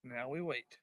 Now we wait.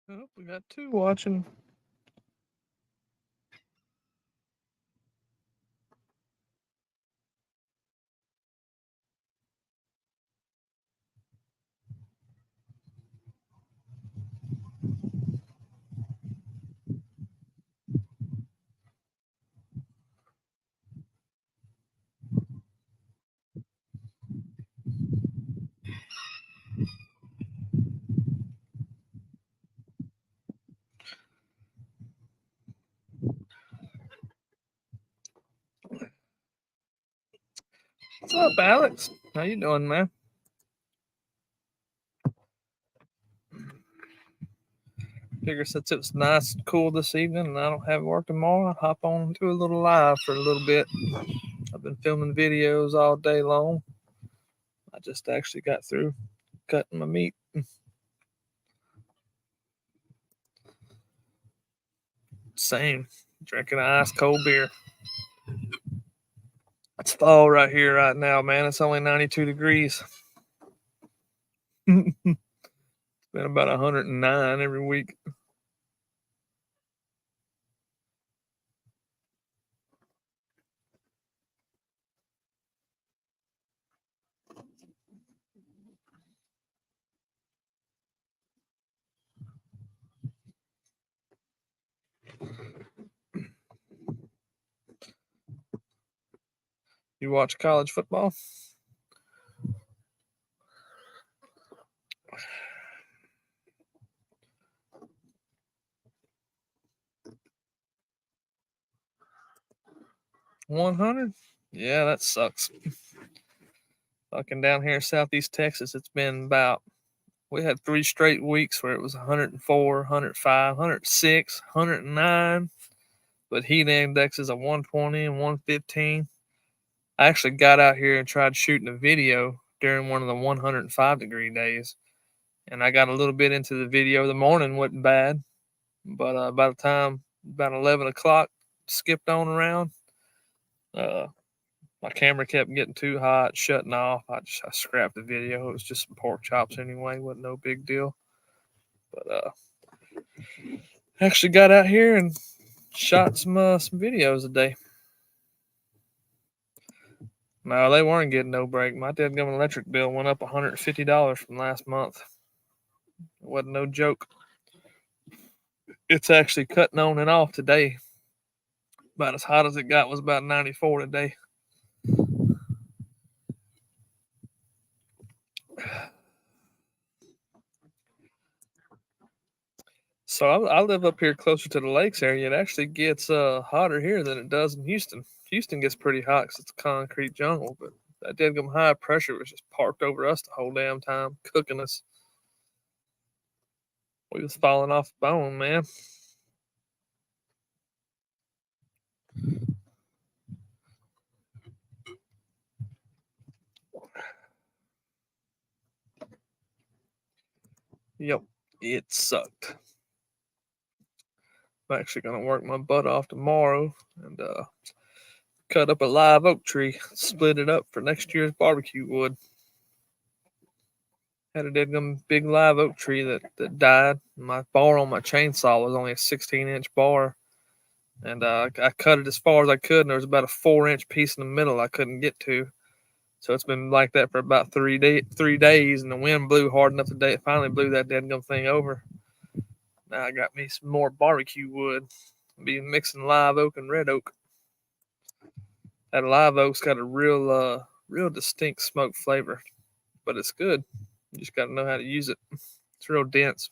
Oh, we got two watching. What's up, Alex? How you doing, man? Figure since it was nice and cool this evening and I don't have work tomorrow, I'll hop on to a little live for a little bit. I've been filming videos all day long. I just actually got through cutting my meat. Same. Drinking an ice cold beer. It's fall right here, right now, man. It's only 92 degrees. It's been about 109 every week. You watch college football? $100? Yeah, that sucks. Fucking down here in Southeast Texas, it's been about, we had 3 straight weeks where it was 104, 105, 106, 109, but heat indexes of 120 and 115. I actually got out here and tried shooting a video during one of the 105-degree days, and I got a little bit into the video. The morning wasn't bad, but by the time about 11 o'clock skipped on around, uh, my camera kept getting too hot, shutting off. I scrapped the video. It was just some pork chops anyway. Wasn't no big deal. But actually got out here and shot some videos a day. No, they weren't getting no break. My dadgum electric bill went up $150 from last month. It wasn't no joke. It's actually cutting on and off today. About as hot as it got was about 94 today. So I live up here closer to the lakes area. It actually gets hotter here than it does in Houston. Houston gets pretty hot because it's a concrete jungle, but that deadgum high pressure was just parked over us the whole damn time, cooking us. We was falling off the bone, man. Yep, it sucked. I'm actually gonna work my butt off tomorrow and cut up a live oak tree, split it up for next year's barbecue wood. Had a dead big live oak tree that died. My bar on my chainsaw was only a 16-inch bar, and I cut it as far as I could, and there was about a 4-inch piece in the middle I couldn't get to. So it's been like that for about 3 days, and the wind blew hard enough today. It finally blew that dead thing over. Now I got me some more barbecue wood. I'll be mixing live oak and red oak. That live oak's got a real distinct smoke flavor, but it's good. You just got to know how to use it. It's real dense.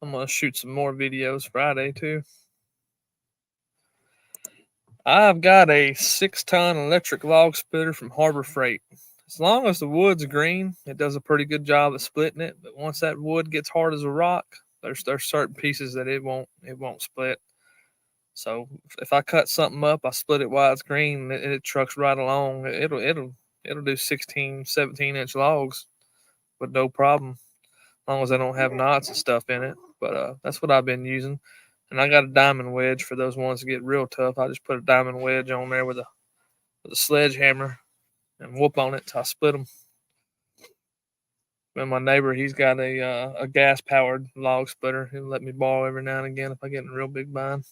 I'm gonna shoot some more videos Friday too. I've got a 6-ton electric log splitter from Harbor Freight. As long as the wood's green, it does a pretty good job of splitting it. But once that wood gets hard as a rock, there's certain pieces that it won't split. So if I cut something up, I split it while it's green, and it trucks right along. It'll do 16, 17-inch logs with no problem, as long as I don't have knots and stuff in it. But that's what I've been using. And I got a diamond wedge for those ones that get real tough. I just put a diamond wedge on there with a sledgehammer and whoop on it till I split them. And my neighbor, he's got a gas powered log splitter. He'll let me borrow every now and again if I get in a real big bind.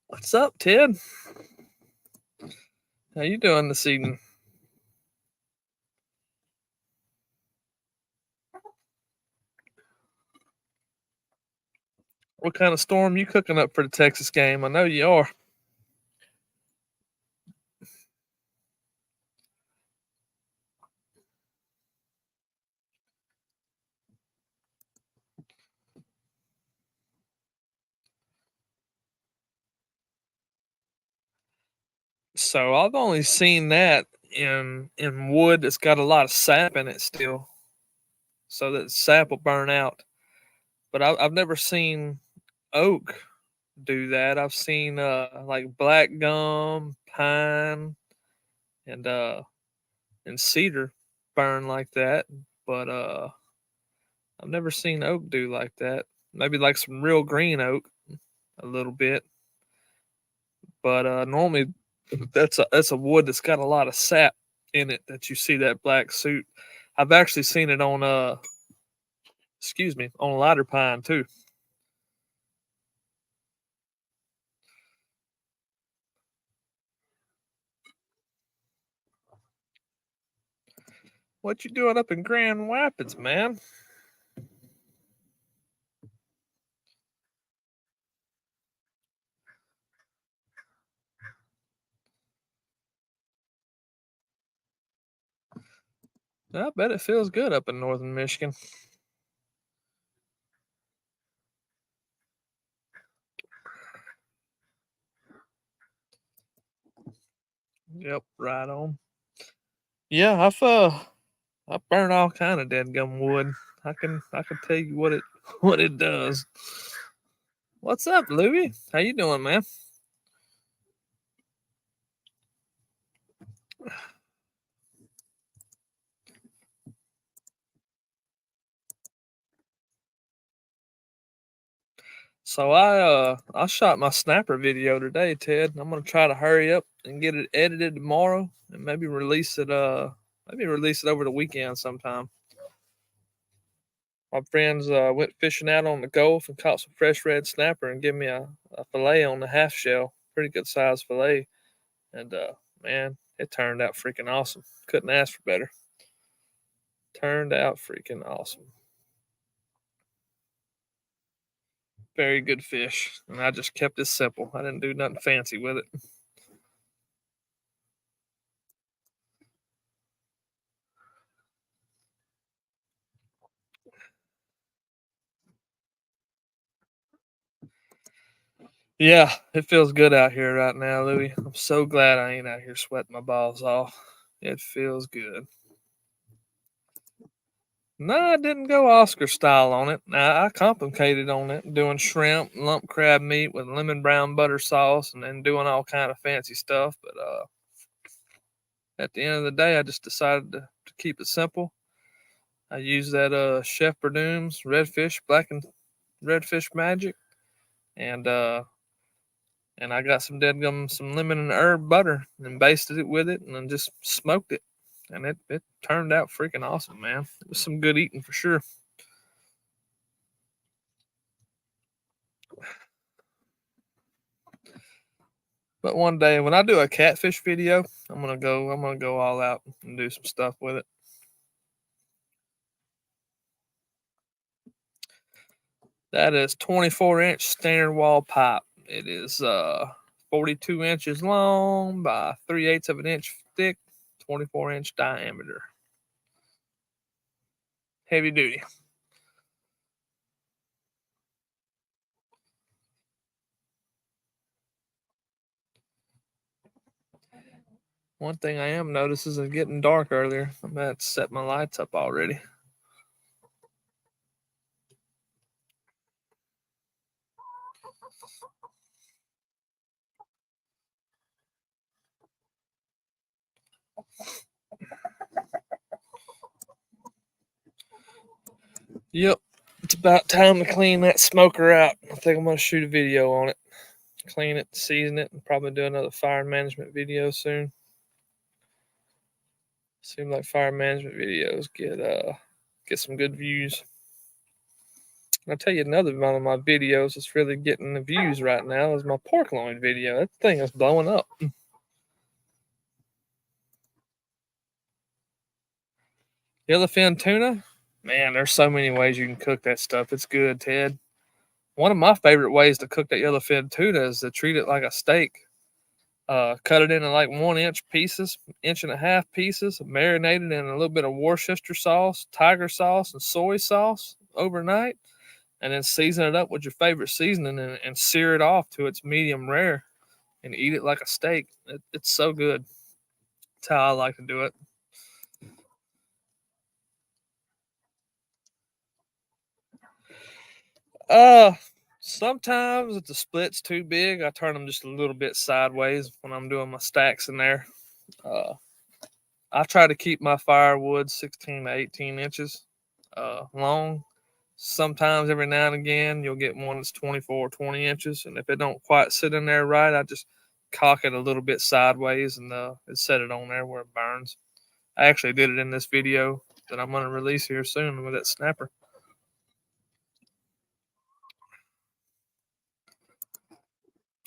What's up, Ted? How you doing this evening? What kind of storm you cooking up for the Texas game? I know you are. So I've only seen that in wood that's got a lot of sap in it still, so that sap will burn out. But I've never seen oak do that. I've seen like black gum, pine, and cedar burn like that, but I've never seen oak do like that. Maybe like some real green oak a little bit, but normally that's a wood that's got a lot of sap in it that you see that black suit. I've actually seen it on on lighter pine too. What you doing up in Grand Rapids, man? I bet it feels good up in northern Michigan. Yep, right on. Yeah, I burn all kind of dead gum wood. I can tell you what it what it does. What's up, Louie? How you doing, man? So I shot my snapper video today, Ted. I'm gonna try to hurry up and get it edited tomorrow and maybe release it over the weekend sometime. My friends went fishing out on the Gulf and caught some fresh red snapper and gave me a fillet on the half shell. Pretty good sized fillet. And man, it turned out freaking awesome. Couldn't ask for better. Turned out freaking awesome. Very good fish. And I just kept it simple. I didn't do nothing fancy with it. Yeah, it feels good out here right now, Louie. I'm so glad I ain't out here sweating my balls off. It feels good. No, I didn't go Oscar style on it. I complicated on it, doing shrimp, lump crab meat with lemon brown butter sauce, and then doing all kind of fancy stuff. But at the end of the day, I just decided to keep it simple. I use that Chef Berdum's redfish, black and redfish magic, and I got some lemon and herb butter and basted it with it and then just smoked it. And it turned out freaking awesome, man. It was some good eating for sure. But one day when I do a catfish video, I'm gonna go all out and do some stuff with it. That is 24-inch standard wall pipe. It is 42 inches long by 3/8 of an inch thick, 24-inch diameter. Heavy duty. One thing I am noticing is it's getting dark earlier. I'm gonna have to set my lights up already. Yep, it's about time to clean that smoker out. I think I'm gonna shoot a video on it, clean it, season it, and probably do another fire management video soon. Seems like fire management videos get some good views. And I'll tell you another one of my videos that's really getting the views right now is my pork loin video. That thing is blowing up. Yellowfin tuna, man, there's so many ways you can cook that stuff. It's good, Ted. One of my favorite ways to cook that yellowfin tuna is to treat it like a steak. Cut it into like 1 inch pieces, inch and a half pieces, marinate it in a little bit of Worcester sauce, tiger sauce, and soy sauce overnight, and then season it up with your favorite seasoning and sear it off to its medium rare and eat it like a steak. It's so good. That's how I like to do it. Uh, Sometimes if the split's too big, I turn them just a little bit sideways when I'm doing my stacks in there. Uh, I try to keep my firewood 16 to 18 inches long. Sometimes every now and again you'll get one that's 24 or 20 inches, and if it don't quite sit in there right, I just cock it a little bit sideways and set it on there where it burns. I actually did it in this video that I'm gonna release here soon with that snapper.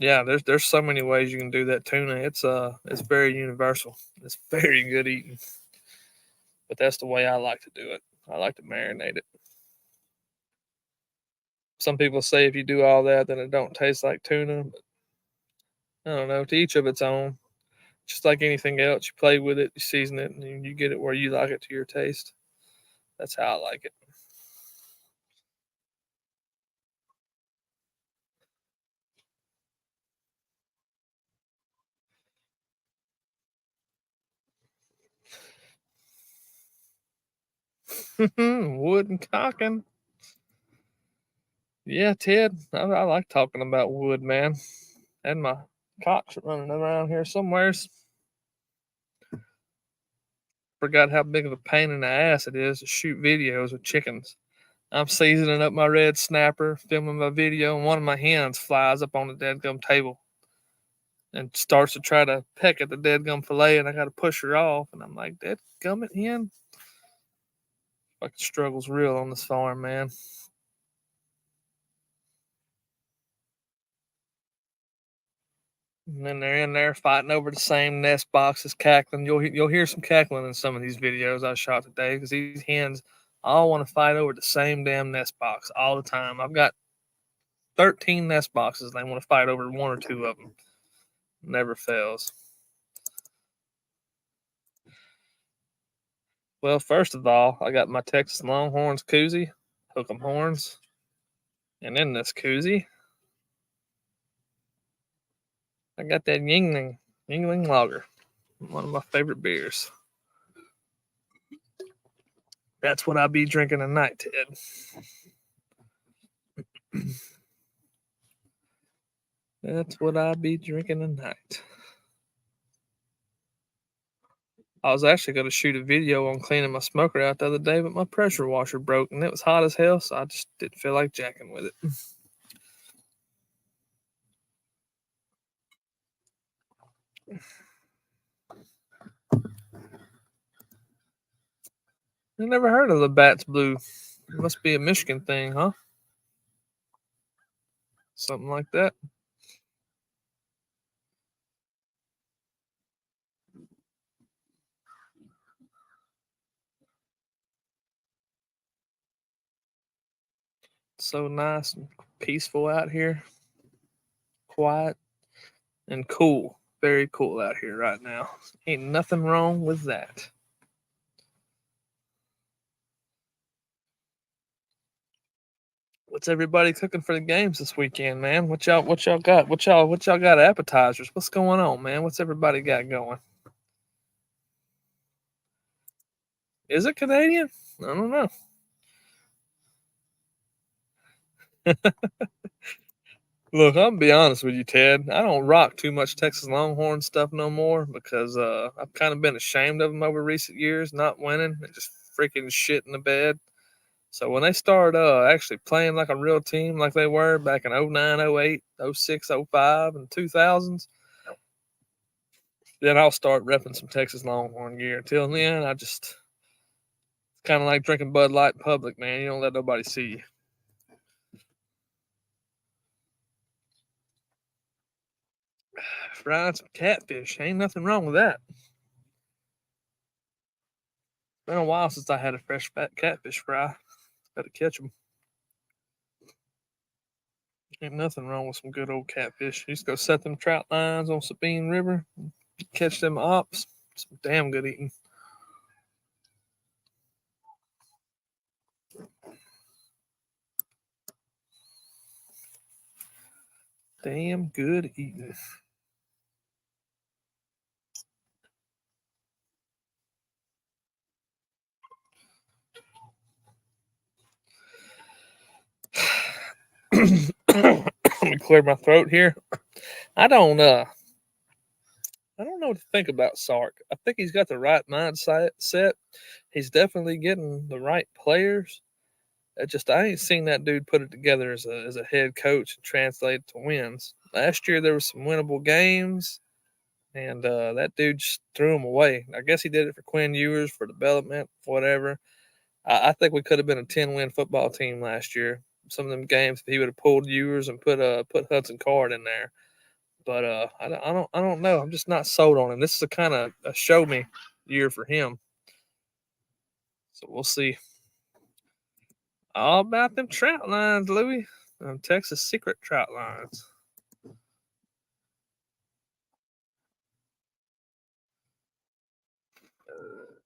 Yeah, there's so many ways you can do that tuna. It's very universal. It's very good eating, but that's the way I like to do it. I like to marinate it. Some people say if you do all that, then it don't taste like tuna. But I don't know. To each of its own. Just like anything else, you play with it, you season it, and you get it where you like it to your taste. That's how I like it. Wood and cocking. Yeah, Ted, I like talking about wood, man. And my cocks are running around here somewheres. Forgot how big of a pain in the ass it is to shoot videos with chickens. I'm seasoning up my red snapper, filming my video, and one of my hens flies up on the deadgum table and starts to try to peck at the deadgum fillet, and I got to push her off. And I'm like, "Deadgummit, hen!" Fucking struggles real on this farm, man. And then they're in there fighting over the same nest boxes, cackling. You'll hear some cackling in some of these videos I shot today because these hens all want to fight over the same damn nest box all the time. I've got 13 nest boxes. They want to fight over one or two of them. Never fails. Well, first of all, I got my Texas Longhorns koozie, hook 'em horns, and in this koozie, I got that Yingling Lager, one of my favorite beers. That's what I'll be drinking tonight, Ted. That's what I'll be drinking tonight. I was actually going to shoot a video on cleaning my smoker out the other day, but my pressure washer broke and it was hot as hell, so I just didn't feel like jacking with it. I never heard of the Bats Blue. It must be a Michigan thing, huh? Something like that. So nice and peaceful out here. Quiet and cool. Very cool out here right now. Ain't nothing wrong with that. What's everybody cooking for the games this weekend, man? What y'all got? What y'all got appetizers? What's going on, man? What's everybody got going? Is it Canadian? I don't know. Look, I'm gonna be honest with you, Ted. I don't rock too much Texas Longhorn stuff no more because I've kind of been ashamed of them over recent years, not winning and just freaking shit in the bed. So when they start actually playing like a real team, like they were back in 09, 08, 06, 05, and 2000s, then I'll start repping some Texas Longhorn gear. Till then, I just kind of like drinking Bud Light in public, man. You don't let nobody see you. Frying some catfish, ain't nothing wrong with that. Been a while since I had a fresh fat catfish fry. Got to catch them. Ain't nothing wrong with some good old catfish. You just go set them trout lines on Sabine River, catch them ops. Some damn good eating. Damn good eating. Let me clear my throat here. I don't uh I don't know what to think about Sark. I think he's got the right mindset. He's definitely getting the right players. I ain't seen that dude put it together as a head coach and translate it to wins. Last year there was some winnable games, and that dude just threw them away. I guess he did it for Quinn Ewers for development, whatever. I think we could have been a 10-win football team last year. Some of them games if he would have pulled Ewers and put Hudson Card in there. But I don't know. I'm just not sold on him. This is a kind of a show me year for him. So we'll see. All about them trout lines, Louis. Texas secret trout lines.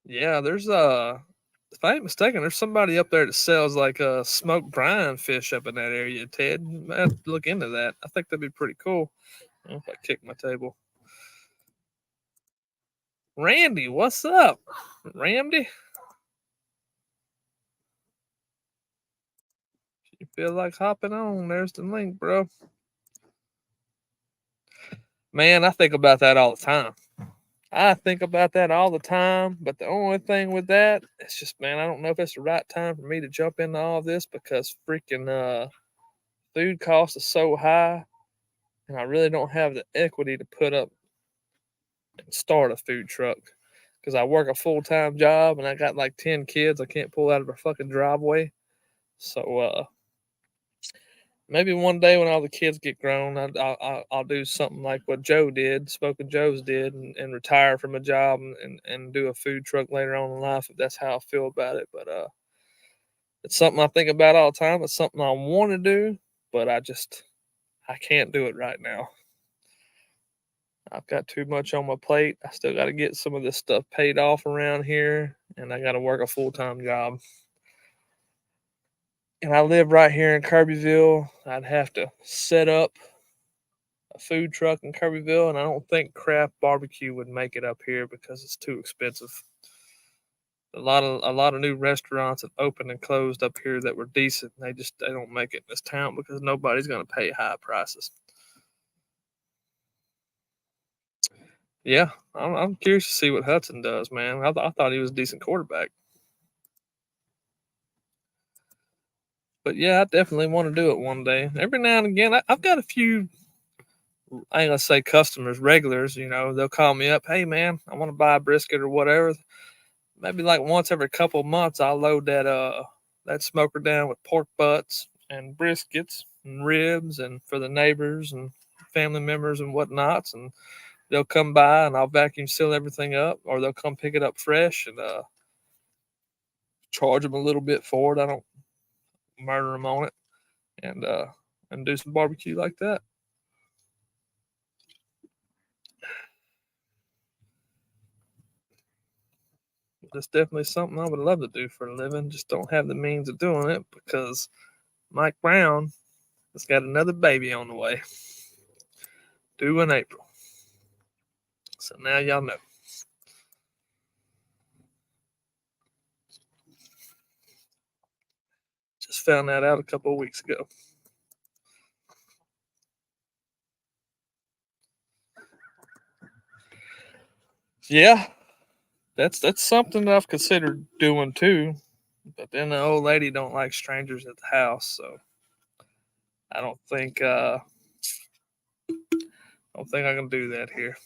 Yeah, there's if I ain't mistaken, there's somebody up there that sells like smoked brine fish up in that area. Ted, you might have to look into that. I think that'd be pretty cool. If I kick my table. Randy, what's up? Randy? You feel like hopping on? There's the link, bro. Man, I think about that all the time. I think about that all the time, but the only thing with that, it's just, man, I don't know if it's the right time for me to jump into all this because freaking food costs are so high, and I really don't have the equity to put up and start a food truck because I work a full time job and I got like 10 kids. I can't pull out of a fucking driveway. So maybe one day when all the kids get grown, I'll do something like what Joe did, Smoking Joe's did, and retire from a job and do a food truck later on in life if that's how I feel about it. But it's something I think about all the time. It's something I want to do, but I can't do it right now. I've got too much on my plate. I still got to get some of this stuff paid off around here, and I got to work a full time job. And I live right here in Kirbyville. I'd have to set up a food truck in Kirbyville, and I don't think craft barbecue would make it up here because it's too expensive. A lot of new restaurants have opened and closed up here that were decent. They don't make it in this town because nobody's going to pay high prices. Yeah, I'm curious to see what Hudson does, man. I thought he was a decent quarterback. But yeah, I definitely want to do it one day. Every now and again, I've got a few, I ain't gonna say customers, regulars, they'll call me up, hey man, I want to buy a brisket or whatever. Maybe like once every couple months I'll load that smoker down with pork butts and briskets and ribs and for the neighbors and family members and whatnots, and they'll come by and I'll vacuum seal everything up, or they'll come pick it up fresh and charge them a little bit for it. I don't murder them on it, and do some barbecue like that. That's definitely something I would love to do for a living. Just don't have the means of doing it because Mike Brown has got another baby on the way, due in April. So now y'all know. Just found that out a couple of weeks ago. Yeah, that's something that I've considered doing too. But then the old lady don't like strangers at the house, so I don't think I can do that here.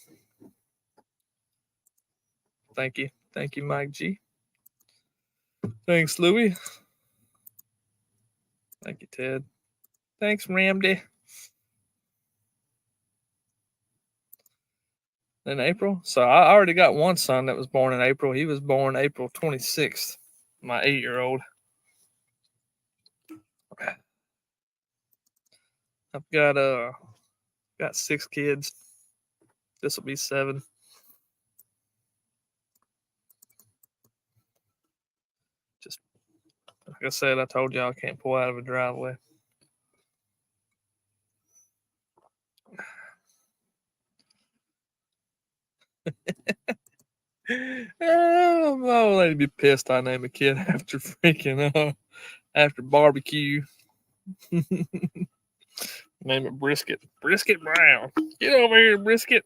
Thank you, Mike G. Thanks, Louie. Thank you, Ted. Thanks, Ramdy. In April, so I already got one son that was born in April. He was born April 26th. My 8-year-old. I've got 6 kids. This will be 7. Just like I said, I told y'all I can't pull out of a driveway. Oh, my old lady be pissed I name a kid after after barbecue. Name it Brisket. Brisket Brown. Get over here, Brisket.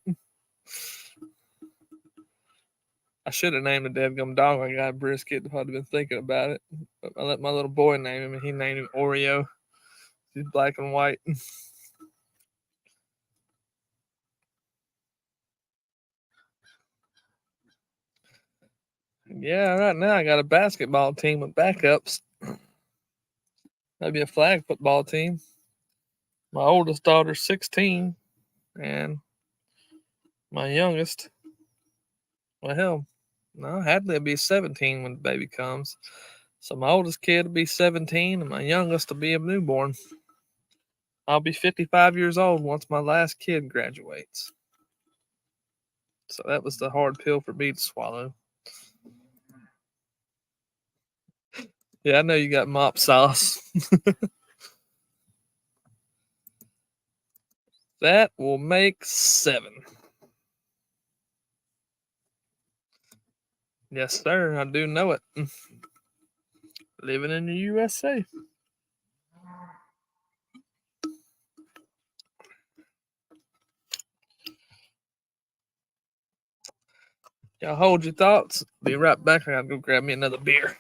I should have named the dadgum dog I got Brisket if I'd been thinking about it. But I let my little boy name him, and he named him Oreo. He's black and white. Yeah, right now I got a basketball team with backups. Maybe a flag football team. My oldest daughter's 16, and my youngest, well, hell, no, Hadley will be 17 when the baby comes. So my oldest kid will be 17, and my youngest will be a newborn. I'll be 55 years old once my last kid graduates. So that was the hard pill for me to swallow. Yeah, I know you got mop sauce. That will make 7. Yes, sir. I do know it. Living in the USA. Y'all hold your thoughts. Be right back. I gotta go grab me another beer.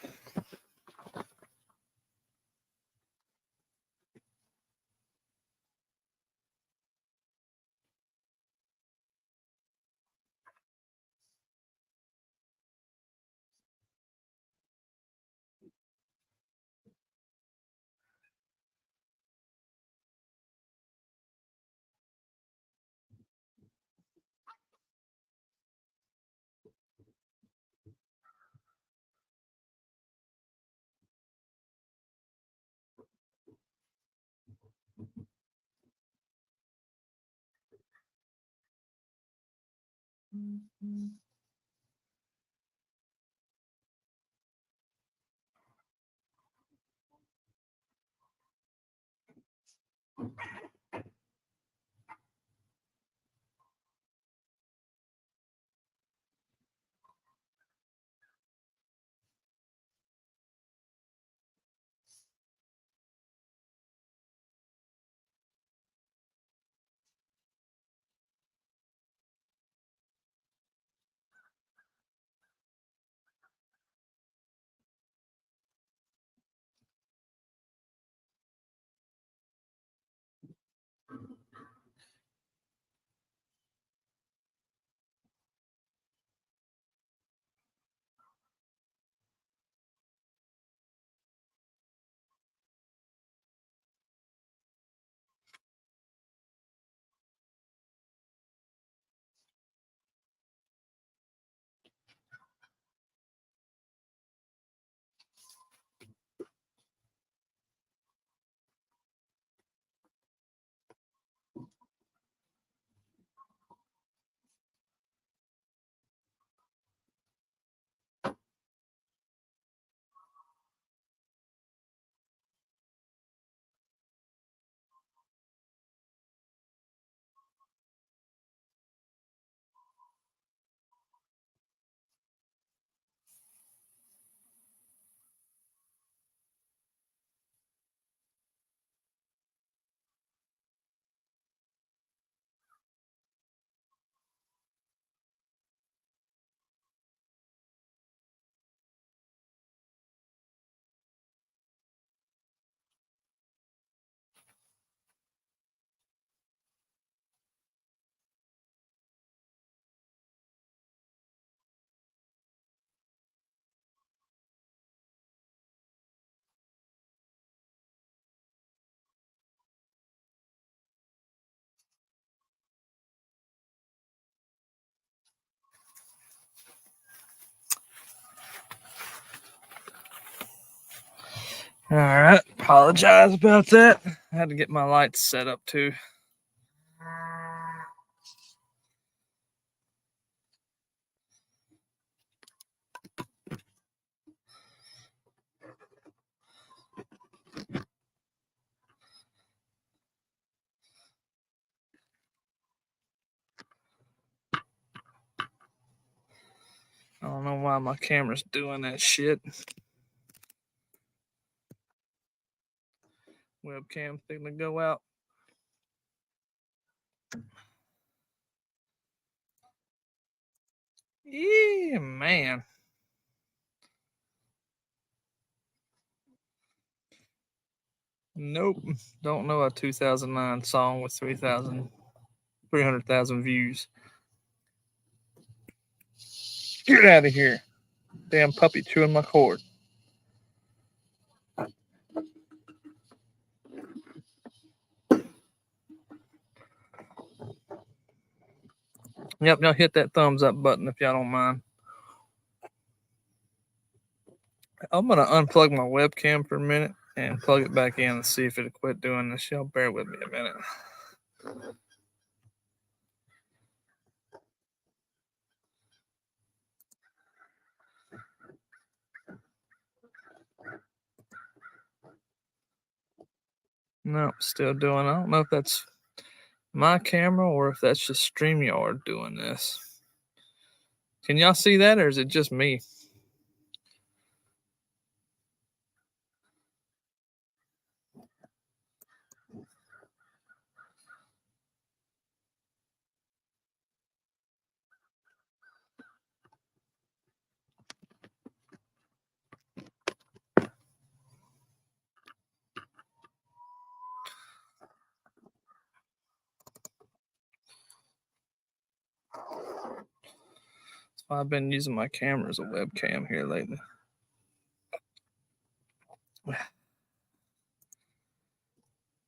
All right, apologize about that. I had to get my lights set up too. I don't know why my camera's doing that shit. Webcam thing to go out. Yeah, man. Nope. Don't know a 2009 song with 300,000 views. Get out of here. Damn puppy chewing my cord. Yep, y'all hit that thumbs up button if y'all don't mind. I'm gonna unplug my webcam for a minute and plug it back in and see if it'll quit doing this. Y'all bear with me a minute. No, still doing. I don't know if that's my camera or if that's just StreamYard doing this. Can y'all see that or is it just me? I've been using my camera as a webcam here lately.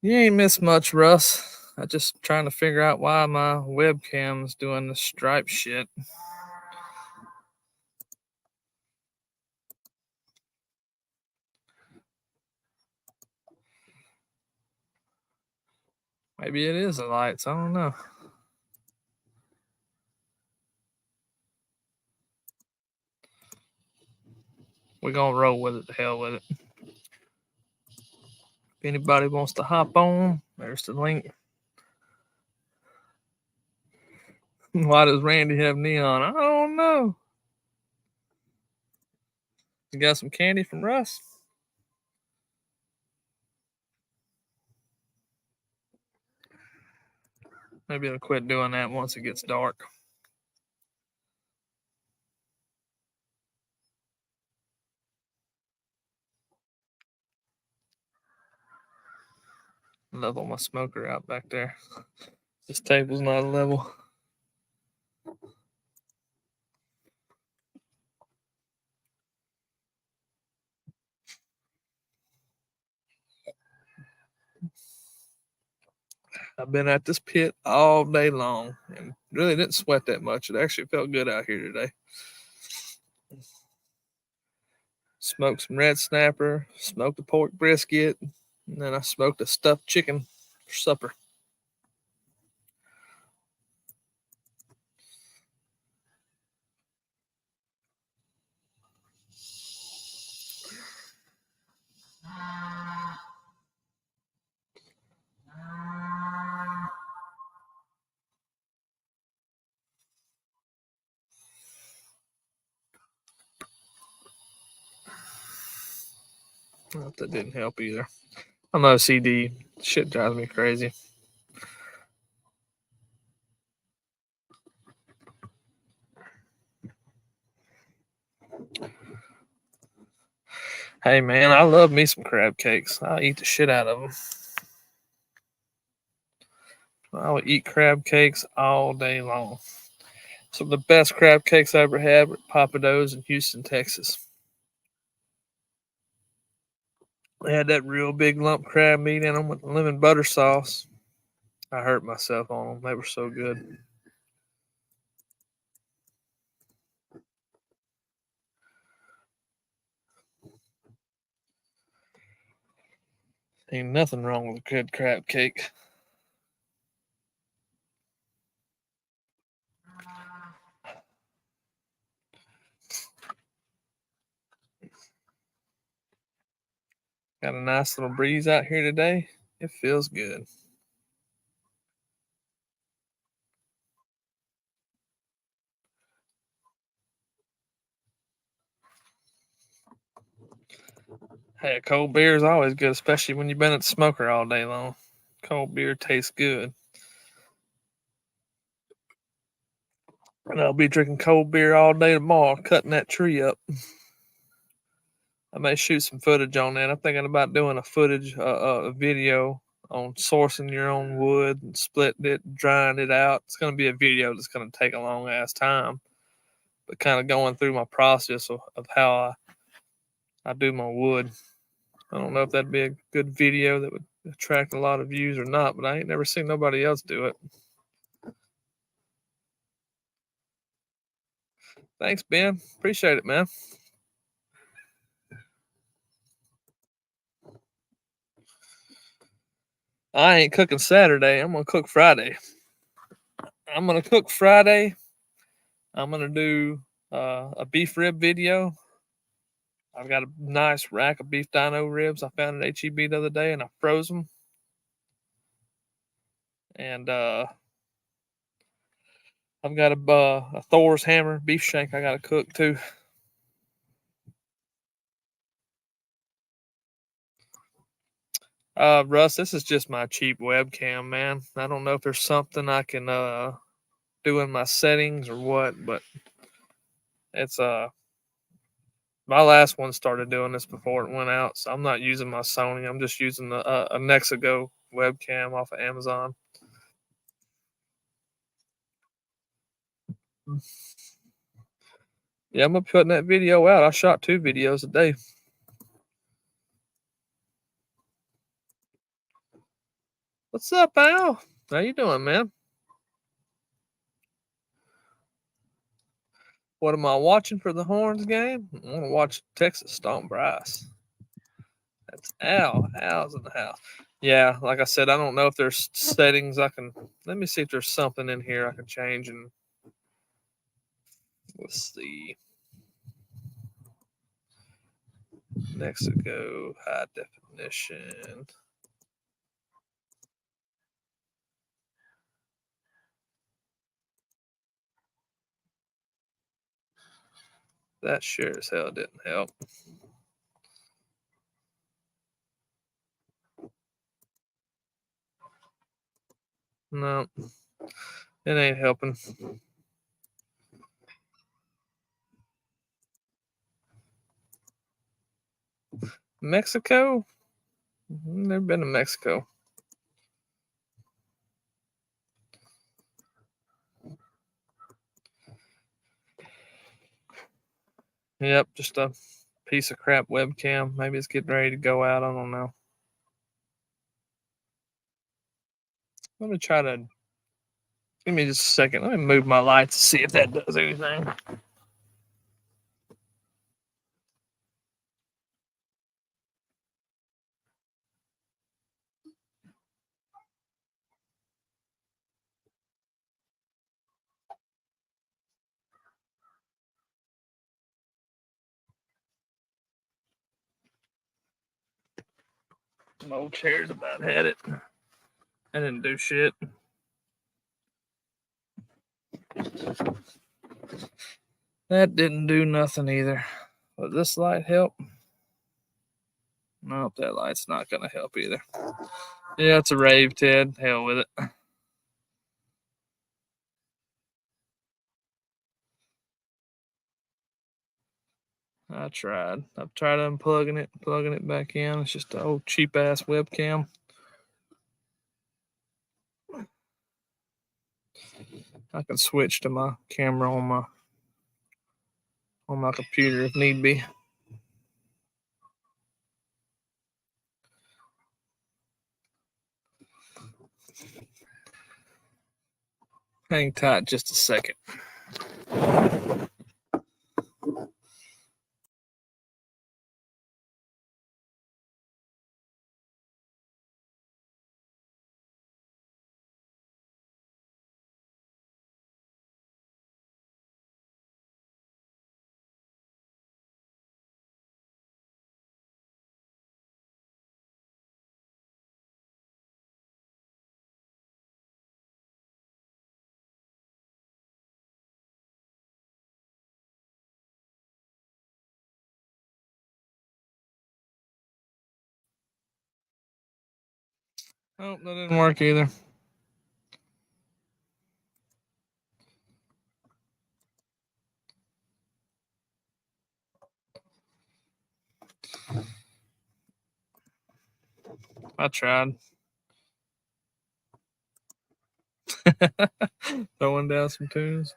You ain't missed much, Russ. I just trying to figure out why my webcam's doing the stripe shit. Maybe it is the lights. I don't know. We're gonna roll with it. The hell with it. If anybody wants to hop on, there's the link. Why does Randy have neon? I don't know. You got some candy from Russ? Maybe I'll quit doing that once it gets dark. Level my smoker out back there. This table's not level. I've been at this pit all day long and really didn't sweat that much. It actually felt good out here today. Smoked some red snapper, smoked a pork brisket, and then I smoked a stuffed chicken for supper. Well, that didn't help either. I'm OCD. Shit drives me crazy. Hey man, I love me some crab cakes. I'll eat the shit out of them. I will eat crab cakes all day long. Some of the best crab cakes I ever had were at Papa Do's in Houston, Texas. They had that real big lump crab meat in them with lemon butter sauce. I hurt myself on them. They were so good. Ain't nothing wrong with a good crab cake. Got a nice little breeze out here today. It feels good. Hey, a cold beer is always good, especially when you've been at the smoker all day long. Cold beer tastes good. And I'll be drinking cold beer all day tomorrow, cutting that tree up. I may shoot some footage on that. I'm thinking about doing a video on sourcing your own wood and splitting it, drying it out. It's going to be a video that's going to take a long ass time, but kind of going through my process of how I do my wood. I don't know if that'd be a good video that would attract a lot of views or not, but I ain't never seen nobody else do it. Thanks, Ben. Appreciate it, man. I ain't cooking Saturday. I'm gonna cook Friday. I'm gonna cook Friday. I'm gonna do a beef rib video. I've got a nice rack of beef dino ribs I found at HEB the other day, and I froze them. And I've got a Thor's hammer beef shank I gotta cook too. Russ, this is just my cheap webcam, man. I don't know if there's something I can do in my settings or what, but it's my last one started doing this before it went out, so I'm not using my Sony. I'm just using a Nexigo webcam off of Amazon. Yeah, I'm gonna be putting that video out. I shot 2 videos a day. What's up, Al? How you doing, man? What am I watching for the Horns game? I want to watch Texas stomp Bryce. That's Al. Al's in the house. Yeah, like I said, I don't know if there's settings I can. Let me see if there's something in here I can change. And let's see. Mexico high definition. That sure as hell didn't help. No, it ain't helping. Mexico? Never been to Mexico. Yep, just a piece of crap webcam. Maybe it's getting ready to go out. I don't know. Let me try to. Give me just a second. Let me move my lights to see if that does anything. My old chair's about had it. I didn't do shit. That didn't do nothing either. Will this light help? Nope, that light's not gonna help either. Yeah, it's a rave, Ted. Hell with it. I tried. I've tried unplugging it, plugging it back in. It's just an old cheap ass webcam. I can switch to my camera on my computer if need be. Hang tight just a second. Oh, that didn't work either. I tried. Throwing down some tunes.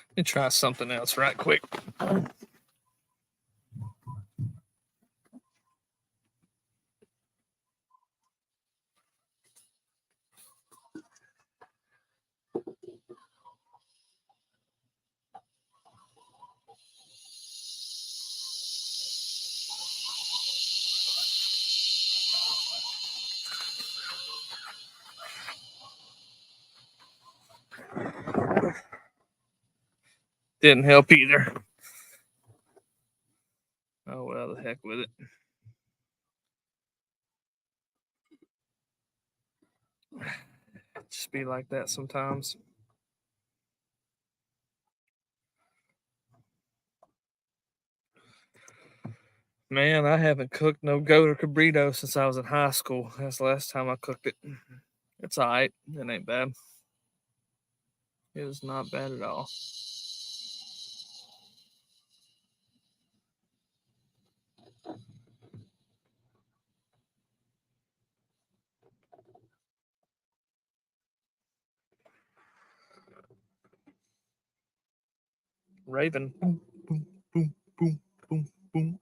Let me try something else right quick. Didn't help either. Oh, well, the heck with it. Just be like that sometimes. Man, I haven't cooked no goat or cabrito since I was in high school. That's the last time I cooked it. It's alright. It ain't bad. It is not bad at all. Raven. Boom, boom, boom, boom, boom, boom.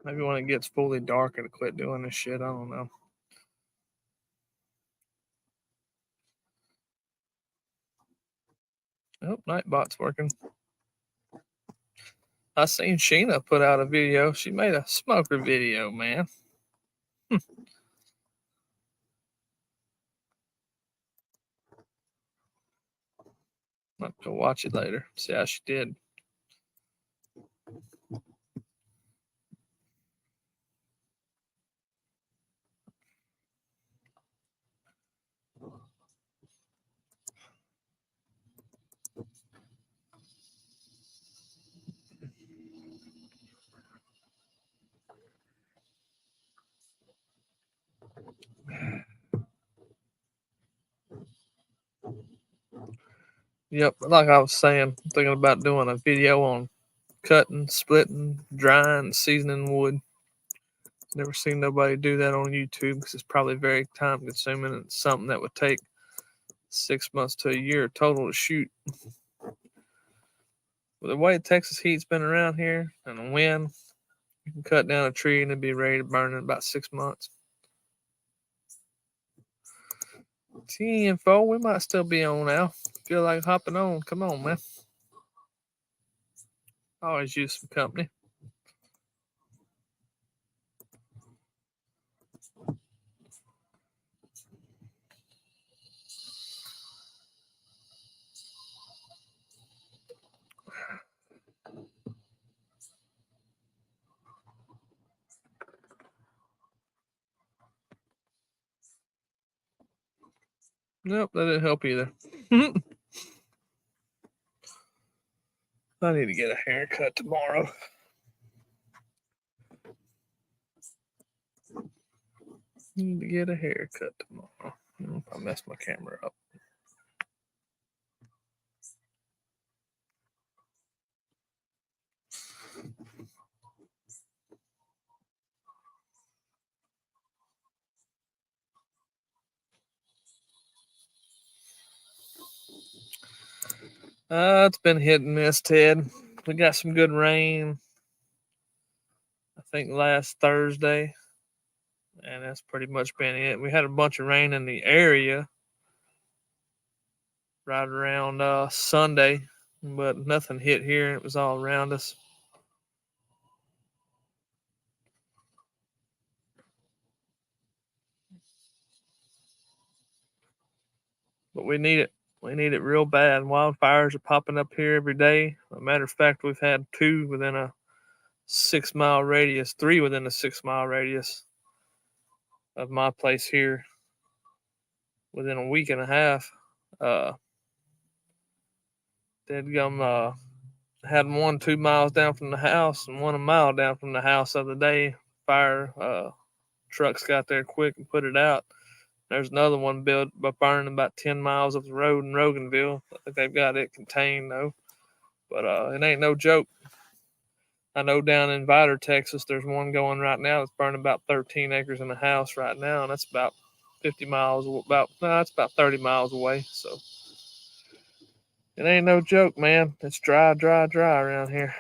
Maybe when it gets fully dark, it'll quit doing this shit. I don't know. Oh, Nightbot's working. I seen Sheena put out a video. She made a smoker video, man. I'll go watch it later. See how she did. Yep, like I was saying, I'm thinking about doing a video on cutting, splitting, drying, seasoning wood. Never seen nobody do that on YouTube because it's probably very time consuming and something that would take 6 months to a year total to shoot. With the way Texas heat's been around here and the wind, you can cut down a tree and it'd be ready to burn in about 6 months. TN4, we might still be on now. Feel like hopping on. Come on, man. Always use some company. Nope, that didn't help either. I need to get a haircut tomorrow. Need to get a haircut tomorrow. I messed my camera up. It's been hit and miss, Ted. We got some good rain, I think, last Thursday, and that's pretty much been it. We had a bunch of rain in the area right around Sunday, but nothing hit here. It was all around us. But we need it. We need it real bad. Wildfires are popping up here every day. As a matter of fact, we've had two within a 6 mile radius, 3 within a 6 mile radius of my place here within a week and a half. Had one 2 miles down from the house and one a mile down from the house the other day. Fire trucks got there quick and put it out. There's another one built by burning about 10 miles of the road in Roganville. I think they've got it contained though. But it ain't no joke. I know down in Vidor, Texas, there's one going right now that's burning about 13 acres in a house right now, and that's about 50 miles. That's about 30 miles away. So it ain't no joke, man. It's dry around here.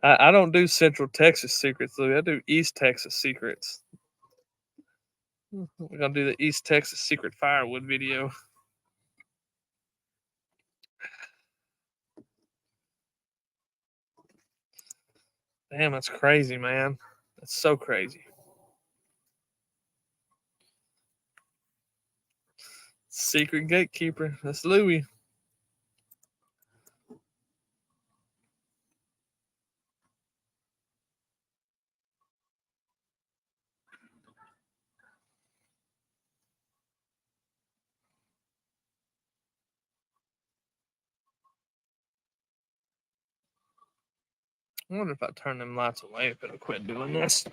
I don't do Central Texas secrets, though. I do East Texas secrets. We're gonna do the East Texas secret firewood video. Damn, that's crazy, man. That's so crazy. Secret gatekeeper. That's Louie. I wonder if I turn them lights away if it'll quit doing this.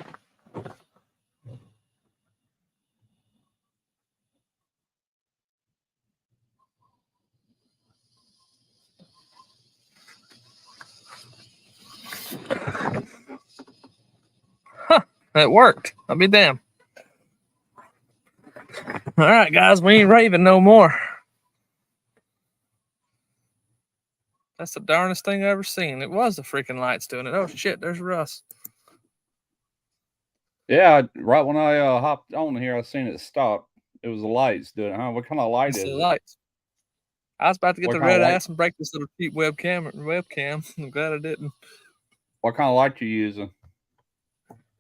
Huh, that worked. I'll be damned. All right, guys, we ain't raving no more. That's the darnest thing I've ever seen. It was the freaking lights doing it. Oh, shit, there's Russ. Yeah, right when I hopped on here, I seen it stop. It was the lights doing it, huh? What kind of light It's is the it? lights. I was about to get What the kind of red light? ass and break this little cheap webcam. I'm glad I didn't. What kind of light you using?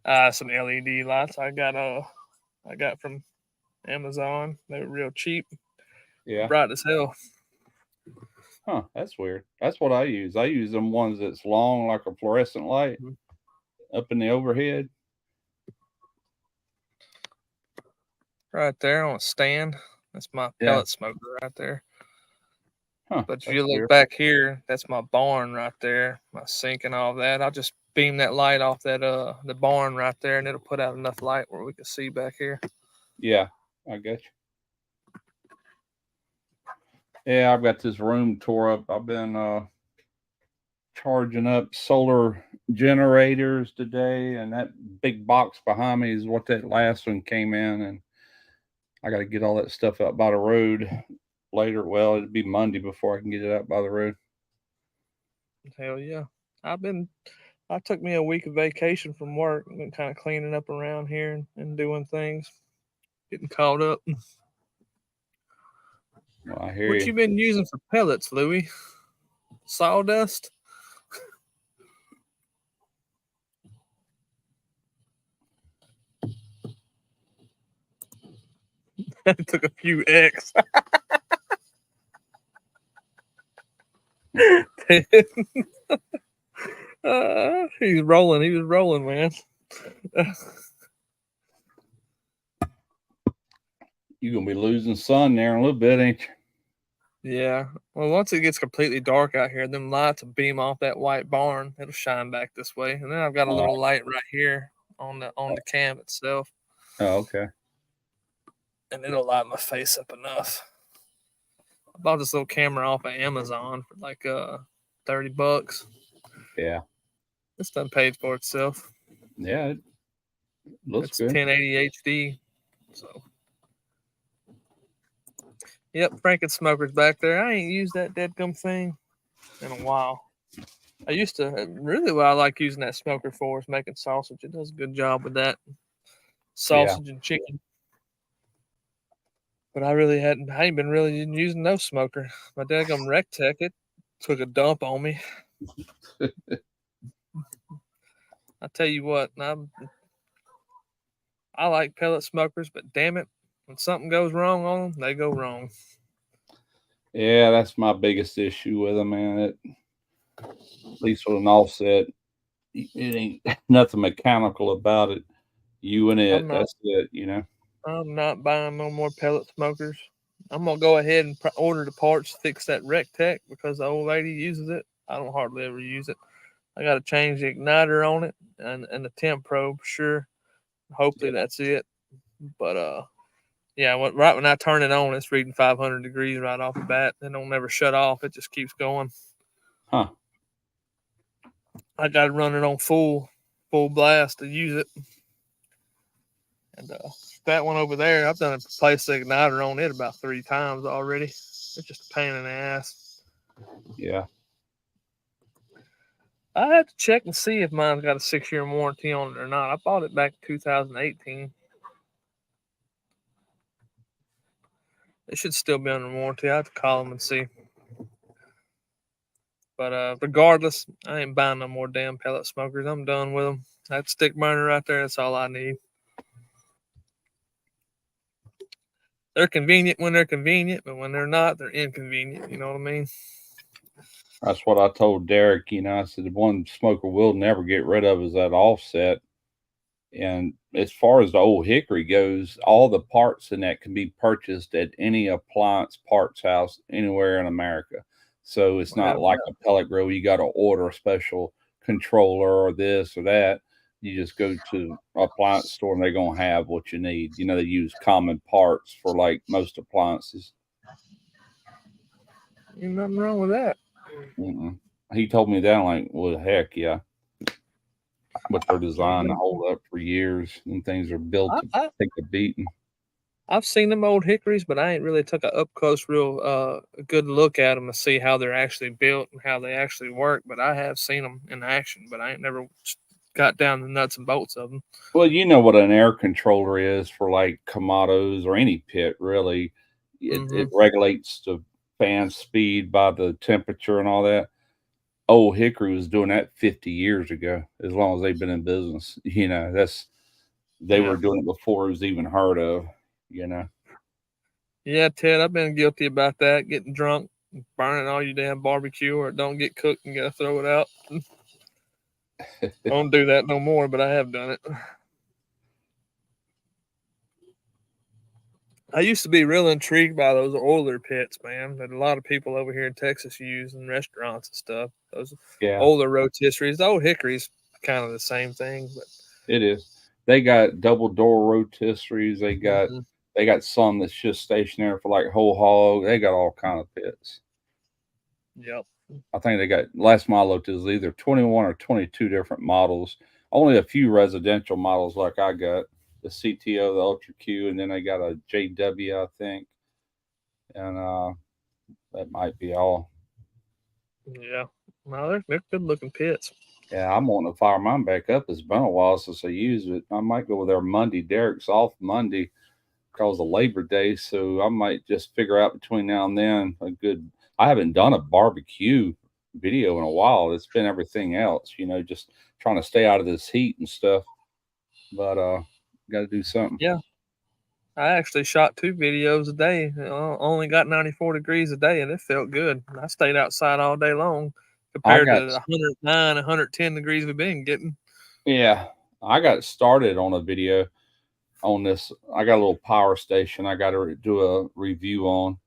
Some LED lights I got from Amazon. They were real cheap. Yeah. Bright as hell. Huh, that's weird. That's what I use. I use them ones that's long like a fluorescent light up in the overhead. Right there on a stand. That's my pellet smoker right there. Huh, but if that's you look weird. back here, that's my barn right there, my sink and all that. I'll just beam that light off that the barn right there, and it'll put out enough light where we can see back here. Yeah, I get you. Yeah, I've got this room tore up. I've been charging up solar generators today, and that big box behind me is what that last one came in, and I got to get all that stuff out by the road later. Well, it'll be Monday before I can get it out by the road. Hell yeah. I took me a week of vacation from work. Been kind of cleaning up around here and doing things, getting caught up. Well, I hear What you. you been using for pellets, Louie? Sawdust? It took a few X. He's rolling. He was rolling, man. You're gonna be losing sun there in a little bit, ain't you? Yeah. Well, once it gets completely dark out here, them lights will beam off that white barn. It'll shine back this way, and then I've got a Oh, little light right here on the cam itself, okay. and it'll light my face up enough. I bought this little camera off of Amazon for like $30. Yeah. It's done paid for itself. Yeah, it looks It's good. 1080 HD. So, yep, Franken Smoker's back there. I ain't used that deadgum thing in a while. I used to really what I like using that smoker for is making sausage. It does a good job with that Yeah. sausage and chicken. But I ain't been really using no smoker. My daggum Rectech, it took a dump on me. I tell you what, I like pellet smokers, but damn it, when something goes wrong on them, they go wrong. Yeah, that's my biggest issue with them, man. At least with an offset, it ain't nothing mechanical about it. You and I'm it, not that's it. I'm not buying no more pellet smokers. I'm gonna go ahead and order the parts to fix that Rec Tech because the old lady uses it. I don't hardly ever use it. I got to change the igniter on it and the temp probe, sure. Hopefully Yeah. that's it. But yeah, right when I turn it on, it's reading 500 degrees right off the bat. It don't never shut off. It just keeps going. Huh. I got to run it on full blast to use it. And that one over there, I've done a replace the igniter on it about 3 times already. It's just a pain in the ass. Yeah. I have to check and see if mine's got a 6-year warranty on it or not. I bought it back in 2018. It should still be under warranty. I have to call them and see. But regardless, I ain't buying no more damn pellet smokers. I'm done with them. That stick burner right there, that's all I need. They're convenient when they're convenient, but when they're not, they're inconvenient. You know what I mean? That's what I told Derek. I said the one smoker we'll never get rid of is that offset. And as far as the old hickory goes, all the parts in that can be purchased at any appliance parts house anywhere in America. So it's not Without like a pellet grill. You got to order a special controller or this or that. You just go to appliance store and they're going to have what you need. They use common parts for like most appliances. ain't nothing wrong with that. Mm-mm. He told me that. I'm like, well, heck yeah. But they're designed to hold up for years and things are built I, to I, take a beating. I've seen them old hickories, but I ain't really took a up close, real good look at them to see how they're actually built and how they actually work. But I have seen them in action, but I ain't never got down the nuts and bolts of them. Well, you know what an air controller is for like Kamados or any pit, really. It Hmm. regulates the fan speed by the temperature and all that. Old Hickory was doing that 50 years ago, as long as they've been in business. They Yeah. were doing it before it was even heard of, you know. Yeah, Ted, I've been guilty about that. Getting drunk, burning all your damn barbecue, or it don't get cooked and gotta throw it out. I don't do that no more, but I have done it. I used to be real intrigued by those older pits, man, that a lot of people over here in Texas use in restaurants and stuff. Those Yeah, older rotisseries, the old hickories, kind of the same thing, but it is. They got double door rotisseries. mhm. They got some that's just stationary for like whole hog. They got all kind of pits. Yep. I think they got last mile is either 21 or 22 different models. Only a few residential models like I got the CTO, the Ultra Q, and then they got a JW, I think, and that might be all. Yeah. No, they're good looking pits. Yeah, I'm wanting to fire mine back up. It's been a while since I used it. I might go there Monday. Derek's off Monday because of Labor Day, so I might just figure out between now and then a good. I haven't done a barbecue video in a while. It's been everything else, just trying to stay out of this heat and stuff. But got to do something. Yeah. I actually shot 2 videos a day. Only got 94 degrees a day, and it felt good. I stayed outside all day long I compared to got the 109, 110 degrees we've been getting. yeah, I got started on a video on this. I got a little power station. I got to do a review on,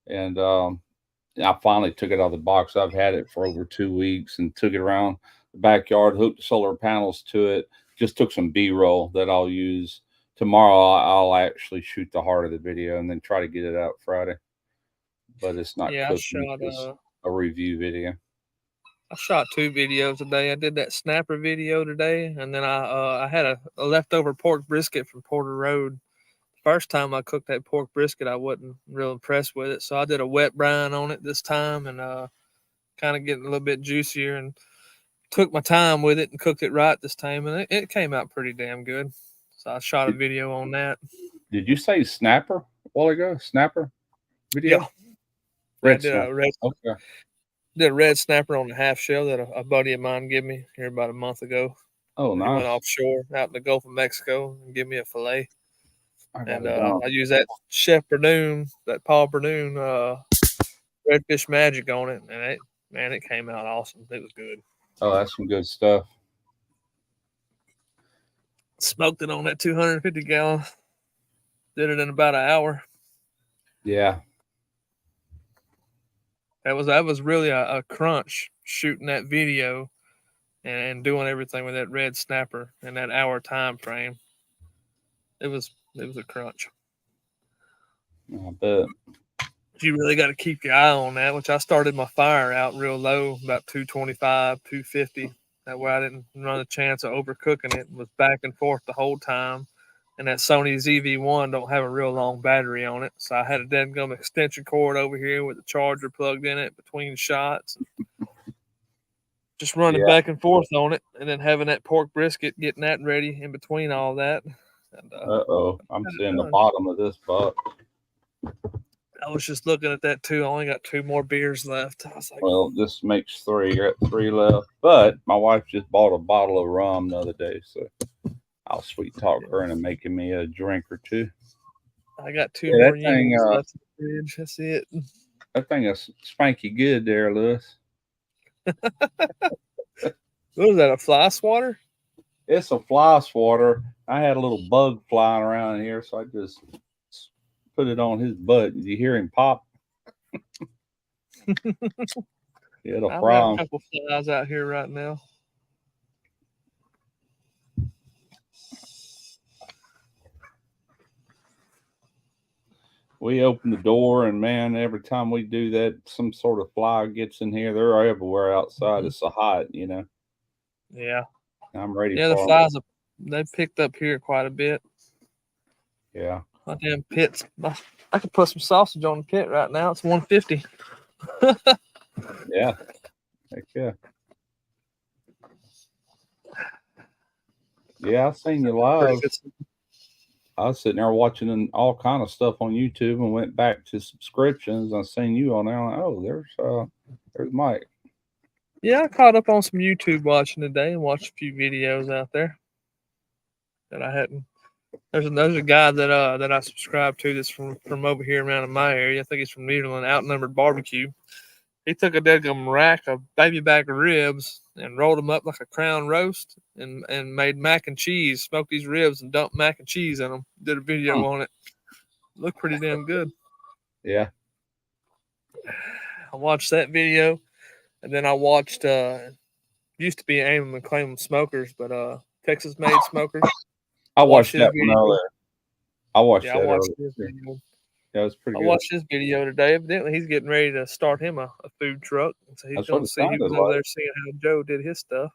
and I finally took it out of the box. I've had it for over 2 weeks and took it around the backyard, hooked the solar panels to it. Just took some B-roll that I'll use tomorrow. I'll actually shoot the heart of the video and then try to get it out Friday. But it's not Yeah, cooking; it's just a review video. I shot 2 videos a day. I did that snapper video today, and then I had a leftover pork brisket from Porter Road. First time I cooked that pork brisket, I wasn't real impressed with it, so I did a wet brine on it this time, and kind of getting a little bit juicier, and took my time with it and cooked it right this time, and it came out pretty damn good. So I shot a Did, video on that. did you say snapper a while ago? Snapper Yeah, video? yeah, I Red did a snapper. red Okay. did a red snapper on the half shell that a buddy of mine gave me here about a month ago. Oh, He went nice. offshore out in the Gulf of Mexico and gave me a fillet. I got And it on. I use that Chef Bernoon, that Paul Bernoon redfish magic on it, and it came out awesome. It was good. Oh, that's some good stuff. Smoked it on that 250 gallon. Did it in about an hour. Yeah. That was really a crunch shooting that video and doing everything with that red snapper in that hour time frame. It was a crunch. I bet. You really got to keep your eye on that. Which I started my fire out real low, about 225, 250. That way I didn't run a chance of overcooking it. Was back and forth the whole time. And that Sony ZV-1 don't have a real long battery on it, so I had a dead gum extension cord over here with the charger plugged in it between shots. Just running Yeah. back and forth on it, and then having that pork brisket, getting that ready in between all that. And Uh-oh. I'm got it seeing the done. bottom of this box. I was just looking at that too. I only got 2 more beers left. I was like, Well, this makes 3. You're at 3 left. But my wife just bought a bottle of rum the other day, so I'll sweet talk her into making me a drink or 2. I got 2 Yeah, more that thing, units left in the fridge. That's it. that thing is spanky good there, Lewis. What is that? A fly swatter? It's a fly swatter. I had a little bug flying around here, so I just put it on his butt. Did you hear him pop? Yeah, it'll I've fry got a him. couple flies out here right now. We open the door, and man, every time we do that, some sort of fly gets in here. They're everywhere outside. It's so hot, you know. Yeah. I'm ready Yeah, the for them. flies they picked up here quite a bit. Yeah. My damn pits. I could put some sausage on the pit right now. It's 150. Yeah. Heck yeah. Yeah, I seen you live. I was sitting there watching all kind of stuff on YouTube and went back to subscriptions. I seen you on there. I'm like, oh, there's Mike. Yeah, I caught up on some YouTube watching today and watched a few videos out there that I hadn't. There's a guy that I subscribe to that's from over here around in my area. I think he's from Nederland, Outnumbered Barbecue. He took a deadgum rack of baby back ribs and rolled them up like a crown roast and made mac and cheese, smoked these ribs and dumped mac and cheese in them. Did a video on it. Looked pretty damn good. Yeah. I watched that video, and then I watched used to be Aim and Claim Smokers, but Texas Made Smokers. I watched that one video. earlier. I watched Yeah, that I watched earlier. his video. Yeah, it was pretty I good. watched his video today. Evidently, he's getting ready to start him a food truck. So he's That's going what to it see. He sounded was over like. there seeing how Joe did his stuff.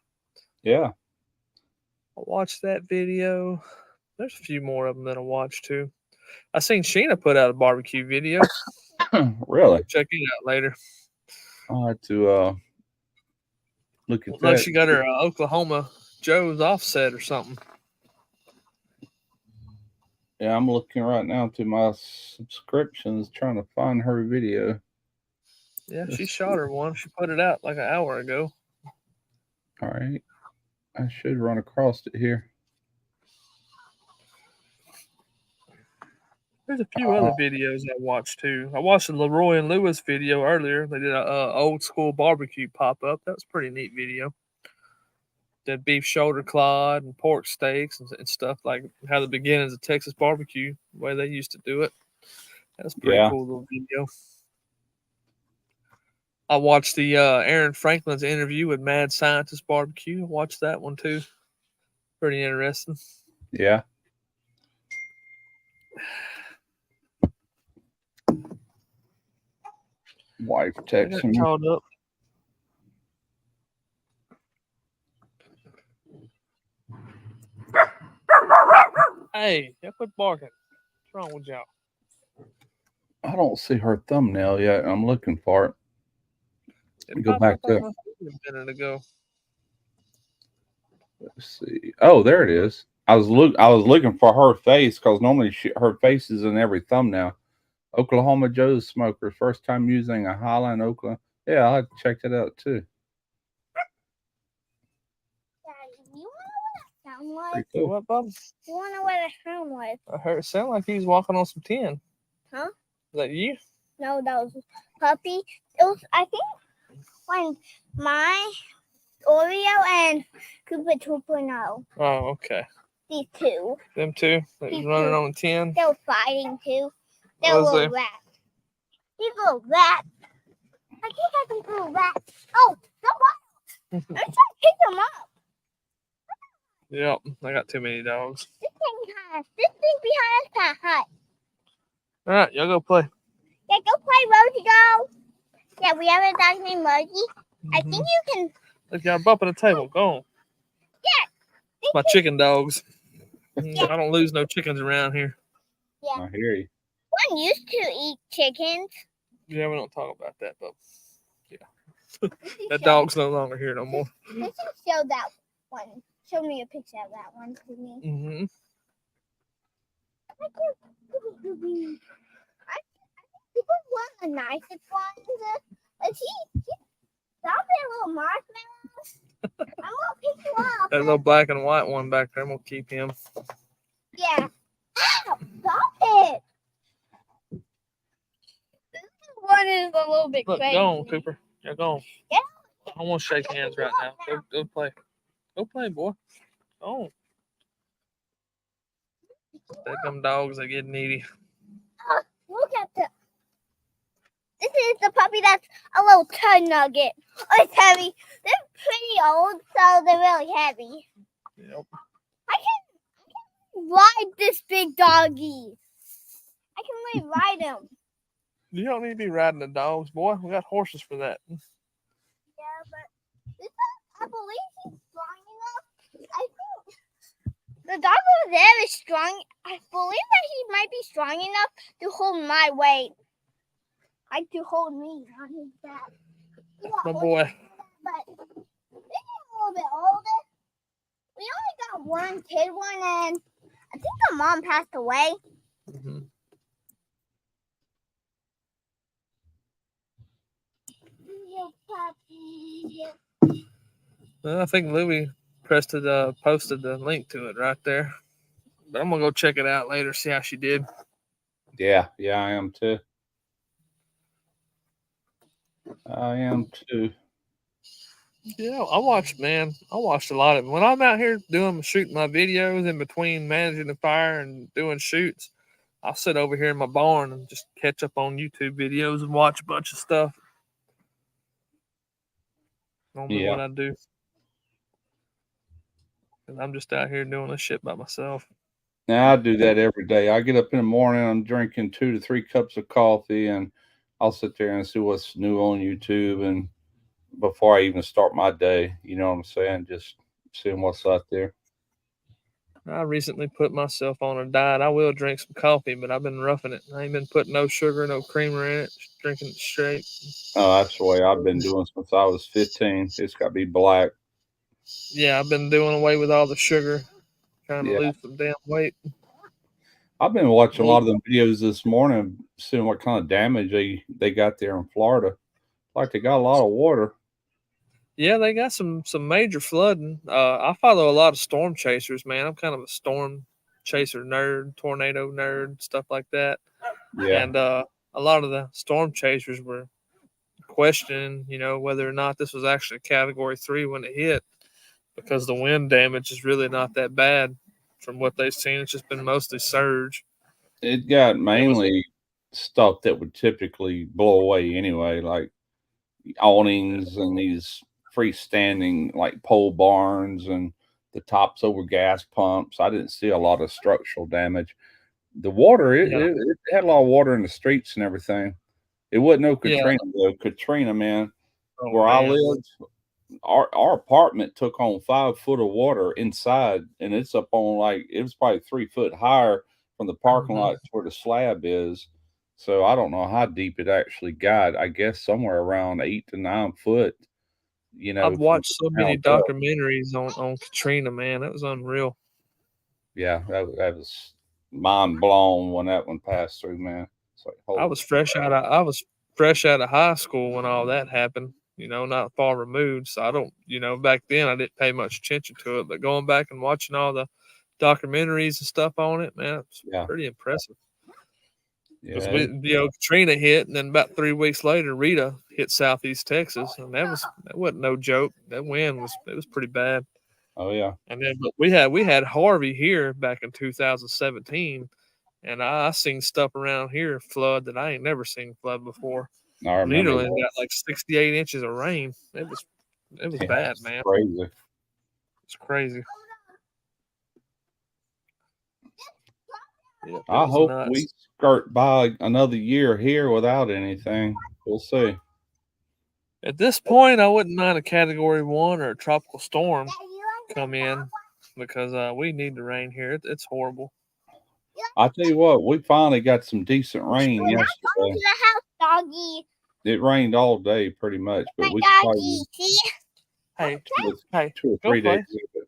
Yeah. I watched that video. There's a few more of them that I watched too. I seen Sheena put out a barbecue video. Really? Check it out later. I'll have to look at Looks like that. she got her Oklahoma Joe's offset or something. Yeah, I'm looking right now to my subscriptions trying to find her video. Yeah, she shot her one. She put it out like an hour ago. All right. I should run across it here. There's a few other videos I watched too. I watched the Leroy and Lewis video earlier. They did a old school barbecue pop up. That was a pretty neat video. Did beef shoulder clod and pork steaks and stuff like how the beginnings of Texas barbecue, the way they used to do it. That's a pretty cool little video. I watched the Aaron Franklin's interview with Mad Scientist Barbecue. I watched that one too. Pretty interesting. Yeah. Wife texting me. Called up. Hey, quit barking. What's wrong with y'all? I don't see her thumbnail yet. I'm looking for it. It Go back up up. a minute ago. Let's see. Oh, there it is. I was looking for her face because normally her face is in every thumbnail. Oklahoma Joe's Smokers, first time using a Highland Oklahoma. Yeah, I'll have to check that out too. You want to know what that sound like? Cool. What, Bob? You want to know what that sound like? I heard it sound like he was walking on some tin. Huh? Is that you? No, that was puppy. It was, I think, when my Oreo and Cooper 2.0. Oh, okay. These two. Them two that was running on a 10. They were fighting too. They Was were little they? rats. These little rats. I think I can throw rats. Oh, no! I'm trying to pick them up. Yep, I got too many dogs. This thing behind us kind of hot. All right, y'all go play. Yeah, go play, Rosie, go. Yeah, we have a dog named Rosie. I think Mhm. you can. Look, y'all bumping the table. Go on. Yeah. My chicken dogs. Yeah. I don't lose no chickens around here. Yeah. I hear you. One used to eat chickens. Yeah, we don't talk about that, but Let's that show- dog's no longer here no more. Let's just show that one. Show me a picture of that one to me. Mm-hmm. I think this is one of the nicest ones. She's stopping a little marshmallow. I'm gonna pick you up. That little black and white one back there, I'm gonna keep him. Yeah. Ow, stop it. This one is a little bit Look, crazy. go on, Cooper. Yeah, go on. Yeah. I want to shake hands right now. Go play. Go play, boy. Go on. Them dogs, they get needy. Look at the. This is the puppy that's a little turd nugget. Oh, it's heavy. They're pretty old, so they're really heavy. Yep. I can ride this big doggy. I can really ride him. You don't need to be riding the dogs, boy. We got horses for that. Yeah, but this I believe he's strong enough. I think the dog over there is strong. I believe that he might be strong enough to hold my weight. Like to hold me on his back. My boy. But they're getting a little bit older. We only got one kid one, and I think the mom passed away. Mm-hmm. Well, I think Louie posted the link to it right there. But I'm gonna go check it out later, see how she did. Yeah, I am too. Yeah, I watched a lot of it. When I'm out here shooting my videos in between managing the fire and doing shoots, I'll sit over here in my barn and just catch up on YouTube videos and watch a bunch of stuff. Normally Yeah. what I do. And I'm just out here doing this shit by myself. Now I do that every day. I get up in the morning, I'm drinking 2 to 3 cups of coffee, and I'll sit there and see what's new on YouTube, and before I even start my day, you know what I'm saying? Just seeing what's out there. I recently put myself on a diet. I will drink some coffee, but I've been roughing it. I ain't been putting no sugar, no creamer in it, just drinking it straight. Oh, that's the way I've been doing since I was 15. It's got to be black. Yeah, I've been doing away with all the sugar, trying to Yeah. lose some damn weight. I've been watching a lot of them videos this morning, seeing what kind of damage they got there in Florida. Like they got a lot of water. Yeah, they got some major flooding. I follow a lot of storm chasers, man. I'm kind of a storm chaser nerd, tornado nerd, stuff like that. Yeah. And a lot of the storm chasers were questioning, whether or not this was actually a Category 3 when it hit, because the wind damage is really not that bad from what they've seen. It's just been mostly surge. It got mainly stuff that would typically blow away anyway, like awnings and these freestanding like pole barns and the tops over gas pumps. I didn't see a lot of structural damage. The water, it had a lot of water in the streets and everything. It wasn't no Katrina though. Katrina, man, where I lived, our apartment took on 5 foot of water inside, and it's up on it was probably 3 foot higher from the parking lot to where the slab is. So I don't know how deep it actually got. I guess somewhere around 8 to 9 foot. I've watched so many documentaries on Katrina, man. That was unreal. Yeah, that was mind blown when that one passed through, man. It's like, I was fresh out of high school when all that happened. Not far removed. So I don't, back then I didn't pay much attention to it. But going back and watching all the documentaries and stuff on it, man, it's pretty impressive. Because Yeah, Katrina hit, and then about 3 weeks later, Rita hit Southeast Texas, and that wasn't no joke. That wind was pretty bad. oh yeah, And then, but we had Harvey here back in 2017, and I seen stuff around here flood that I ain't never seen flood before. I remember Nederland that. got like 68 inches of rain. It was Yeah, bad, it's man. crazy. It's crazy. Yep, it I was hope nuts. we skirt by another year here without anything. We'll see. At this point, I wouldn't mind a Category 1 or a tropical storm come in because we need the rain here. It's horrible. I tell you what, we finally got some decent rain Go to yesterday. the house, doggy. It rained all day pretty much, but My we could probably doggy. See? Hey, with hey, 2 or go 3 play. days of it.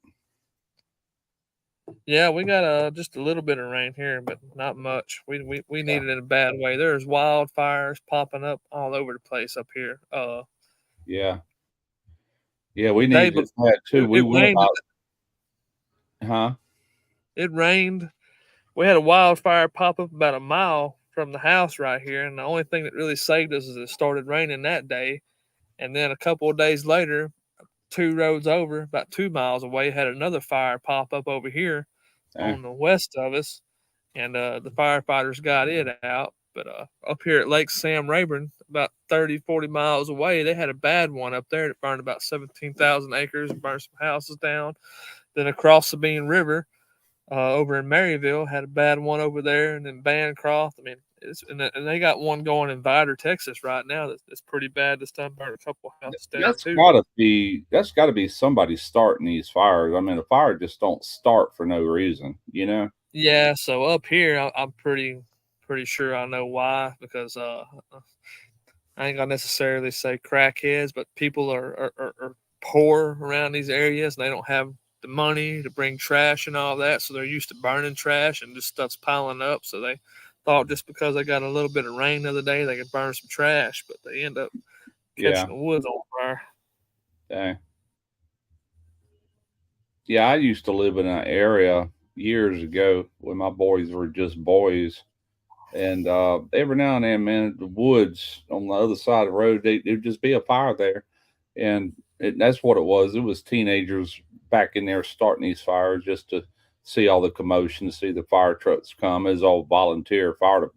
Yeah, we got just a little bit of rain here, but not much. We need it in a bad way. There's wildfires popping up all over the place up here. Yeah. Yeah, The we day needed it before bad too. We it went rained. about, huh? It rained. We had a wildfire pop up about a mile from the house right here, and the only thing that really saved us is it started raining that day. And then a couple of days later, 2 roads over, about 2 miles away, had another fire pop up over here on the west of us, and the firefighters got it out. But up here at Lake Sam Rayburn, about 30, 40 miles away, they had a bad one up there that burned about 17,000 acres, burned some houses down. Then across the Bean River, over in Maryville, had a bad one over there, and then Bancroft. I mean, and they got one going in Vidor, Texas right now that's pretty bad. This time burned a couple houses down That's too. gotta be somebody starting these fires. I mean, the fire just don't start for no reason, you know? Yeah, so up here, I'm pretty sure I know why, because I ain't gonna necessarily say crackheads, but people are poor around these areas, and they don't have the money to bring trash and all that, so they're used to burning trash and just stuff's piling up. So they thought just because they got a little bit of rain the other day, they could burn some trash, but they end up Yeah. catching the woods on fire. Dang. Yeah, I used to live in an area years ago when my boys were just boys. And every now and then, man, the woods on the other side of the road, there'd just be a fire there. And that's what it was. It was teenagers back in there starting these fires just to see all the commotion, to see the fire trucks come. It was all volunteer fire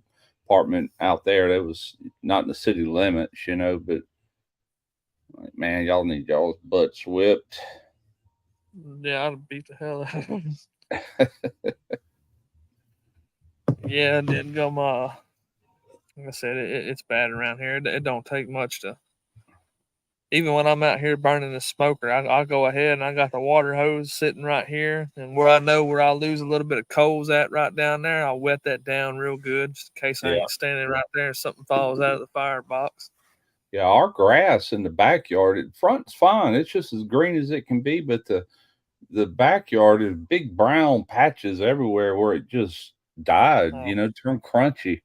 department out there. That was not in the city limits, you know, but like, man, y'all need y'all's butts whipped. Yeah, I'd beat the hell out of them. Yeah, it didn't go my. Like I said, it's bad around here. It don't take much to. Even when I'm out here burning the smoker, I'll go ahead and I got the water hose sitting right here, and where I know where I'll lose a little bit of coals at right down there, I'll wet that down real good, just in case I Yeah. ain't standing right there and something falls out of the firebox. Yeah, our grass in the backyard, it front's fine. It's just as green as it can be, but the backyard is big brown patches everywhere where it just died, Uh, you know, turned crunchy.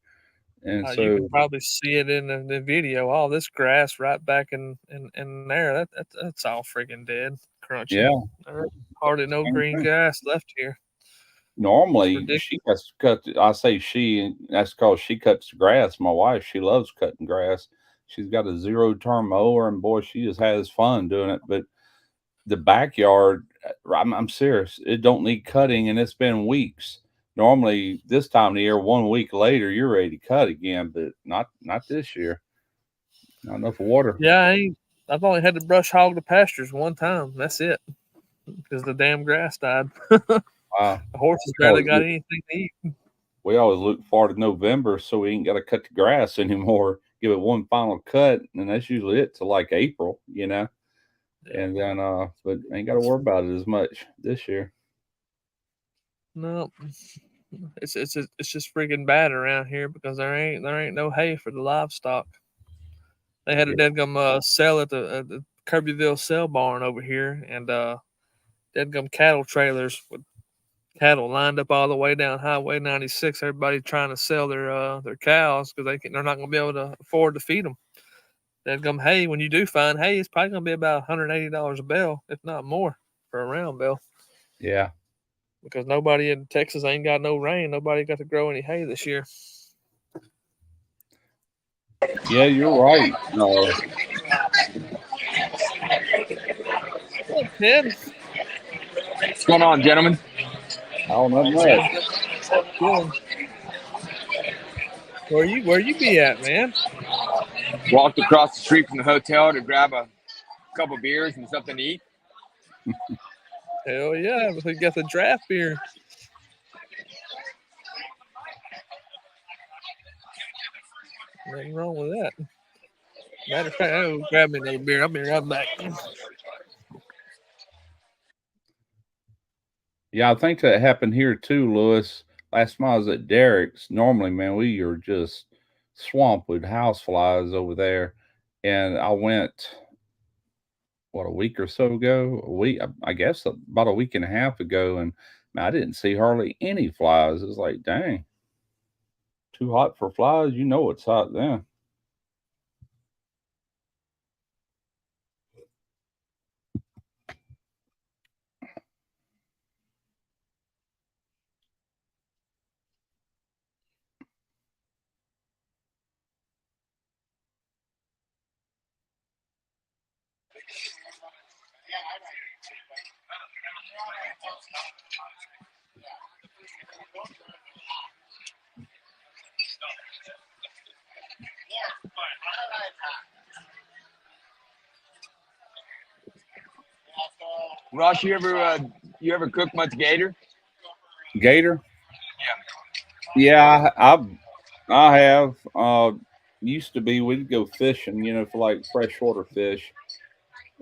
And you so can probably see it in the video. All this grass right back in there, that's all freaking dead, crunchy. yeah, There's hardly no same green thing. grass left here. Normally Ridiculous. she has to cut I say she, and that's because she cuts the grass. My wife, she loves cutting grass. She's got a zero turn mower, and boy, she just has fun doing it. But the backyard, I'm serious, it don't need cutting, and it's been weeks. Normally this time of the year, 1 week later, you're ready to cut again, but not this year. Not enough water. Yeah, I've only had to brush hog the pastures one time. That's it, because the damn grass died. Wow. The horses We barely always got look, anything to eat. we always look forward to November so we ain't got to cut the grass anymore. Give it one final cut, and that's usually it till like April, you know. Yeah. And then but ain't got to worry about it as much this year. No, it's just freaking bad around here because there ain't no hay for the livestock. They had a Yeah. deadgum sale at the Kirbyville sale barn over here, and deadgum cattle trailers with cattle lined up all the way down Highway 96. Everybody trying to sell their cows because they're not going to be able to afford to feed them. Deadgum hay, when you do find hay, it's probably going to be about $180 a bale, if not more, for a round bale. Yeah. Because nobody in Texas ain't got no rain. Nobody got to grow any hay this year. Yeah, you're right. No, Oh, Ted. What's going on, gentlemen? oh, not much. Chilling. Chilling. Where you be at, man? Walked across the street from the hotel to grab a couple beers and something to eat. Hell yeah, we got the draft beer. Nothing wrong with that. Matter of fact, I'll grab me another beer. I'll be right back. Yeah, I think that happened here too, Lewis. Last time I was at Derek's, normally, man, we are just swamped with houseflies over there. And I went, what, a week or so ago? A week, I guess about a week and a half ago, and man, I didn't see hardly any flies. It was like, dang, too hot for flies. You know it's hot then. Ross, you ever cook much gator? Gator? Yeah, I have. Used to be we'd go fishing, for like freshwater fish,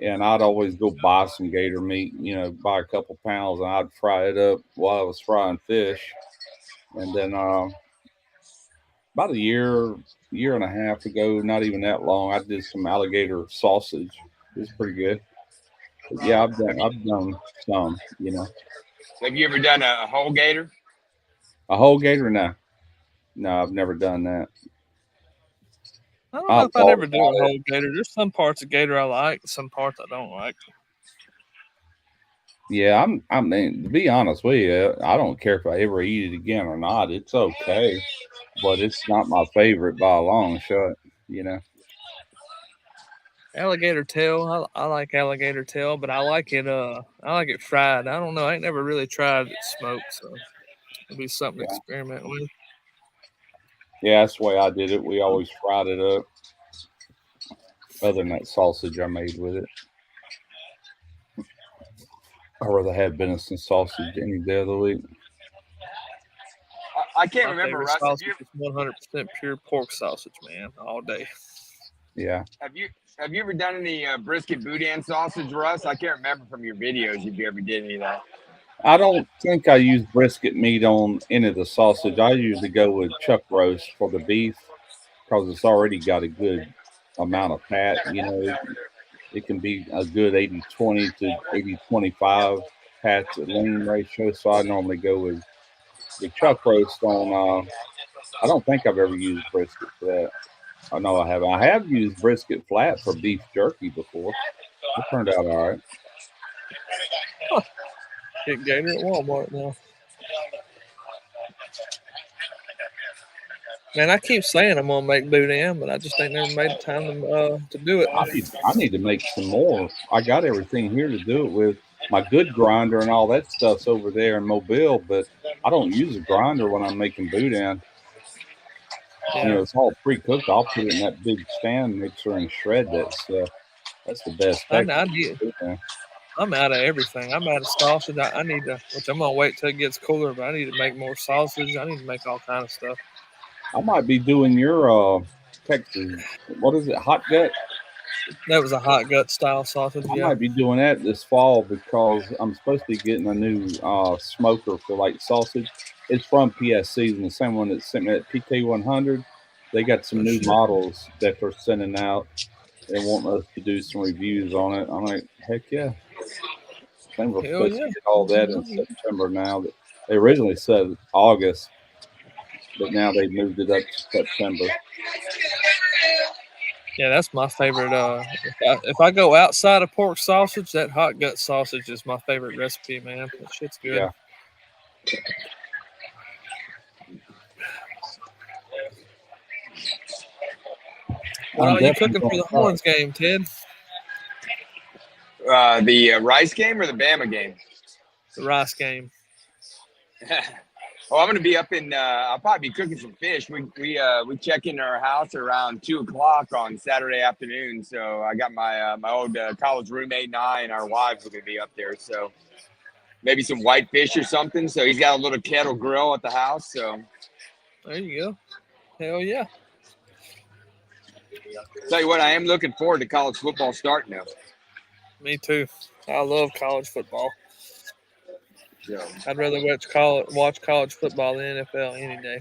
and I'd always go buy some gator meat, buy a couple pounds, and I'd fry it up while I was frying fish. And then about a year and a half ago, not even that long, I did some alligator sausage. It was pretty good. But yeah, I've done some. Have you ever done a whole gator? A whole gator? No, I've never done that. I don't know I if I'd thought ever do about a it. whole gator. There's some parts of gator I like, some parts I don't like. Yeah, I mean, to be honest with you, I don't care if I ever eat it again or not. It's okay, but it's not my favorite by a long shot. Alligator tail, I like alligator tail, but I like it fried. I don't know. I ain't never really tried it smoked, so it'll be something to Yeah. experiment with. Yeah, that's the way I did it. We always fried it up. Other than that sausage I made with it, I'd rather have venison sausage any day of the week. I can't My remember, favorite Russ. sausage is 100% pure pork sausage, man, all day. Yeah, Have you ever done any brisket boudin sausage, Russ? I can't remember from your videos if you ever did any of that. I don't think I use brisket meat on any of the sausage. I usually go with chuck roast for the beef because it's already got a good amount of fat. It can be a good 80-20 to 80-25 fat to lean ratio. So I normally go with the chuck roast on. I don't think I've ever used brisket for that. Oh, no, I haven't. I have used brisket flat for beef jerky before. It turned out all right. Get gator at Walmart now. Man, I keep saying I'm gonna make boudin, but I just ain't never made the time to do it. I need to make some more. I got everything here to do it with. My good grinder and all that stuff's over there in Mobile, but I don't use a grinder when I'm making boudin. Yeah, It's all pre-cooked. I'll put it in that big stand mixer and shred that stuff. That's the best I texture. need. Boudin. I'm out of everything. I'm out of sausage. I need to, which I'm gonna wait till it gets cooler. But I need to make more sausage. I need to make all kind of stuff. I might be doing your Texas. What is it? Hot gut. That was a hot gut style sausage. I Yeah. might be doing that this fall because I'm supposed to be getting a new smoker for like sausage. It's from PSC's and the same one that sent me that PK100. They got some Oh new shit. models that they're sending out and want us to do some reviews on it. I'm like, heck yeah. I think we're Hell supposed to yeah. get all that in September now. They originally said August, but now they moved it up to September. Yeah, that's my favorite. If I go outside of pork sausage, that hot gut sausage is my favorite recipe, man. That shit's good. Yeah. What I'm are you definitely cooking for gonna the try. Horns game, Ted? The Rice game or the Bama game? The Rice game. Oh, I'm gonna be up in. I'll probably be cooking some fish. We check in our house around 2 o'clock on Saturday afternoon. So I got my my old college roommate and I and our wives are gonna be up there. So maybe some white fish or something. So he's got a little kettle grill at the house. So There you go. Hell yeah. tell you what, I am looking forward to college football starting now. Me too. I love college football. So, I'd rather watch college football than NFL any day.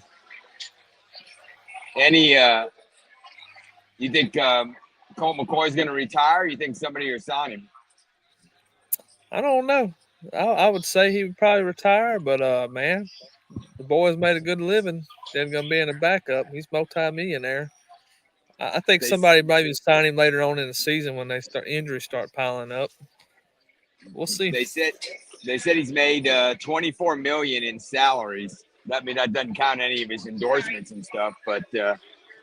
any you think Colt McCoy's gonna retire? You think somebody will sign him? I don't know. I would say he would probably retire, but man, the boy's made a good living. Then gonna be in a backup. He's multi-millionaire. I think They somebody maybe sign him later on in the season when injuries start piling up. We'll see. they said he's made 24 million in salaries. That doesn't count any of his endorsements and stuff. But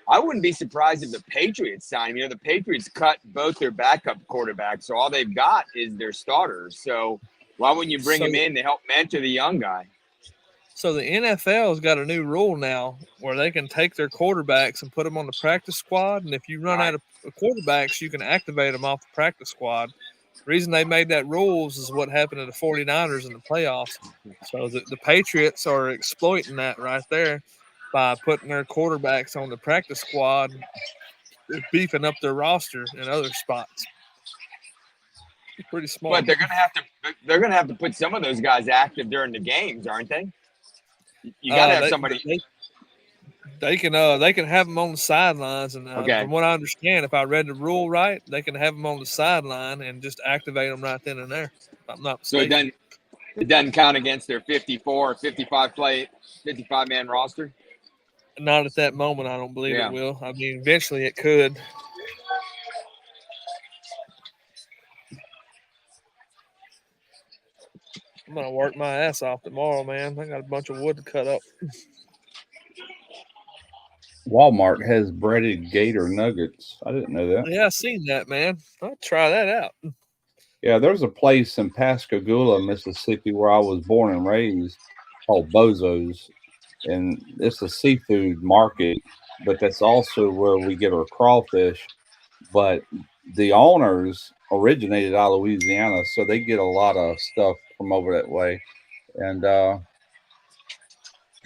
I wouldn't be surprised if the Patriots sign him. You know, the Patriots cut both their backup quarterbacks, so all they've got is their starters. So why wouldn't you bring So, him in to help mentor the young guy? so the NFL's got a new rule now where they can take their quarterbacks and put them on the practice squad, and if you run out of quarterbacks, you can activate them off the practice squad. The reason they made that rules is what happened to the 49ers in the playoffs. So the Patriots are exploiting that right there by putting their quarterbacks on the practice squad, beefing up their roster in other spots. It's pretty smart. But they're gonna have to put some of those guys active during the games, aren't they? You got to have somebody. They can have them on the sidelines, and Okay. from what I understand, if I read the rule right, they can have them on the sideline and just activate them right then and there. If I'm not So mistaken. it doesn't count against their 54 or 55 man roster. Not at that moment, I don't believe Yeah. it will. I mean, eventually it could. I'm gonna work my ass off tomorrow, man. I got a bunch of wood to cut up. Walmart has breaded gator nuggets. I didn't know that. Yeah, I seen that, man. I'll try that out. Yeah, there's a place in Pascagoula, Mississippi, where I was born and raised called Bozo's. And it's a seafood market, but that's also where we get our crawfish. But the owners originated out of Louisiana, so they get a lot of stuff from over that way. And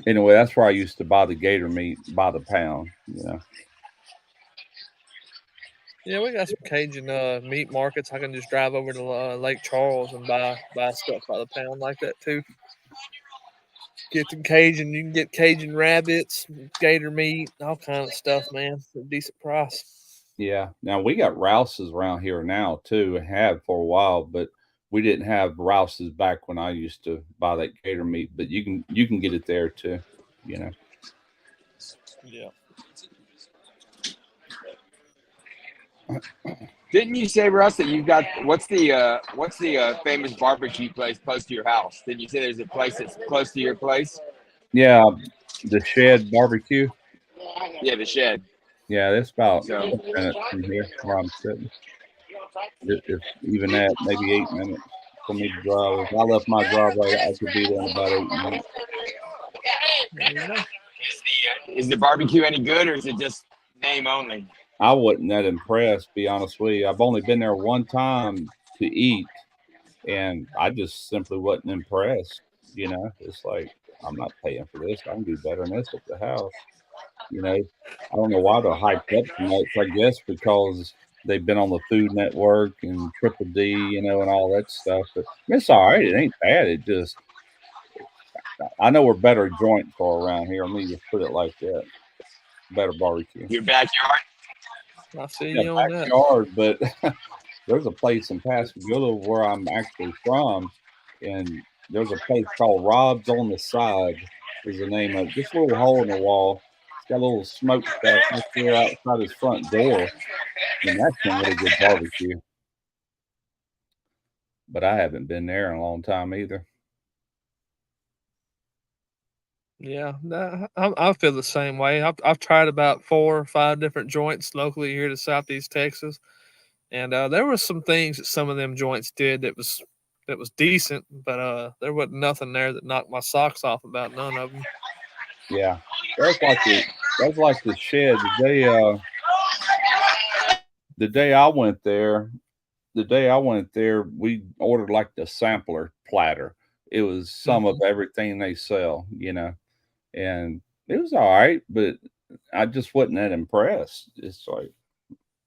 anyway, that's where I used to buy the gator meat by the pound. You know. Yeah, we got some Cajun meat markets. I can just drive over to Lake Charles and buy stuff by the pound like that too. Get some Cajun. You can get Cajun rabbits, gator meat, all kind of stuff, man, for a decent price. Yeah. Now we got Rouse's around here now too, and have for a while, but we didn't have Rouse's back when I used to buy that gator meat. But you can get it there too. You know. Yeah. Didn't you say, Russ, that you've got what's the famous barbecue place close to your house? Didn't you say there's a place that's close to your place? Yeah, the Shed Barbecue. Yeah, the Shed. Yeah, that's about So 6 minutes from here where I'm sitting. If even that, maybe 8 minutes for me to drive. If I left my driveway, I could be there in about 8 minutes. There you go. is the barbecue any good, or is it just name only? I wasn't that impressed, be honest with you. I've only been there one time to eat, and I just simply wasn't impressed. You know, it's like, I'm not paying for this. I can do better than this at the house. You know, I don't know why they're hyped up so much. I guess because they've been on the Food Network and Triple D, you know, and all that stuff. But it's all right. It ain't bad. It just, I know where better joints are around here. Let me just put it like that. Better barbecue. Your backyard? I see Yeah, you on that. backyard, but there's a place in Pascagoula where I'm actually from, and there's a place called Rob's on the Side is the name of it. Just a little hole in the wall. It's got a little smokestack right there outside his front door, and that's some really good barbecue. But I haven't been there in a long time either. Yeah, I feel the same way. I've tried about 4 or 5 different joints locally here to Southeast Texas, and there were some things that some of them joints did that was decent, but there wasn't nothing there that knocked my socks off about none of them. Yeah, that's like the shed. The day I went there, we ordered like the sampler platter. It was some of Mhm. everything they sell, and it was all right, but I just wasn't that impressed. It's like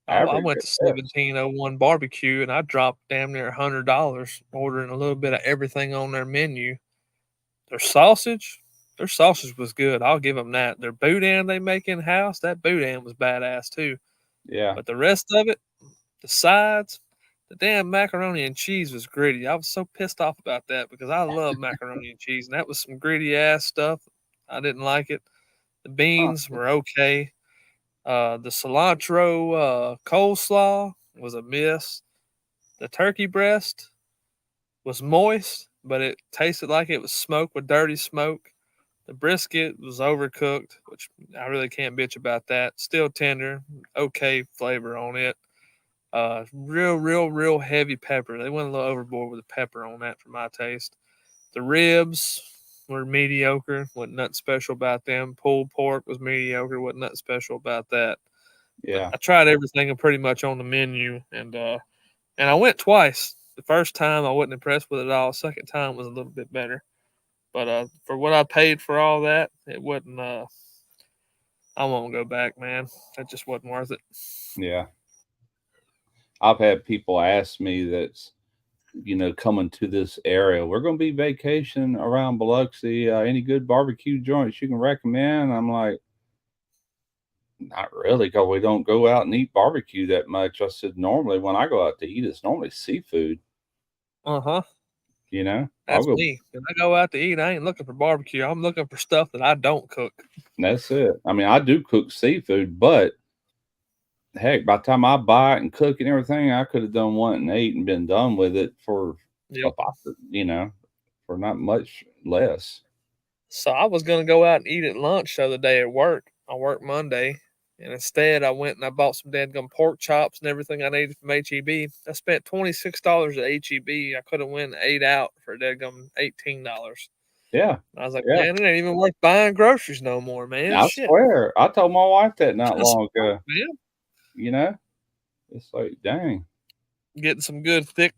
I average went at to best. 1701 barbecue and I dropped damn near $100 ordering a little bit of everything on their menu. Their sausage, their sausage was good. I'll give them that. Their boudin they make in house, that boudin was badass too. Yeah, But the rest of it, the sides, the damn macaroni and cheese was gritty. I was so pissed off about that because I love macaroni and cheese, and that was some gritty ass stuff. I didn't like it. The huh. beans were okay. The cilantro coleslaw was a miss. The turkey breast was moist, but it tasted like it was smoked with dirty smoke. The brisket was overcooked, which I really can't bitch about that. Still tender, okay flavor on it. Real heavy pepper. They went a little overboard with the pepper on that for my taste. The ribs were mediocre. Wasn't nothing special about them. Pulled pork was mediocre. Wasn't nothing special about that. But Yeah, I tried everything pretty much on the menu, and I went twice. The first time I wasn't impressed with it at all. Second time was a little bit better. But for what I paid for all that, it wasn't. I won't go back, man. That just wasn't worth it. yeah. I've had people ask me that's coming to this area. We're going to be vacation around Biloxi. Any good barbecue joints you can recommend? I'm like, not really, because we don't go out and eat barbecue that much. I said, normally when I go out to eat, it's normally seafood. Uh huh. I'll That's go. me. When I go out to eat, I ain't looking for barbecue. I'm looking for stuff that I don't cook. That's it. I mean, I do cook seafood, but heck, by the time I buy it and cook and everything, I could have done one and ate and been done with it for Yep. about, for not much less. So I was gonna go out and eat at lunch the other day at work. I worked Monday, and instead I went and I bought some dadgum pork chops and everything I needed from HEB. I spent $26 at HEB. I could have went and ate out for dadgum $18. Yeah. I was like, Yeah. man, it ain't even worth buying groceries no more, man. I Shit. swear. I told my wife that not Just, long ago. man, You know, it's like, dang. getting some good thick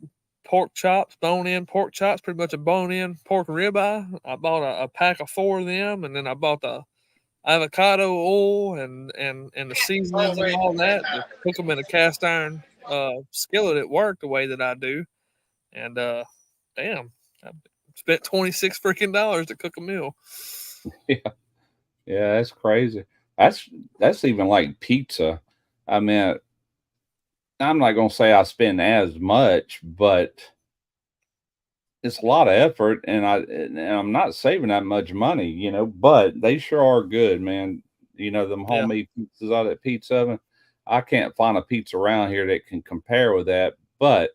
pork chops, bone in pork chops, pretty much a bone in pork ribeye. I bought a pack of 4 of them, and then I bought the avocado oil and the seasonings and all that to cook them in a cast iron skillet at work the way that I do. And damn, I spent 26 freaking dollars to cook a meal. Yeah. Yeah, that's crazy. That's even like pizza. I mean, I'm not gonna say I spend as much, but it's a lot of effort, and I'm not saving that much money, but they sure are good, man. Them Yeah. homemade pizzas out of that pizza oven. I can't find a pizza around here that can compare with that. But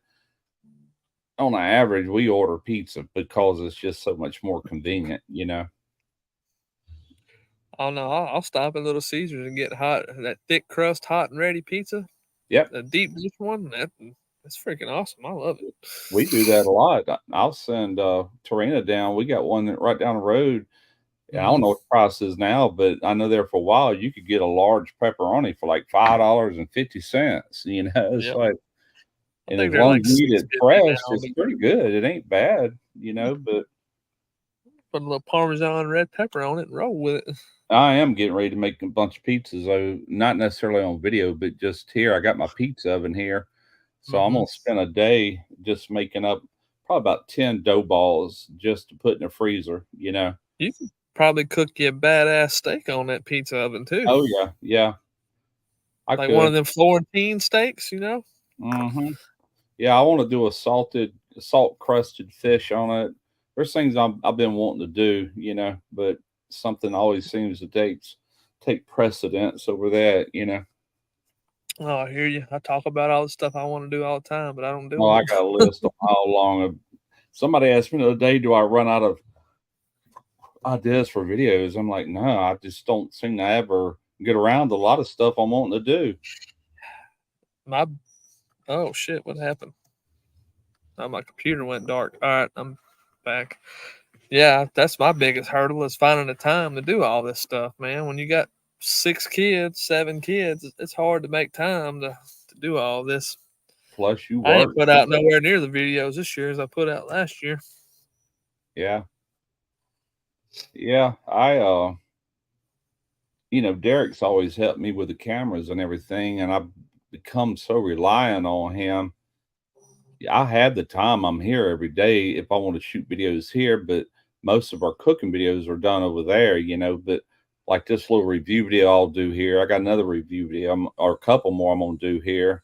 on an average, we order pizza because it's just so much more convenient. Oh no, I'll stop at Little Caesars and get that thick crust, hot and ready pizza, Yep, the deep dish one. That's freaking awesome. I love it. we do that a lot. I'll send Tarina down. We got one that right down the road. And I don't Hmm. know what the price is now, but I know there for a while you could get a large pepperoni for like $5.50. It's Yep. like, I and think as they're long like as you eat it 6.50 fresh, now. it's pretty good. It ain't bad. But Put a little Parmesan red pepper on it and roll with it. I am getting ready to make a bunch of pizzas, though, not necessarily on video, but just here. I got my pizza oven here. So I'm Hmm. gonna spend a day just making up probably about 10 dough balls just to put in the freezer. You could probably cook you a badass steak on that pizza oven too. Oh yeah, yeah, I Like one of could. them Florentine steaks. Hmm. Yeah, I want to do a salt crusted fish on it. There's things I've been wanting to do, but something always seems to take precedence over that. Oh, I hear you. I talk about all the stuff I want to do all the time, but I don't do Oh, I them. got a list a mile long of. Somebody asked me the other day, do I run out of ideas for videos. I'm like, no, I just don't seem to ever get around to a lot of stuff I'm wanting to do. Oh shit, what happened? Oh, my computer went dark. All right, I'm back. Yeah, that's my biggest hurdle is finding the time to do all this stuff, man. When you got 6 kids, 7 kids, it's hard to make time to do all this. Plus, you I ain't work. put out nowhere near the videos this year as I put out last year. Yeah. Yeah. Derek's always helped me with the cameras and everything, and I've become so reliant on him. I have the time. I'm here every day if I want to shoot videos here, but most of our cooking videos are done over there, But like this little review video I'll do here, I got another review video or a couple more I'm gonna do here,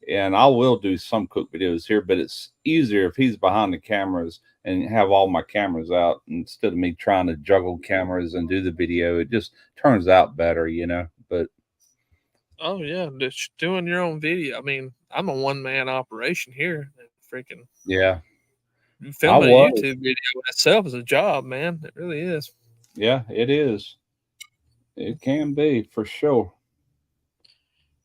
and I will do some cook videos here, but it's easier if he's behind the cameras and have all my cameras out instead of me trying to juggle cameras and do the video. It just turns out better, But Oh yeah, just doing your own video. I mean, I'm a one-man operation here. Freaking yeah, I filming a was. YouTube video itself is a job, man. It really is. Yeah, it is. It can be for sure.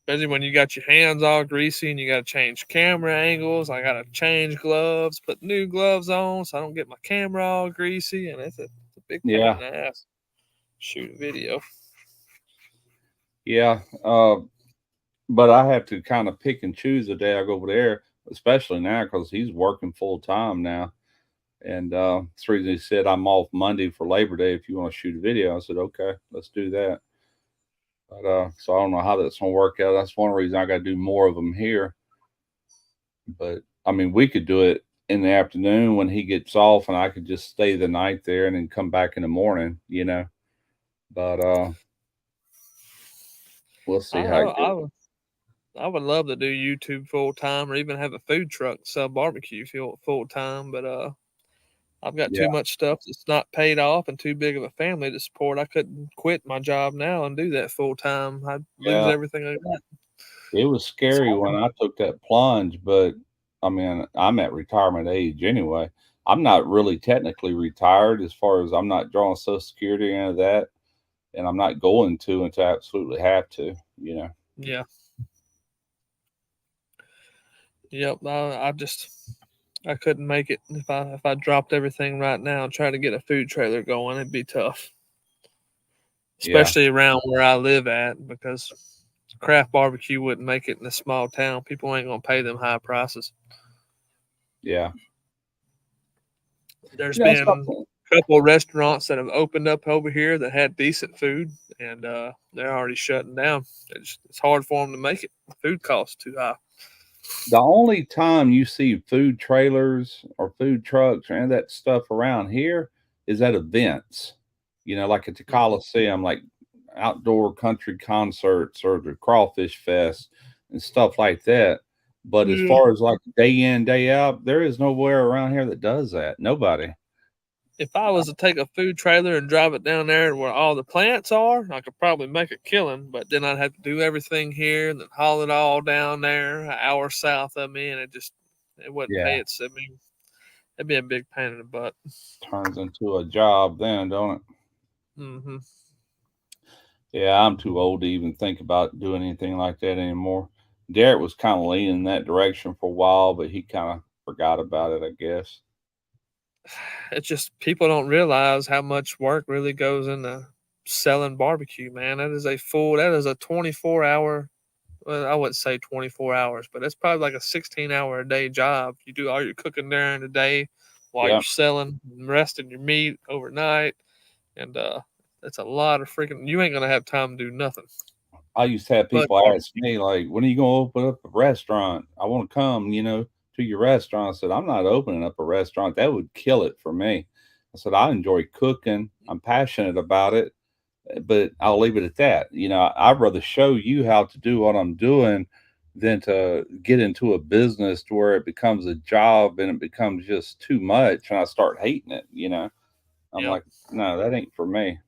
Especially when you got your hands all greasy and you got to change camera angles. I got to change gloves, put new gloves on so I don't get my camera all greasy. And it's a big pain Yeah. in the ass. Shoot a video. Yeah. But I have to kind of pick and choose the day I go over there, especially now because he's working full time now. And that's the reason he said I'm off Monday for Labor Day. If you want to shoot a video, I said, okay, let's do that. But so I don't know how that's gonna work out. That's one reason I got to do more of them here. But I mean, we could do it in the afternoon when he gets off, and I could just stay the night there and then come back in the morning, But we'll see how it goes. I would love to do YouTube full time or even have a food truck sell barbecue full time, but I've got Yeah, too much stuff that's not paid off and too big of a family to support. I couldn't quit my job now and do that full time. I'd lose yeah. everything I got. It was It's scary when hard. I took that plunge, but I mean, I'm at retirement age anyway. I'm not really technically retired as far as I'm not drawing Social Security or any of that, and I'm not going to until I absolutely have to. Yeah. Yep. I couldn't make it if I dropped everything right now and tried to get a food trailer going. It'd be tough, Yeah, especially around where I live at because craft barbecue wouldn't make it in a small town. People ain't gonna pay them high prices. yeah. There's It's been something. a couple of restaurants that have opened up over here that had decent food, and they're already shutting down. It's hard for them to make it. Food costs too high. The only time you see food trailers or food trucks or any of that stuff around here is at events, like at the Coliseum, like outdoor country concerts or the Crawfish Fest and stuff like that. But as Yeah. far as like day in, day out, there is nowhere around here that does that. Nobody. If I was to take a food trailer and drive it down there where all the plants are, I could probably make a killing, but then I'd have to do everything here and then haul it all down there an hour south of me, and it wouldn't Yeah. pay itself. I mean, it'd be a big pain in the butt. Turns into a job then, don't it? Hmm. Yeah, I'm too old to even think about doing anything like that anymore. Derek was kind of leaning in that direction for a while, but he kind of forgot about it, I guess. It's just people don't realize how much work really goes into selling barbecue, man. That is a 24-hour, well, I wouldn't say 24 hours, but it's probably like a 16-hour a day job. You do all your cooking during the day while Yeah. you're selling, resting your meat overnight, and that's a lot of freaking. You ain't gonna have time to do nothing. I used to have But people ask me, like, when are you going to open up a restaurant? I want to come, to your restaurant. I said, I'm not opening up a restaurant. That would kill it for me. I said, I enjoy cooking. I'm passionate about it, but I'll leave it at that. I'd rather show you how to do what I'm doing than to get into a business to where it becomes a job and it becomes just too much and I start hating it. I'm yeah, like, no, that ain't for me.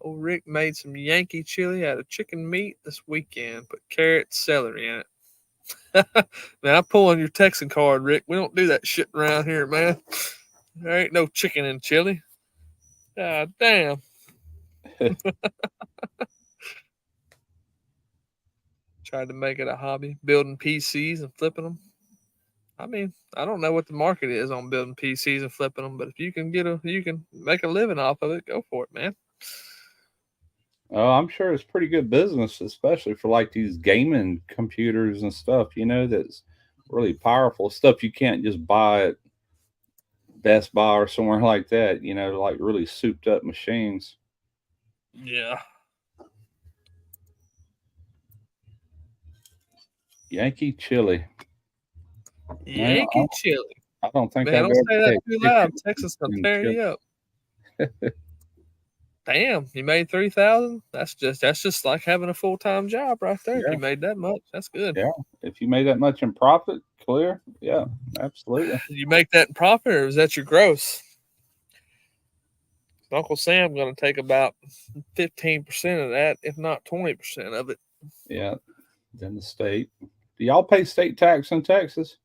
old Rick made some Yankee chili out of chicken meat this weekend. Put carrot, celery in it. Man, I'm pulling your Texan card, Rick. We don't do that shit around here, man. There ain't no chicken in chili. God damn. Tried to make it a hobby, building PCs and flipping them. I mean, I don't know what the market is on building PCs and flipping them, but if you can make a living off of it, go for it, man. Oh, I'm sure it's pretty good business, especially for like these gaming computers and stuff, that's really powerful stuff you can't just buy at Best Buy or somewhere like that, like really souped up machines. Yeah. Yankee chili. Yankee chili. I don't think Man, I've don't ever say that had too chicken loud. Texas gonna and tear chili. you up. Damn, you made 3,000? That's just like having a full-time job right there. If Yeah. you made that much, that's good. Yeah. If you made that much in profit, clear. Yeah, absolutely. You make that in profit, or is that your gross? Uncle Sam gonna take about 15% of that, if not 20% of it. Yeah. Then the state. Do y'all pay state tax in Texas?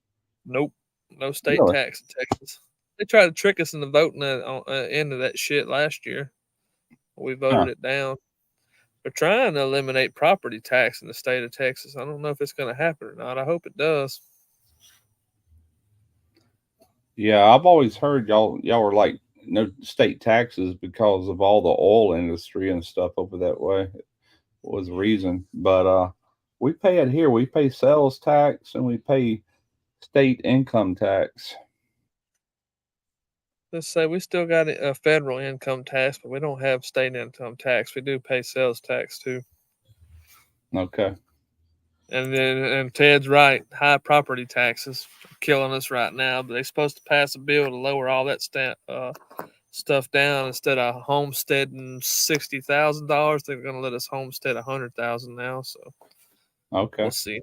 Nope, no state Really? tax in Texas. They tried to trick us into voting into that shit last year. We voted it down. They're trying to eliminate property tax in the state of Texas. I don't know if it's going to happen or not. I hope it does. Yeah, I've always heard y'all were like no state taxes because of all the oil industry and stuff over that way was the reason. But we pay it here. We pay sales tax and we pay state income tax. Let's say we still got a federal income tax, but we don't have state income tax. We do pay sales tax too. Okay. And Ted's right. High property taxes are killing us right now. But they're supposed to pass a bill to lower all that stuff down. Instead of homesteading $60,000, they're going to let us homestead $100,000 now. So Okay. we'll see.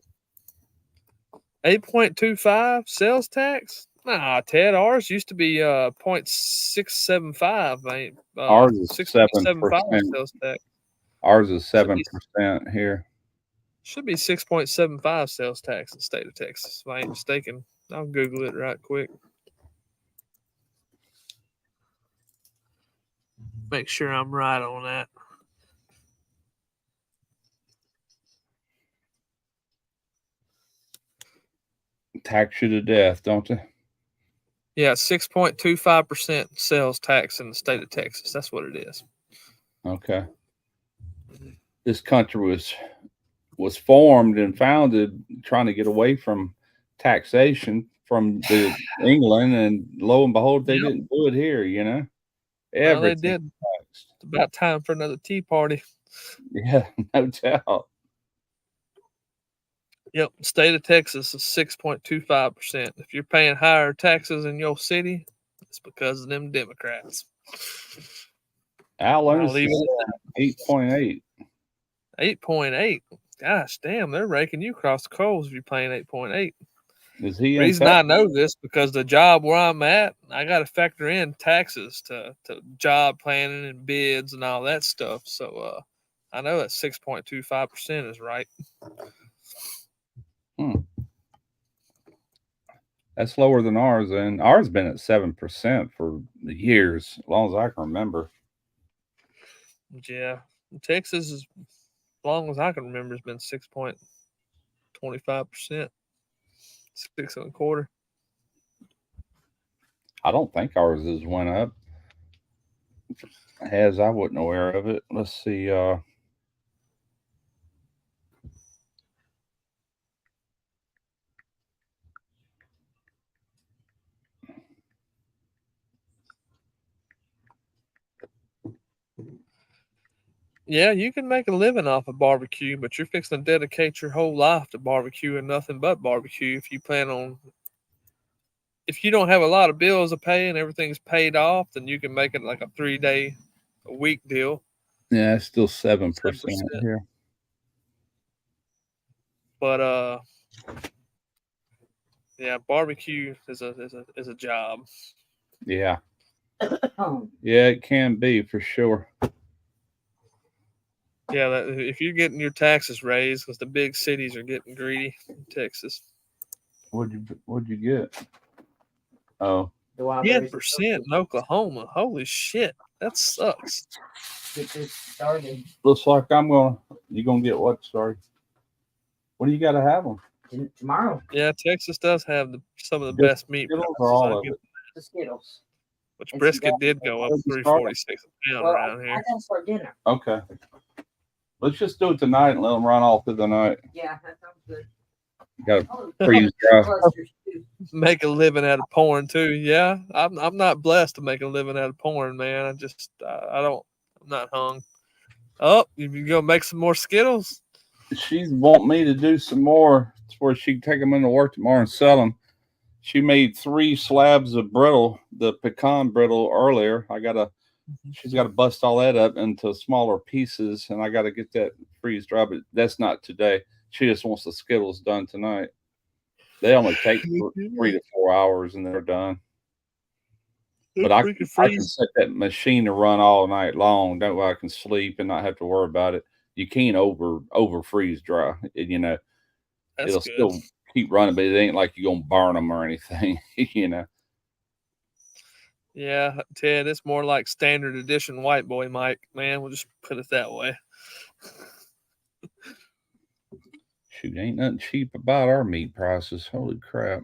8.25 sales tax? Nah, Ted. Ours used to be 0.675. Ours is 6.75 7%. sales tax. Ours is 7% here. Should be 6.75 sales tax in the state of Texas, if I ain't mistaken. I'll Google it right quick. Make sure I'm right on that. Tax you to death, don't they? Yeah, 6.25% sales tax in the state of Texas. That's what it is. Okay. This country was formed and founded trying to get away from taxation from England, and lo and behold, they didn't do it here. Well, they Everything did. It's about time for another tea party. Yeah, no doubt. Yep, state of Texas is 6.25%. If you're paying higher taxes in your city, it's because of them Democrats. Al I'll Ernst leave it at 8.8. 8.8. Gosh damn, they're raking you across the coals if you're paying 8.8. Is he Reason I know this because the job where I'm at, I got to factor in taxes to job planning and bids and all that stuff. So I know that 6.25% is right. That's lower than ours, and ours been at 7% for years, as long as I can remember. Yeah, Texas is, as long as I can remember, has been 6.25%, 6.25. I don't think ours has went up. As I wasn't aware of it. Let's see. Yeah, you can make a living off of barbecue, but you're fixing to dedicate your whole life to barbecue and nothing but barbecue. If you don't have a lot of bills to pay and everything's paid off, then you can make it like a 3-day a week deal. Yeah, it's still 7% 7%. here. But yeah, barbecue is a job. Yeah. Yeah, it can be for sure. Yeah, if you're getting your taxes raised because the big cities are getting greedy in Texas. What'd you get? Oh, 10% in Oklahoma. Holy shit. That sucks. Get this started. Looks like you're gonna get what started? What do you got to have them? Tomorrow. Yeah, Texas does have some of the Just best meat Skittles prices. or all I of get, it? The Skittles. which And brisket some did go up Where'd you start? $3.46 a pound Well, around I here. gotta start dinner. Okay. Let's just do it tonight and let them run all through the night. Yeah, that sounds good. Got to Oh, freeze dry. clusters too. Make a living out of porn too. Yeah, I'm not blessed to make a living out of porn, man. I'm not hung. Oh, you gonna make some more Skittles? She's want me to do some more where she can take them into work tomorrow and sell them. She made 3 slabs of brittle, the pecan brittle earlier. She's got to bust all that up into smaller pieces, and I got to get that freeze dry. But that's not today. She just wants the Skittles done tonight. They only take 3 to 4 hours, and they're done. But I can set that machine to run all night long. That way I can sleep and not have to worry about it. You can't over freeze dry. You know, That's it'll good. still keep running, but it ain't like you're gonna burn them or anything. You know. Yeah, Ted, it's more like standard edition white boy Mike, man. We'll just put it that way. Shoot, ain't nothing cheap about our meat prices. Holy crap.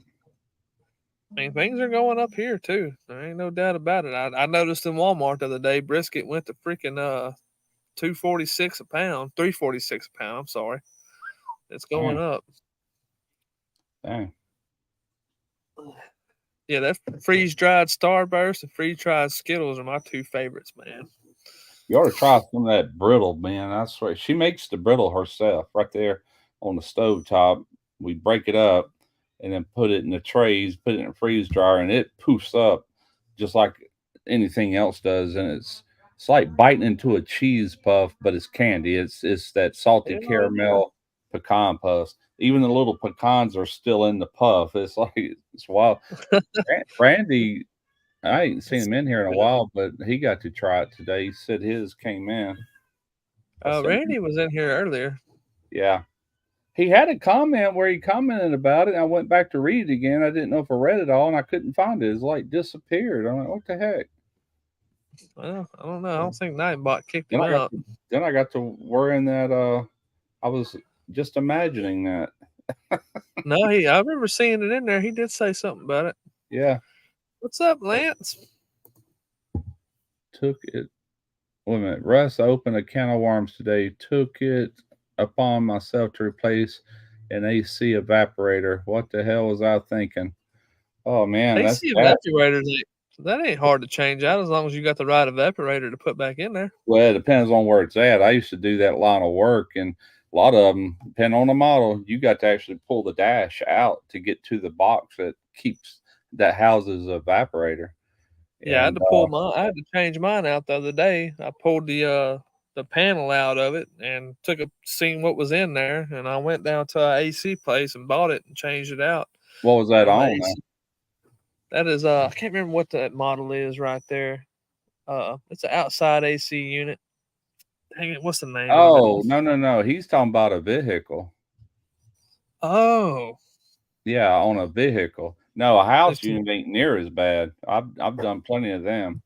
I mean, things are going up here too. There ain't no doubt about it. I noticed in Walmart the other day, brisket went to freaking $2.46 a pound, $3.46 a pound. I'm sorry, it's going up. Dang. Yeah, that freeze dried Starburst and freeze dried Skittles are my 2 favorites, man. You ought to try some of that brittle, man. I swear. She makes the brittle herself right there on the stove top. We break it up and then put it in the trays, put it in a freeze dryer, and it poofs up just like anything else does. And it's like biting into a cheese puff, but it's candy. It's that salty caramel pecan puffs. Even the little pecans are still in the puff. It's like it's wild. Randy, I ain't seen him in here in a while, but he got to try it today. He said his came in. Randy was in here earlier. Yeah. He had a comment where he commented about it. I went back to read it again. I didn't know if I read it all, and I couldn't find it. It's like disappeared. I'm like, what the heck? Well, I don't know. I don't think Nightbot kicked him out. Then I got to worrying that I was just imagining that. No, I remember seeing it in there. He did say something about it. Yeah. What's up, Lance? Took it. Wait a minute. Russ, I opened a can of worms today. Took it upon myself to replace an AC evaporator. What the hell was I thinking? Oh man, AC evaporators, that ain't hard to change out as long as you got the right evaporator to put back in there. Well, it depends on where it's at. I used to do that line of work, and a lot of them, depending on the model, you got to actually pull the dash out to get to the box that houses the evaporator. Yeah, I had to pull I had to change mine out the other day. I pulled the panel out of it and seen what was in there, and I went down to an AC place and bought it and changed it out. What was that on? That is I can't remember what that model is right there. It's an outside AC unit. Dang it, what's the name of it? No. He's talking about a vehicle. Oh. Yeah, on a vehicle. No, a house unit ain't near as bad. I've done plenty of them.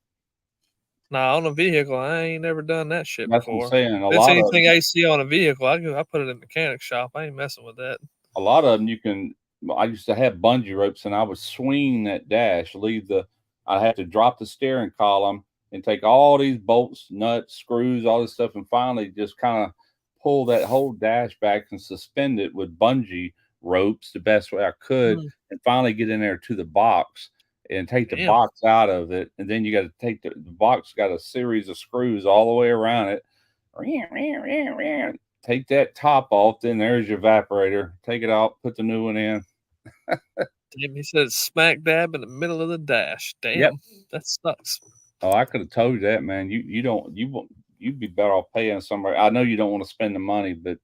Nah, on a vehicle, I ain't never done that shit That's before. what I'm saying. If it's anything AC on a vehicle, I put it in the mechanic shop. I ain't messing with that. A lot of them I used to have bungee ropes, and I would swing that dash, I had to drop the steering column and take all these bolts, nuts, screws, all this stuff, and finally just kind of pull that whole dash back and suspend it with bungee ropes the best way I could, and finally get in there to the box and take the box out of it. And then you got to take the box, got a series of screws all the way around it. Take that top off, then there's your evaporator. Take it out, put the new one in. Damn, he said smack dab in the middle of the dash. Damn, that sucks. Oh, I could have told you that, man. You'd be better off paying somebody. I know you don't want to spend the money, but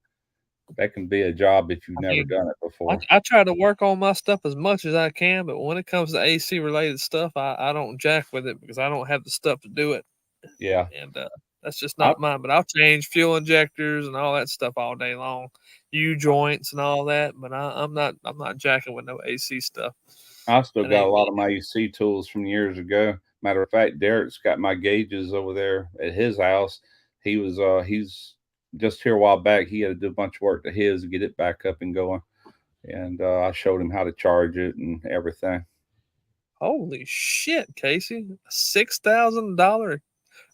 that can be a job if you've never done it before. I try to work on my stuff as much as I can, but when it comes to AC related stuff, I don't jack with it because I don't have the stuff to do it. Yeah. And that's just not mine. But I'll change fuel injectors and all that stuff all day long, U joints and all that. But I'm not jacking with no AC stuff. I still got a lot of my AC tools from years ago. Matter of fact, Derek's got my gauges over there at his house. He's just here a while back. He had to do a bunch of work to his to get it back up and going. And I showed him how to charge it and everything. Holy shit, Casey! $6,000.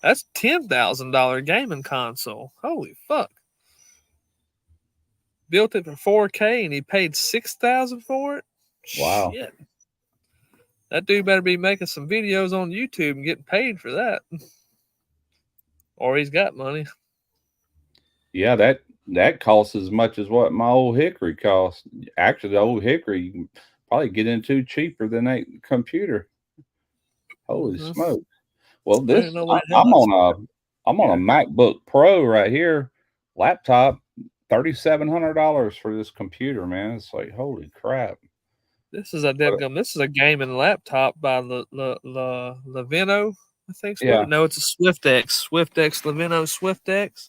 That's $10,000 gaming console. Holy fuck! Built it for 4K and he paid $6,000 for it. Wow. Shit. That dude better be making some videos on YouTube and getting paid for that. Or he's got money. Yeah, that costs as much as what my old Hickory cost. Actually, the old Hickory you can probably get into cheaper than that computer. Holy smoke! Well, I didn't know what it I'm was. on a MacBook Pro right here, laptop, $3,700 for this computer, man. It's like holy crap. This is a gaming laptop by Levino, I think. Yeah. No, it's a SwiftX. Levino SwiftX.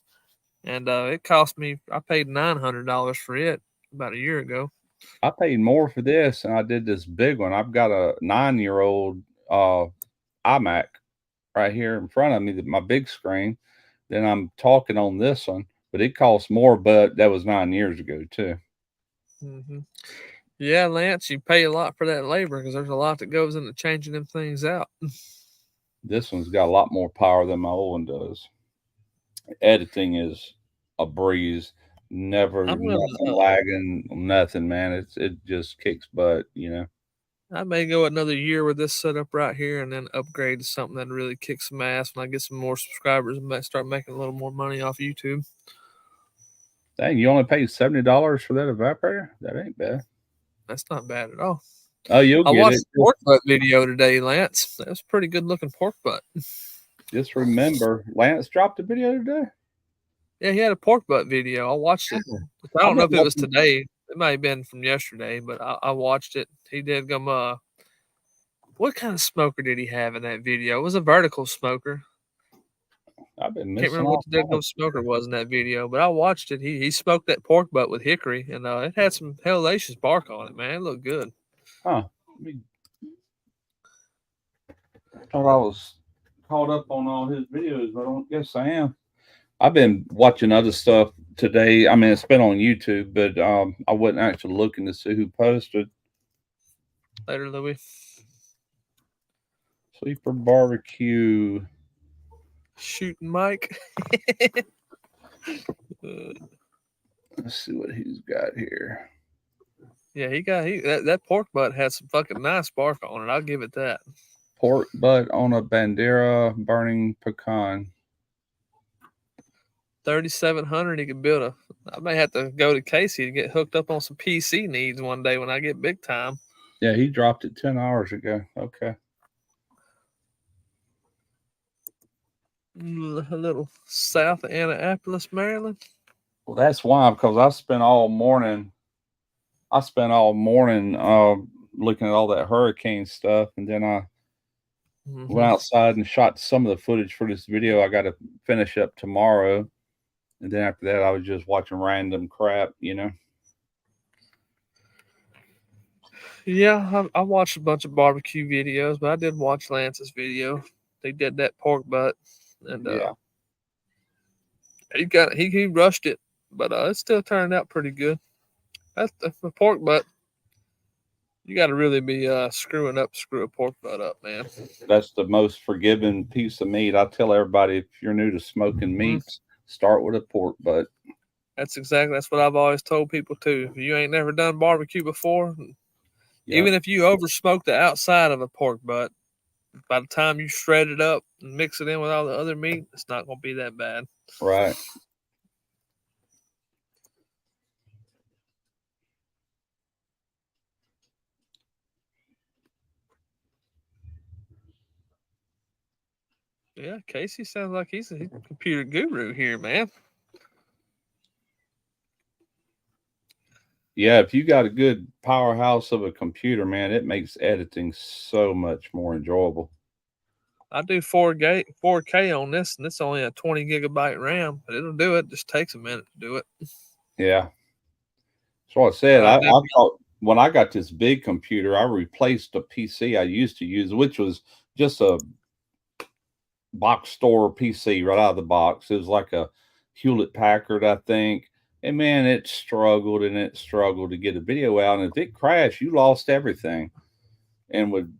And it cost me, I paid $900 for it about a year ago. I paid more for this and I did this big one. I've got a 9-year-old iMac right here in front of me, my big screen. Then I'm talking on this one, but it costs more, but that was 9 years ago too. Mm-hmm. Yeah, Lance, you pay a lot for that labor because there's a lot that goes into changing them things out. This one's got a lot more power than my old one does. Editing is a breeze. Never nothing lagging, nothing, man. It just kicks butt, you know. I may go another year with this setup right here and then upgrade to something that really kicks some ass when I get some more subscribers and start making a little more money off YouTube. Dang, you only paid $70 for that evaporator? That ain't bad. That's not bad at all. Oh, you'll get it. I watched the pork butt video today, Lance. That was a pretty good looking pork butt. Just remember, Lance dropped a video today? Yeah, he had a pork butt video. I watched it. I don't know if it was today. It might have been from yesterday, but I watched it. He did come. What kind of smoker did he have in that video? It was a vertical smoker. I've been missing. Can't remember what the dead smoker was in that video, but I watched it. He smoked that pork butt with hickory, and it had some hellacious bark on it, man. It looked good. Huh. I thought I was caught up on all his videos, but I don't guess I am. I've been watching other stuff today. I mean, it's been on YouTube, but I wasn't actually looking to see who posted. Later, Louis. Sleeper Barbecue. Shooting Mike. Let's see what he's got here. Yeah, that pork butt had some fucking nice bark on it. I'll give it that. Pork butt on a Bandera burning pecan. 3,700. He could build I may have to go to Casey to get hooked up on some PC needs one day when I get big time. Yeah, he dropped it 10 hours ago. Okay. A little south of Annapolis, Maryland. Well, that's why, because I spent all morning looking at all that hurricane stuff, and then I went outside and shot some of the footage for this video I got to finish up tomorrow. And then after that, I was just watching random crap, you know. Yeah, I watched a bunch of barbecue videos, but I did watch Lance's video. They did that pork butt, and he rushed it, but it still turned out pretty good. That's the pork butt. You got to really be screw a pork butt up, man. That's the most forgiving piece of meat. I tell everybody, if you're new to smoking meats, start with a pork butt. That's what I've always told people too. If you ain't never done barbecue before, even if you over smoke the outside of a pork butt, by the time you shred it up and mix it in with all the other meat, it's not going to be that bad. Right. Yeah, Casey sounds like he's a computer guru here, man. Yeah, if you got a good powerhouse of a computer, man, it makes editing so much more enjoyable. I do 4K on this, and it's only a 20 gigabyte RAM, but it'll do it. Just takes a minute to do it. Yeah. That's what I said. I thought when I got this big computer, I replaced a PC I used to use, which was just a box store PC right out of the box. It was like a Hewlett Packard, I think. And man, it struggled to get a video out. And if it crashed, you lost everything. And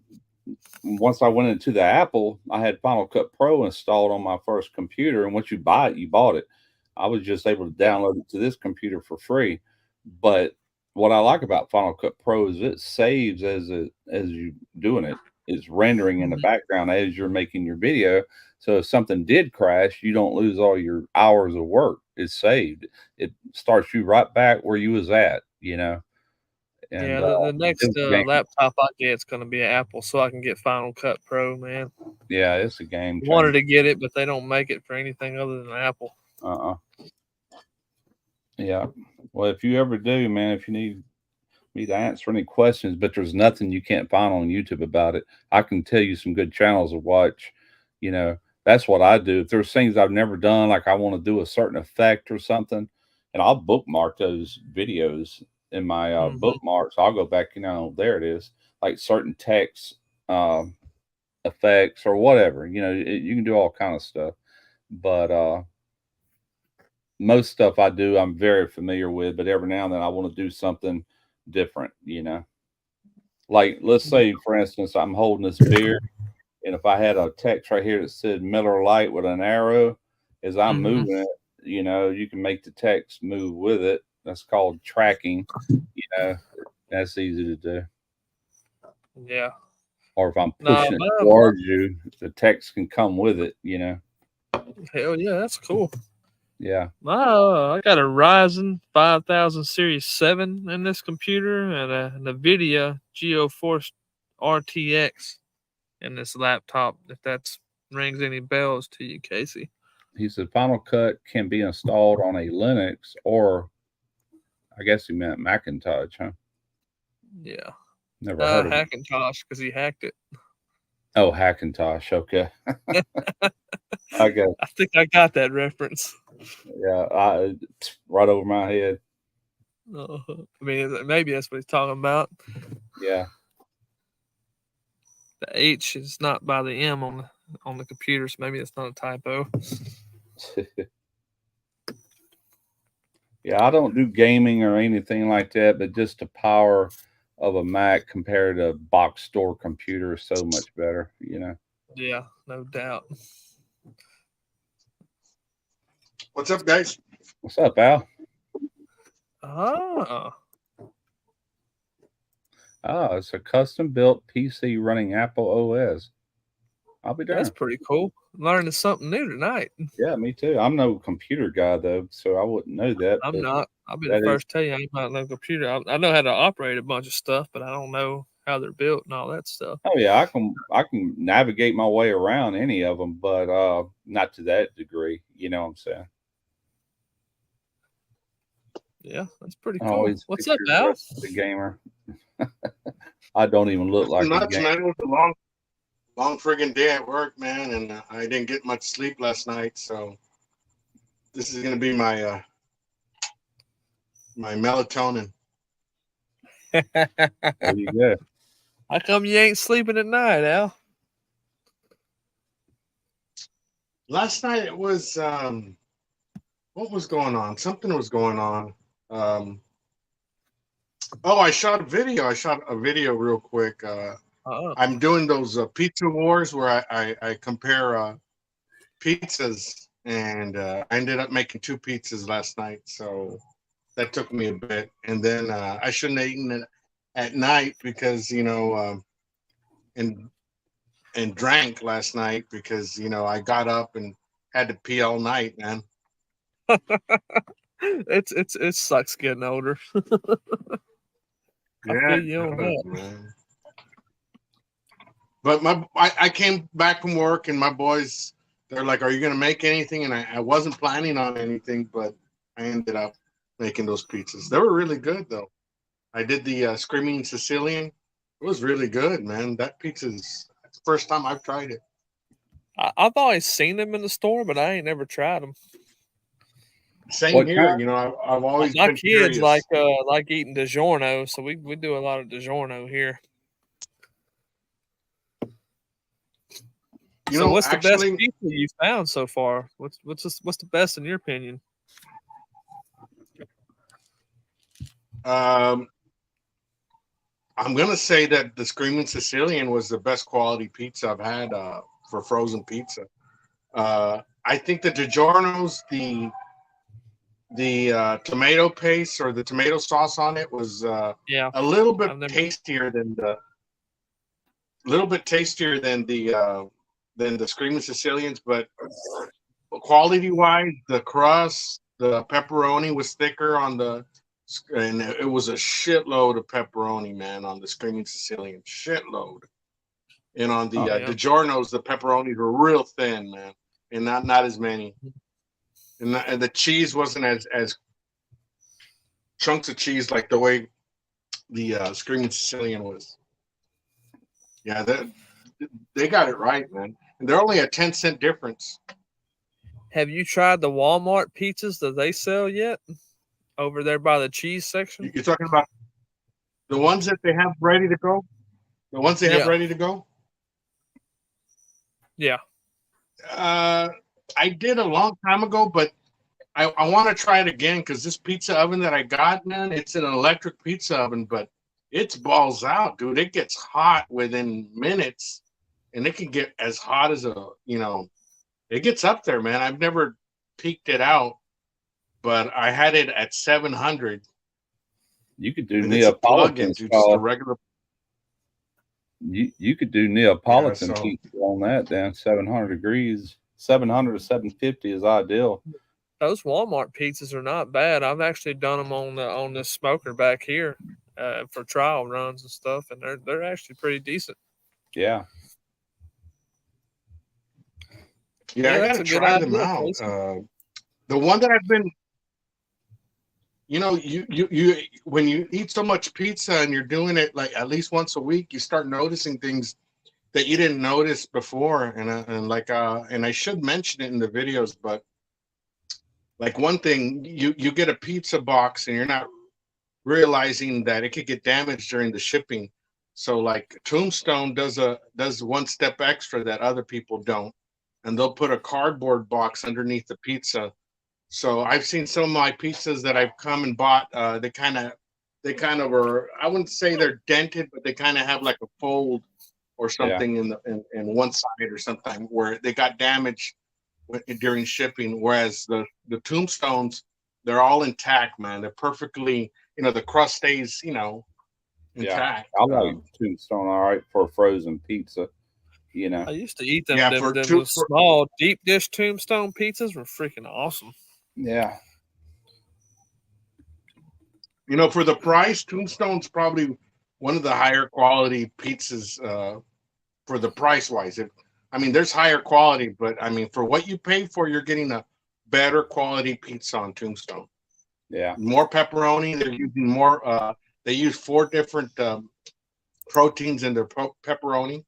once I went into the Apple, I had Final Cut Pro installed on my first computer. And once you buy it, you bought it. I was just able to download it to this computer for free. But what I like about Final Cut Pro is it saves as you doing it. It's rendering in the background as you're making your video. So if something did crash, you don't lose all your hours of work. It's saved. It starts you right back where you was at, you know. And Yeah, the next laptop I get is going to be an Apple, so I can get Final Cut Pro, man. yeah, it's a game changer. Wanted to get it, but they don't make it for anything other than Apple. Yeah. Well, if you ever do, man, if you need me to answer any questions, but there's nothing you can't find on YouTube about it, I can tell you some good channels to watch. You know, that's what I do. If there's things I've never done, like I want to do a certain effect or something, and I'll bookmark those videos in my bookmarks. I'll go back, you know, there it is, like certain text effects or whatever. You know, you can do all kind of stuff, but most stuff I do, I'm very familiar with, but every now and then I want to do something different, you know. Like, let's say, for instance, I'm holding this beer, and if I had a text right here that said Miller Lite with an arrow, as I'm moving it, you know, you can make the text move with it. That's called tracking, you know. That's easy to do. Yeah. Or if I'm pushing it towards you, the text can come with it, you know. Hell yeah, that's cool. Yeah. I got a Ryzen 5000 Series 7 in this computer and a NVIDIA GeoForce RTX in this laptop, if that rings any bells to you, Casey. He said Final Cut can be installed on a Linux, or I guess he meant Macintosh, huh? Yeah. Never heard of Hackintosh, because he hacked it. Oh, Hackintosh. Okay. I think I got that reference. Yeah, right over my head. I mean, maybe that's what he's talking about. Yeah. The H is not by the M on the computer, so maybe it's not a typo. Yeah, I don't do gaming or anything like that, but just the power of a Mac compared to a box store computer is so much better, you know. Yeah, no doubt. What's up, guys? What's up, Al? It's a custom built PC running Apple OS. I'll be darned. That's pretty cool. Learning something new tonight. Yeah, me too. I'm no computer guy though, so I wouldn't know that. I'm not. I'll be the first to tell you I'm not no computer. I know how to operate a bunch of stuff, but I don't know how they're built and all that stuff. Oh yeah, I can navigate my way around any of them, but not to that degree. You know what I'm saying? Yeah, that's pretty cool. What's up, Al? The gamer. I don't even look like nuts, man. It was a long friggin' day at work, man, and I didn't get much sleep last night. So this is gonna be my my melatonin. There you go. How come you ain't sleeping at night, Al? Last night it was what was going on? Something was going on. I shot a video. I shot a video real quick. I'm doing those pizza wars where I compare pizzas, and I ended up making 2 pizzas last night. So that took me a bit. And then I shouldn't have eaten it at night because, you know, and drank last night because, you know, I got up and had to pee all night, man. It sucks getting older. I feel you on that. Man. But I came back from work and my boys, they're like, "Are you gonna make anything?" And I wasn't planning on anything, but I ended up making those pizzas. They were really good though. I did the Screaming Sicilian. It was really good, man. That pizza's the first time I've tried it. I've always seen them in the store, but I ain't never tried them. Same here, you know. I've always my been kids curious. like eating DiGiorno, so we do a lot of DiGiorno here. You So know, what's the actually, best pizza you found so far? What's the best in your opinion? I'm gonna say that the Screaming Sicilian was the best quality pizza I've had for frozen pizza. I think the DiGiorno's, the tomato paste or the tomato sauce on it was Yeah, a little bit I've never. tastier than the Screaming Sicilians, but quality wise, the crust, the pepperoni was thicker on and it was a shitload of pepperoni, man, on the Screaming Sicilian, shitload. And on the Oh, yeah. DiGiorno's, the pepperonis were real thin, man, and not as many. And the cheese wasn't as chunks of cheese like the way the Screaming Sicilian was. Yeah, they got it right, man. And they're only a 10-cent difference. Have you tried the Walmart pizzas that they sell yet? Over there by the cheese section? You're talking about the ones that they have ready to go? The ones they have Yeah. ready to go? Yeah. I did a long time ago, but I want to try it again because this pizza oven that I got, man, it's an electric pizza oven, but it's balls out, dude. It gets hot within minutes, and it can get as hot as it gets up there, man. I've never peeked it out, but I had it at 700. You could do And it's a Neapolitan plug-in, dude, just a style. regular. You could do Neapolitan Yeah, so- pizza on that down 700 degrees. 700 to 750 is ideal. Those Walmart pizzas are not bad. I've actually done them on this smoker back here for trial runs and stuff, and they're actually pretty decent. Yeah. Yeah, I that's gotta a good try them idea, out. Jason. The one that I've been, you when you eat so much pizza and you're doing it like at least once a week, you start noticing things that you didn't notice before, and I should mention it in the videos, but like one thing, you get a pizza box and you're not realizing that it could get damaged during the shipping. So like Tombstone does one step extra that other people don't, and they'll put a cardboard box underneath the pizza. So I've seen some of my pizzas that I've come and bought. They kind of are. I wouldn't say they're dented, but they kind of have like a fold or something in one side or something where they got damaged during shipping. Whereas the Tombstones, they're all intact, man. They're perfectly. The crust stays, intact. I like Tombstone all right for a frozen pizza. I used to eat them. Yeah, them small deep dish Tombstone pizzas were freaking awesome. Yeah. For the price, Tombstone's probably one of the higher quality pizzas for the price wise. There's higher quality, but for what you pay for, you're getting a better quality pizza on Tombstone. Yeah. More pepperoni. They're using more. They use 4 different proteins in their pepperoni.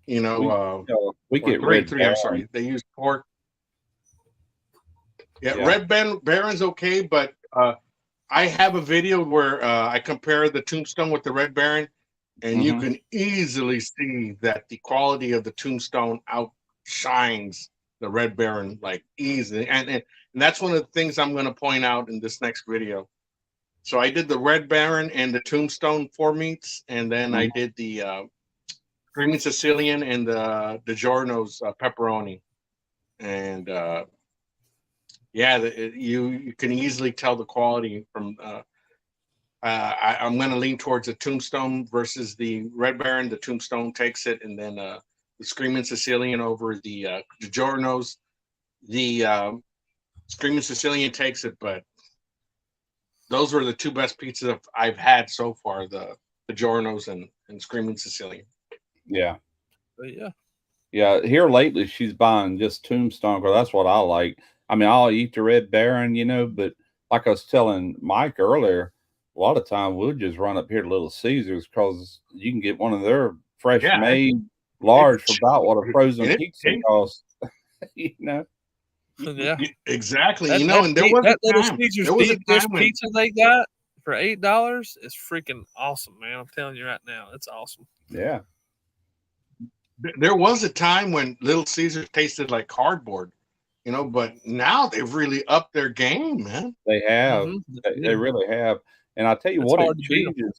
We get three. Red I'm sorry. They use pork. Yeah. Red Baron's okay, but I have a video where I compare the Tombstone with the Red Baron, and you can easily see that the quality of the Tombstone outshines the Red Baron like easily, and that's one of the things I'm going to point out in this next video. So I did the Red Baron and the Tombstone 4 meats, and then I did the Screaming Sicilian and the DiGiorno's pepperoni, and you can easily tell the quality from. I'm going to lean towards the Tombstone versus the Red Baron. The Tombstone takes it, and then the Screaming Sicilian over the DiGiorno's. The Screaming Sicilian takes it, but those were the 2 best pizzas I've had so far: the DiGiorno's and Screaming Sicilian. Yeah. Yeah. Yeah. Here lately, she's buying just Tombstone because that's what I like. I'll eat the Red Baron, but like I was telling Mike earlier, a lot of time we'll just run up here to Little Caesars because you can get one of their fresh made large for about what a frozen pizza costs. Yeah, exactly. And there was a time. There was deep dish pizza they got for $8 is freaking awesome, man. I'm telling you right now, it's awesome. Yeah. there was a time when Little Caesars tasted like cardboard, but now they've really upped their game, man. They have. Mm-hmm. They really have. And I'll tell you It's what, hard to beat 'em.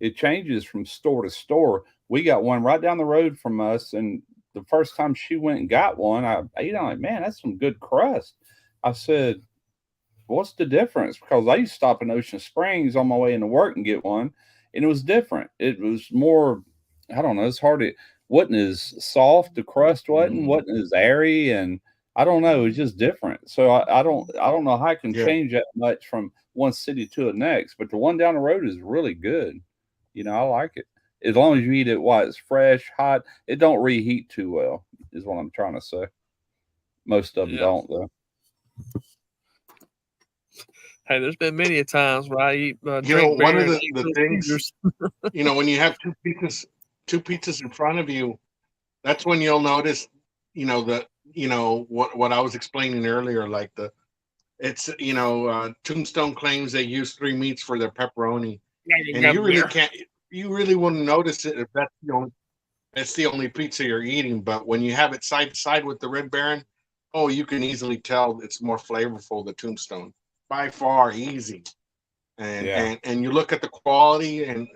It changes from store to store. We got one right down the road from us, and the first time she went and got one, I ate on like, man, that's some good crust. I said, what's the difference? Because I used to stop in Ocean Springs on my way into work and get one, and it was different. It was more, I don't know, it's hard to, wasn't as soft, the crust wasn't as airy, and I don't know, it's just different. So I don't know how I can change that much from one city to the next, but the one down the road is really good. I like it. As long as you eat it while it's fresh, hot, it don't reheat too well, is what I'm trying to say. Most of them don't, though. Hey, there's been many a times where I eat one beer of the things, when you have two pizzas in front of you, that's when you'll notice, what I was explaining earlier, like Tombstone claims they use 3 meats for their pepperoni, and you really wouldn't notice it if that's the only pizza you're eating. But when you have it side to side with the Red Baron, you can easily tell it's more flavorful, the Tombstone. By far, easy, and you look at the quality and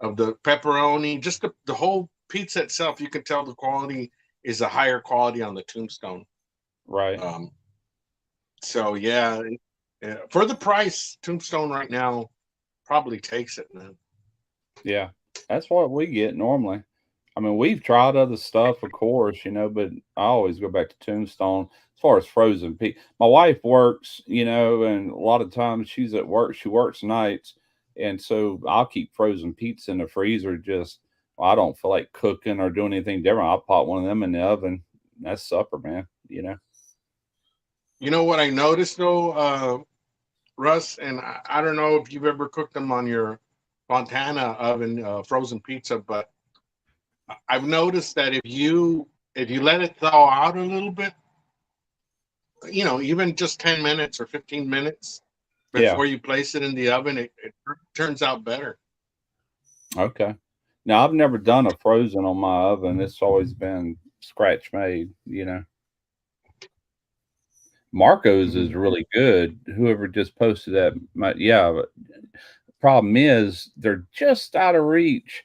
of the pepperoni, just the whole pizza itself. You can tell the quality is a higher quality on the Tombstone, right? So for the price, Tombstone right now probably takes it, man. Yeah, that's what we get normally. I mean, we've tried other stuff, of course, but I always go back to Tombstone as far as frozen pizza. My wife works, and a lot of times she's at work. She works nights, and so I'll keep frozen pizza in the freezer. I don't feel like cooking or doing anything different. I'll pop one of them in the oven. That's supper, man. You know what I noticed though, Russ, and I don't know if you've ever cooked them on your Fontana oven, frozen pizza, but I've noticed that if you let it thaw out a little bit, even just 10 minutes or 15 minutes before you place it in the oven, it turns out better. Okay. Now, I've never done a frozen on my oven. It's always been scratch made, Marco's is really good. Whoever just posted that, but the problem is they're just out of reach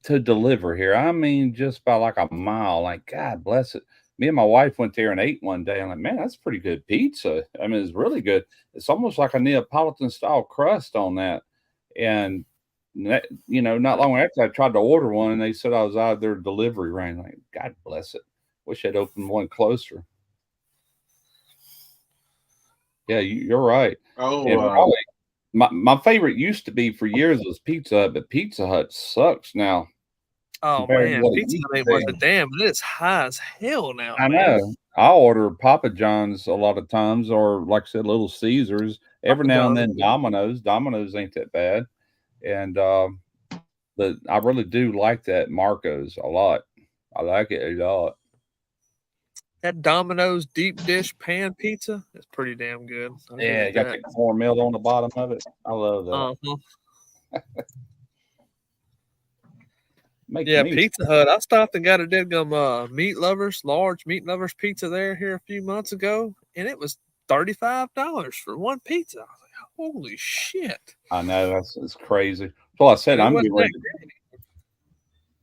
to deliver here. I mean, just by like a mile. Like, God bless it. Me and my wife went there and ate one day. I'm like, man, that's pretty good pizza. I mean, it's really good. It's almost like a Neapolitan style crust on that. And not long after I tried to order one, and they said I was out of their delivery range. Like, God bless it. Wish I'd opened one closer. Yeah, you're right. Oh, my favorite used to be for years was Pizza Hut, but Pizza Hut sucks now. Oh man, Pizza Hut ain't worth a damn, but it's high as hell now. I know. I'll order Papa John's a lot of times, or like I said, Little Caesars. Every now and then, Domino's. Domino's ain't that bad, and but I really do like that Marco's a lot. I like it a lot. That Domino's deep dish pan pizza is pretty damn good. Yeah, you got that cornmeal on the bottom of it. I love that. Pizza Hut. I stopped and got a deadgum large meat lovers pizza here a few months ago, and it was $35 for one pizza. I was like, holy shit! I know it's crazy. So I said I'm getting ready.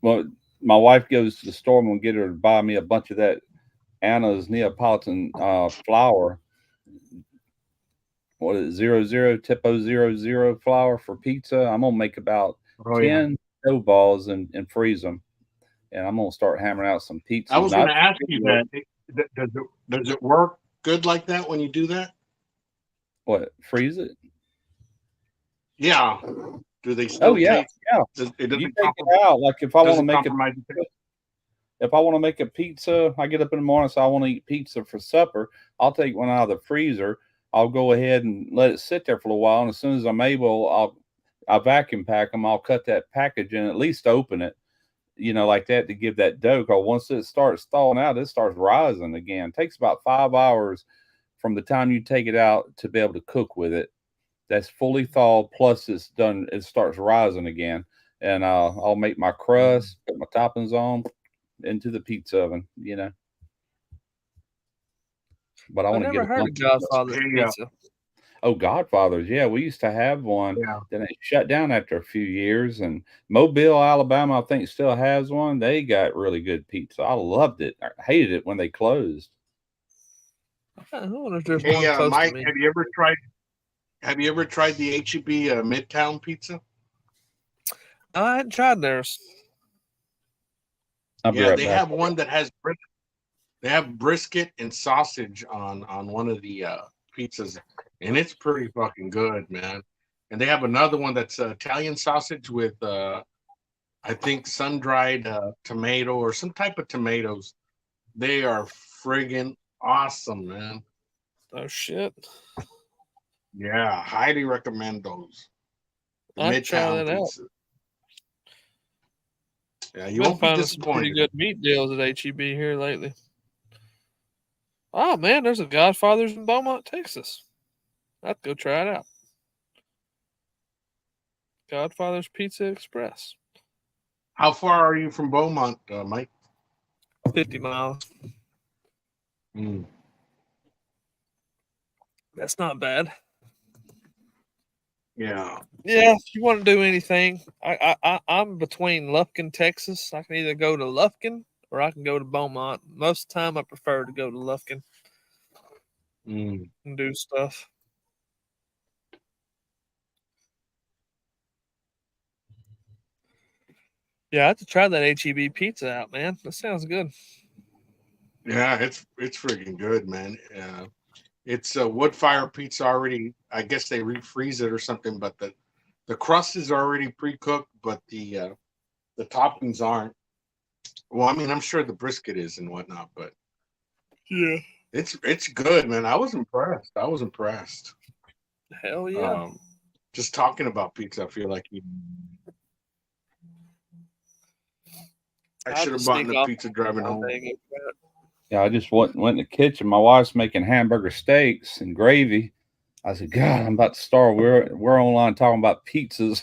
Well, my wife goes to the store and we'll get her to buy me a bunch of that Anna's Neapolitan flour. What is it? Tipo 00 flour for pizza? I'm gonna make about 10 dough balls and freeze them, and I'm gonna start hammering out some pizza. I was gonna ask you that. Does it work good like that when you do that? What, freeze it? Yeah. Do they still? You take it out. Like if I want to make if I want to make a pizza, I get up in the morning, so I want to eat pizza for supper. I'll take one out of the freezer. I'll go ahead and let it sit there for a while, and as soon as I'm able, I'll vacuum pack them. I'll cut that package and at least open it, like that, to give that dough. Because once it starts thawing out, it starts rising again. It takes about 5 hours from the time you take it out to be able to cook with it. That's fully thawed, plus it's done. It starts rising again. and I'll make my crust, put my toppings on into the pizza oven, you know. But I I've want to get never a heard of bunch of Godfather's Hey, Pizza. Oh, Godfather's. Yeah, we used to have one. yeah. Then it shut down after a few years. And Mobile, Alabama, I think still has one. They got really good pizza. I loved it. I hated it when they closed. I wonder if there's Hey, one close to Mike, me. have you ever tried the HEB Midtown pizza? I hadn't tried theirs. I'll be Yeah, right they back. have one that has they have brisket and sausage on one of the pizzas, and it's pretty fucking good, man. And they have another one that's Italian sausage with I think sun-dried tomato or some type of tomatoes. They are friggin' awesome, man. Oh shit! Yeah, highly recommend those. The I'll try Midtown that out. pizza. Yeah, you Been won't be finding some pretty disappointed. good meat deals at HEB here lately. Oh man, there's a Godfather's in Beaumont, Texas. I'd go try it out. Godfather's Pizza Express. How far are you from Beaumont, Mike? 50 miles. Mm. That's not bad. Yeah. Yeah, if you want to do anything, I'm between Lufkin, Texas. I can either go to Lufkin or I can go to Beaumont. Most of the time, I prefer to go to Lufkin Mm. and do stuff. Yeah, I have to try that HEB pizza out, man. That sounds good. Yeah, it's freaking good, man. It's a wood fire pizza already. I guess they refreeze it or something, but the crust is already pre-cooked, but the toppings aren't. Well, I mean, I'm sure the brisket is and whatnot, but Yeah. it's good, man. I was impressed. Hell yeah. Just talking about pizza, I feel like I should have bought the pizza driving home. Yeah, I just went in the kitchen. My wife's making hamburger steaks and gravy. I said, God, I'm about to starve. We're online talking about pizzas.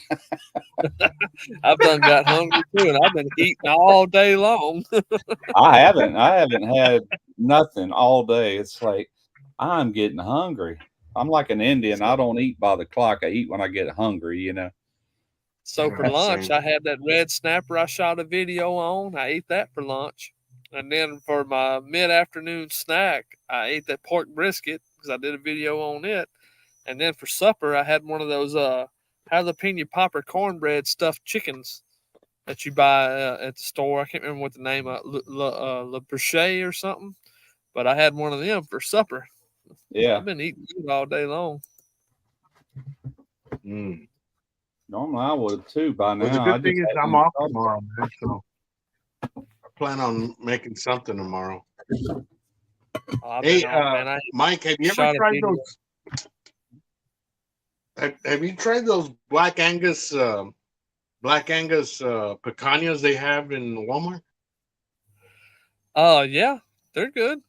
I've done got hungry too, and I've been eating all day long. I haven't had nothing all day. It's like I'm getting hungry. I'm like an Indian. I don't eat by the clock. I eat when I get hungry, you know. So for lunch, I had that red snapper I shot a video on. I ate that for lunch. And then for my mid-afternoon snack, I ate that pork brisket because I did a video on it. And then for supper, I had one of those jalapeno popper cornbread stuffed chickens that you buy at the store. I can't remember what the name of Le Brochet or something. But I had one of them for supper. Yeah. So I've been eating good all day long. Mm. Normally I would too by now. Well, the good thing is I'm off tomorrow, man. So I plan on making something tomorrow. Hey, Mike, have you ever tried those? Have you tried those Black Angus picanhas they have in Walmart? Yeah, they're good.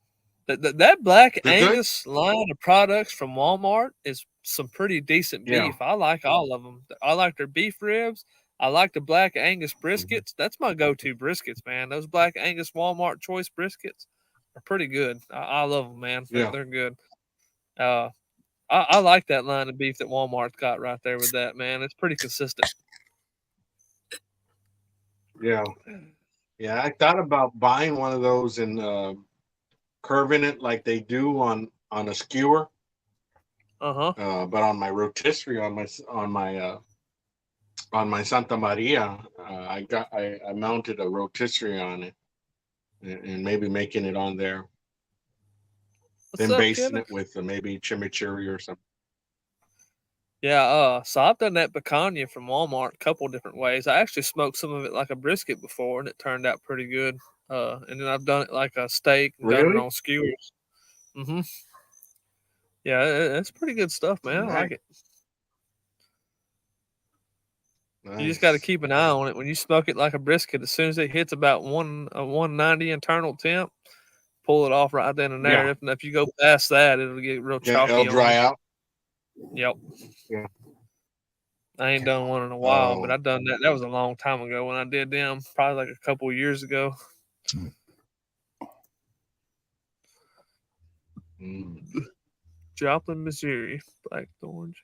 That Black They're Angus line of products from Walmart is some pretty decent beef. Yeah. I like all of them. I like their beef ribs. I like the Black Angus briskets. That's my go-to briskets, man. Those Black Angus Walmart choice briskets are pretty good. I love them, man. They're good. I like that line of beef that Walmart's got right there with that, man. It's pretty consistent. Yeah. Yeah, I thought about buying one of those and curving it like they do on a skewer. But on my rotisserie, on my Santa Maria, I mounted a rotisserie on it, and maybe making it on there. Then basting it with maybe chimichurri or something. Yeah, so I've done that picanha from Walmart a couple different ways. I actually smoked some of it like a brisket before, and it turned out pretty good. And then I've done it like a steak and done it on skewers. Mm-hmm. Yeah, it's pretty good stuff, man. I like it. Nice. You just got to keep an eye on it. When you smoke it like a brisket, as soon as it hits about 190 internal temp, pull it off right then and there. Yeah. If you go past that, it'll get real chalky. It'll dry out. Yep. Yeah. I ain't done one in a while, but Oh. I done that. That was a long time ago when I did them, probably like a couple years ago. Joplin, Missouri, Blackthorn.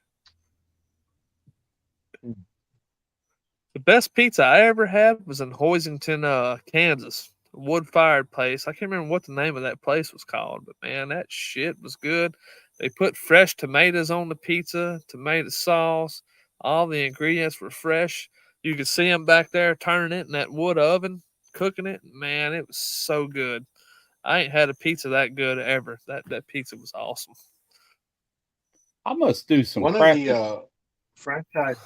The best pizza I ever had was in Hoisington, Kansas. A wood-fired place. I can't remember what the name of that place was called, but man, that shit was good. They put fresh tomatoes on the pizza, tomato sauce. All the ingredients were fresh. You could see them back there turning it in that wood oven, cooking it. Man, it was so good. I ain't had a pizza that good ever. That pizza was awesome. I must do some One of practice. the franchise.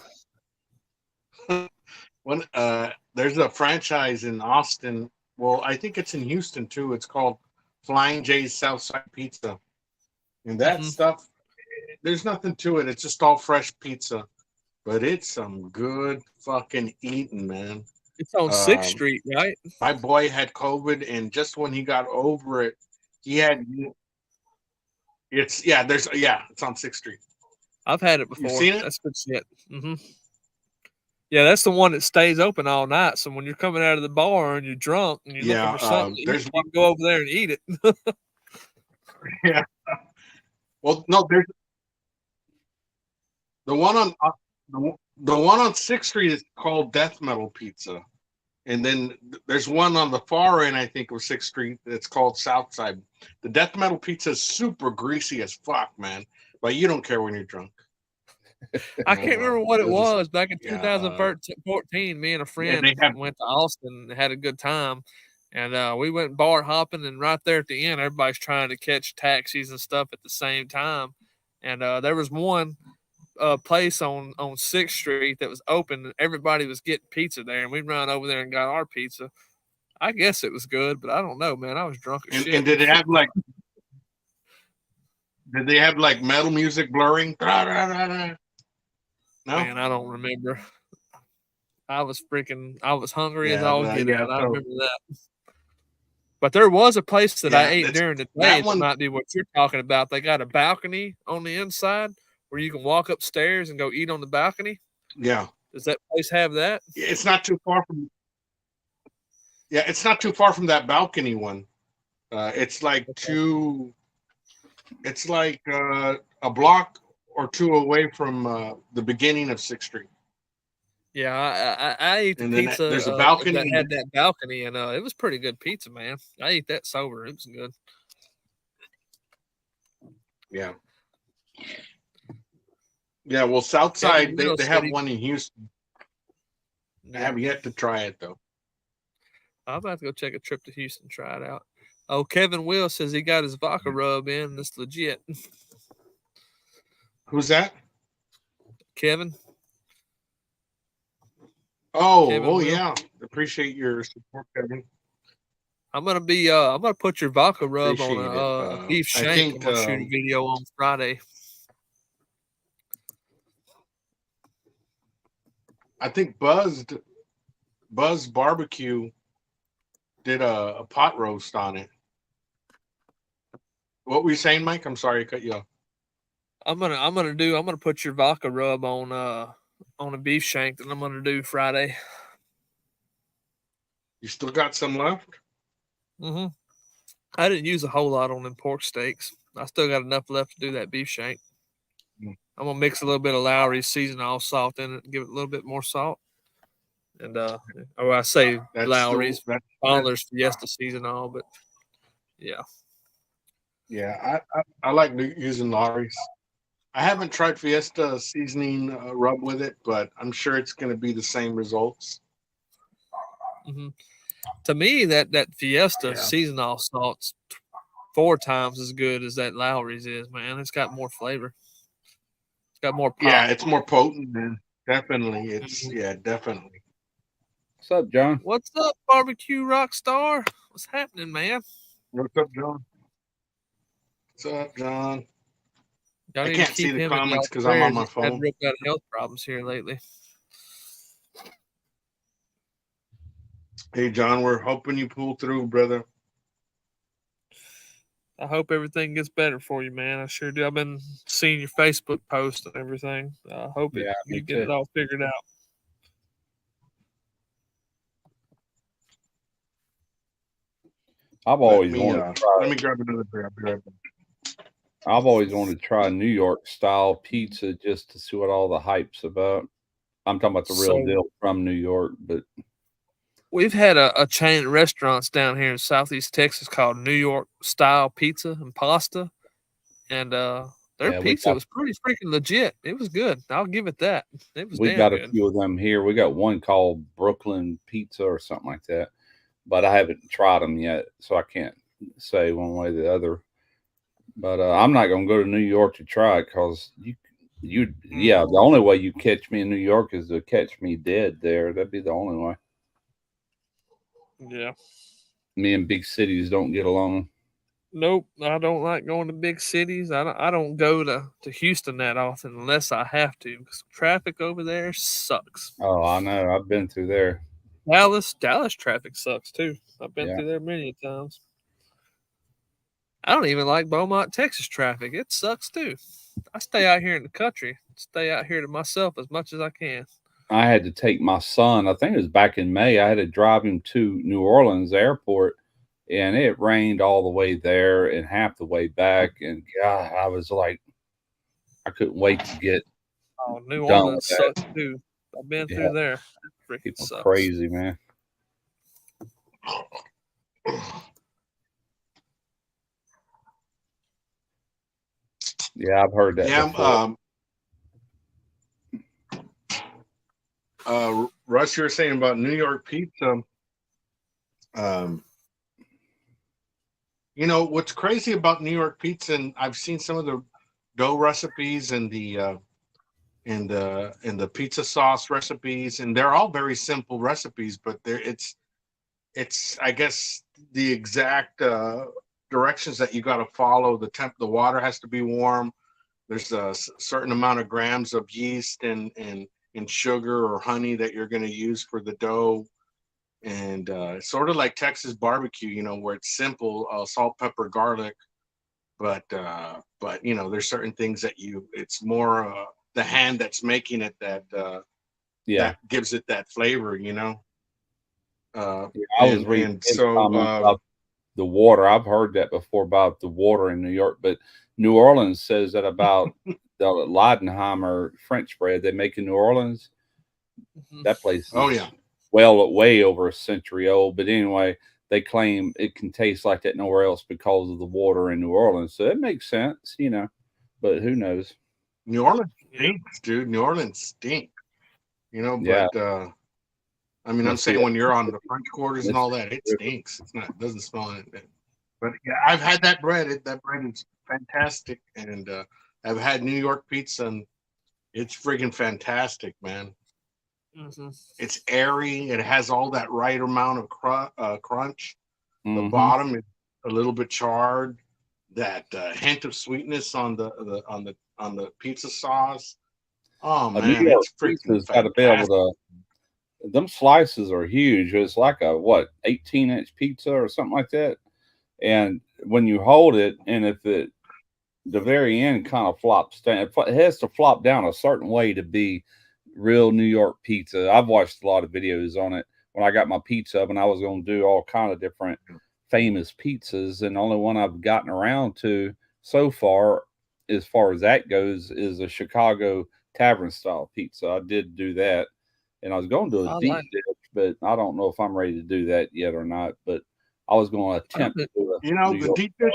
There's a franchise in Austin. Well, I think it's in Houston too. It's called Flying J's Southside Pizza, and that stuff. There's nothing to it. It's just all fresh pizza, but it's some good fucking eating, man. It's on 6th Street, right? My boy had COVID, and just when he got over it, he had. It's it's on 6th Street. I've had it before. You've seen it? That's good shit. Yeah, that's the one that stays open all night. So when you're coming out of the bar and you're drunk and you're looking for something, you can go over there and eat it. Yeah. Well, no, there's the one on 6th Street is called Death Metal Pizza, and then there's one on the far end, I think, of 6th Street that's called Southside. The Death Metal Pizza is super greasy as fuck, man, but you don't care when you're drunk. I can't remember what it was back in 2014. Me and a friend went to Austin and had a good time. And we went bar hopping, and right there at the end, everybody's trying to catch taxis and stuff at the same time. And there was one place on 6th Street that was open, and everybody was getting pizza there. And we ran over there and got our pizza. I guess it was good, but I don't know, man. I was drunk as shit. And did it have Did they have like metal music blurring? No, man, I don't remember. I was hungry as all get out. I remember that. But there was a place that I ate during the day that might be what you're talking about. They got a balcony on the inside where you can walk upstairs and go eat on the balcony. Yeah. Does that place have that? It's not too far from. Yeah, it's not too far from that balcony one. It's like It's like a block or two away from the beginning of 6th Street. Yeah, I ate the pizza. There's a balcony that had that balcony, and it was pretty good pizza, man. I ate that sober. It was good. Yeah. Yeah, well, Southside, they have one in Houston. I have yet to try it, though. I'm about to go take a trip to Houston and try it out. Oh, Kevin Will says he got his vodka rub in. That's legit. Who's that? Kevin. Oh, Kevin yeah. Appreciate your support, Kevin. I'm gonna put your vodka rub on a beef shank. I'm gonna shoot a video on Friday. I think Buzz Barbecue did a pot roast on it. What were you saying, Mike? I'm sorry I cut you off. I'm gonna put your vodka rub on a beef shank that I'm gonna do Friday. You still got some left? I didn't use a whole lot on them pork steaks. I still got enough left to do that beef shank. I'm gonna mix a little bit of Lowry's season all salt in it and give it a little bit more salt. And I say Lowry's Fowler's Fiesta season all, but yeah. Yeah, I like using Lowry's. I haven't tried Fiesta seasoning rub with it, but I'm sure it's going to be the same results. To me, that Fiesta season all salt's 4 times as good as that Lowry's is, man. It's got more flavor. It's got more pop. Yeah, it's more potent, man. Definitely. Definitely. What's up, John? What's up, barbecue rock star? What's happening, man? What's up, John? I can't see the comments because I'm on my phone. I've got health problems here lately. Hey, John, we're hoping you pull through, brother. I hope everything gets better for you, man. I sure do. I've been seeing your Facebook posts and everything. I hope Yeah, you me get it too. all figured out. I've Let always me wanted to try. let me grab another beer. I'll be right back. I've always wanted to try New York style pizza just to see what all the hype's about. I'm talking about the real So deal from New York, but we've had a chain of restaurants down here in Southeast Texas called New York Style Pizza and Pasta, and their yeah, pizza was pretty freaking legit. It was good. I'll give it that. It was we damn got a good. few of them here. We got one called Brooklyn Pizza or something like that, but I haven't tried them yet, so I can't say one way or the other. But I'm not gonna go to New York to try it because yeah, the only way you catch me in New York is to catch me dead there. That'd be the only way. Yeah. Me and big cities don't get along. Nope, I don't like going to big cities. I don't go to Houston that often unless I have to because traffic over there sucks. Oh, I know. I've been through there. Dallas traffic sucks too. I've been Yeah. through there many times. I don't even like Beaumont, Texas traffic. It sucks too. I stay out here in the country. Stay out here to myself as much as I can. I had to take my son, I think it was back in May. I had to drive him to New Orleans airport, and it rained all the way there and half the way back. And God, I was like, I couldn't wait to get Oh, New done with Orleans that. sucks too. I've been Yeah, through there. It freaking people sucks. crazy, man. Yeah, I've heard that before. Russ, you were saying about New York pizza. You know what's crazy about New York pizza, and I've seen some of the dough recipes and the pizza sauce recipes, and they're all very simple recipes, but it's I guess the exact directions that you got to follow. The water has to be warm. There's a certain amount of grams of yeast and sugar or honey that you're going to use for the dough, and sort of like Texas barbecue, you know, where it's simple, salt, pepper, garlic, but you know, there's certain things that it's more the hand that's making it that Yeah. that gives it that flavor, you know. I was reading and his so comment about the water. I've heard that before about the water in New York, but New Orleans says that about the Leidenheimer French bread they make in New Orleans. That place oh is yeah, way over a century old. But anyway, they claim it can taste like that nowhere else because of the water in New Orleans. So it makes sense, you know. But who knows? New Orleans stinks, dude. New Orleans stink, you know. Yeah. But I mean, I'm Must be saying when you're on the French Quarters and all that, it stinks. It doesn't smell it. But yeah, I've had that bread. That bread is fantastic, and I've had New York pizza, and it's friggin' fantastic, man. It's airy. It has all that right amount of crunch. The bottom is a little bit charred. That hint of sweetness on the pizza sauce. Oh A New man, York it's freaking pizza's got to be able to. Them slices are huge. It's like a 18-inch pizza or something like that. And when you hold it, and if the very end kind of flops down, it has to flop down a certain way to be real New York pizza. I've watched a lot of videos on it when I got my pizza oven. I was going to do all kind of different famous pizzas, and the only one I've gotten around to so far as that goes, is a Chicago tavern style pizza. I did do that, and I was going to do a deep dish, but I don't know if I'm ready to do that yet or not. But I was going to attempt to do the deep dish.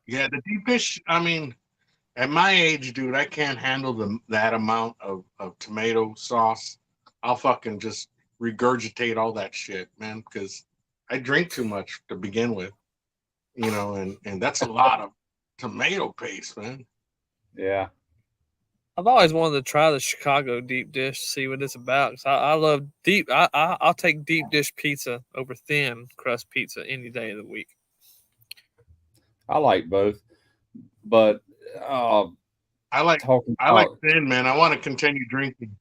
Yeah, the deep dish. I mean, at my age, dude, I can't handle that amount of tomato sauce. I'll fucking just regurgitate all that shit, man, because I drink too much to begin with, you know, and that's a lot of tomato paste, man. Yeah. I've always wanted to try the Chicago deep dish, see what it's about. 'Cause I love deep. I'll take deep dish pizza over thin crust pizza any day of the week. I like both, but I like thin, man. I want to continue drinking.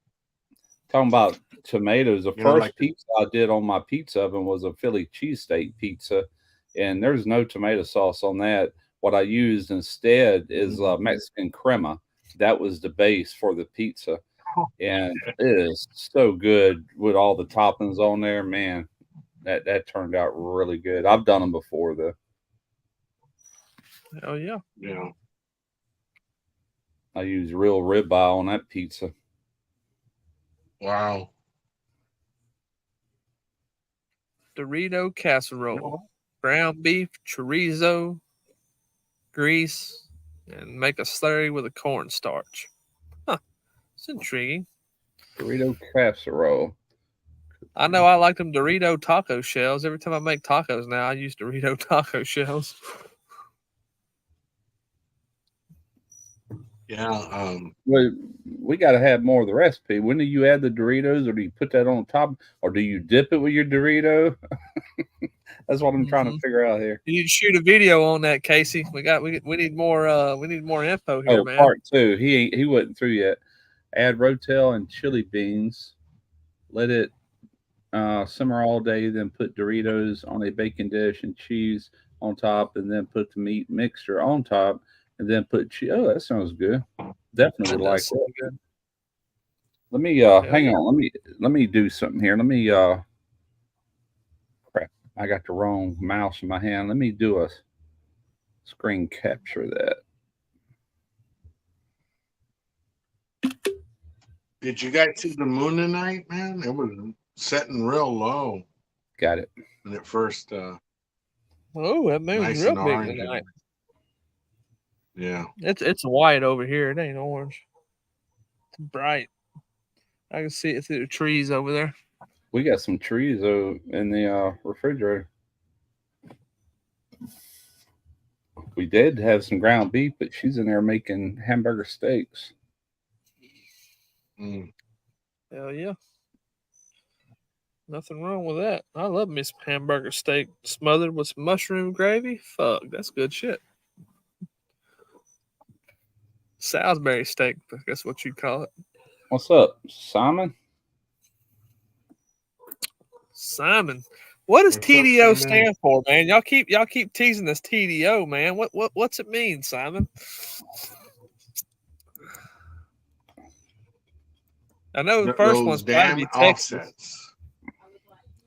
Talking about tomatoes, the first pizza I did on my pizza oven was a Philly cheesesteak pizza, and there's no tomato sauce on that. What I used instead is Mexican crema. That was the base for the pizza, and it is so good with all the toppings on there. Man, that turned out really good. I've done them before though. Oh yeah. Yeah. I use real ribeye on that pizza. Wow. Dorito casserole, ground beef, chorizo, grease, and make a slurry with a cornstarch. Huh. It's intriguing. Dorito casserole. I know I like them Dorito taco shells. Every time I make tacos now, I use Dorito taco shells. Yeah. Well, we got to have more of the recipe. When do you add the Doritos, or do you put that on top, or do you dip it with your Dorito? That's what I'm trying to figure out here. You need to shoot a video on that, Casey. We need more info here, man. Part 2. He wasn't through yet. Add rotel and chili beans. Let it simmer all day. Then put Doritos on a baking dish and cheese on top, and then put the meat mixture on top, and then put cheese. Oh, that sounds good. Definitely would like that. Good. Let me hang on. Let me do something here. Let me crap. I got the wrong mouse in my hand. Let me do a screen capture that. Did you guys see the moon tonight, man? It was setting real low. Got it. When it first Oh, that moon's nice real and big orange. tonight. Yeah. It's white over here. It ain't orange. It's bright. I can see it through the trees over there. We got some chorizo in the refrigerator. We did have some ground beef, but she's in there making hamburger steaks. Hell yeah. Nothing wrong with that. I love me some hamburger steak smothered with some mushroom gravy. Fuck, that's good shit. Salisbury steak, I guess what you'd call it. What's up, Simon? Simon. What does What's TDO up, Simon? stand for, man? Y'all keep teasing this TDO, man. What's it mean, Simon? I know the first one's probably Texas. Offsets.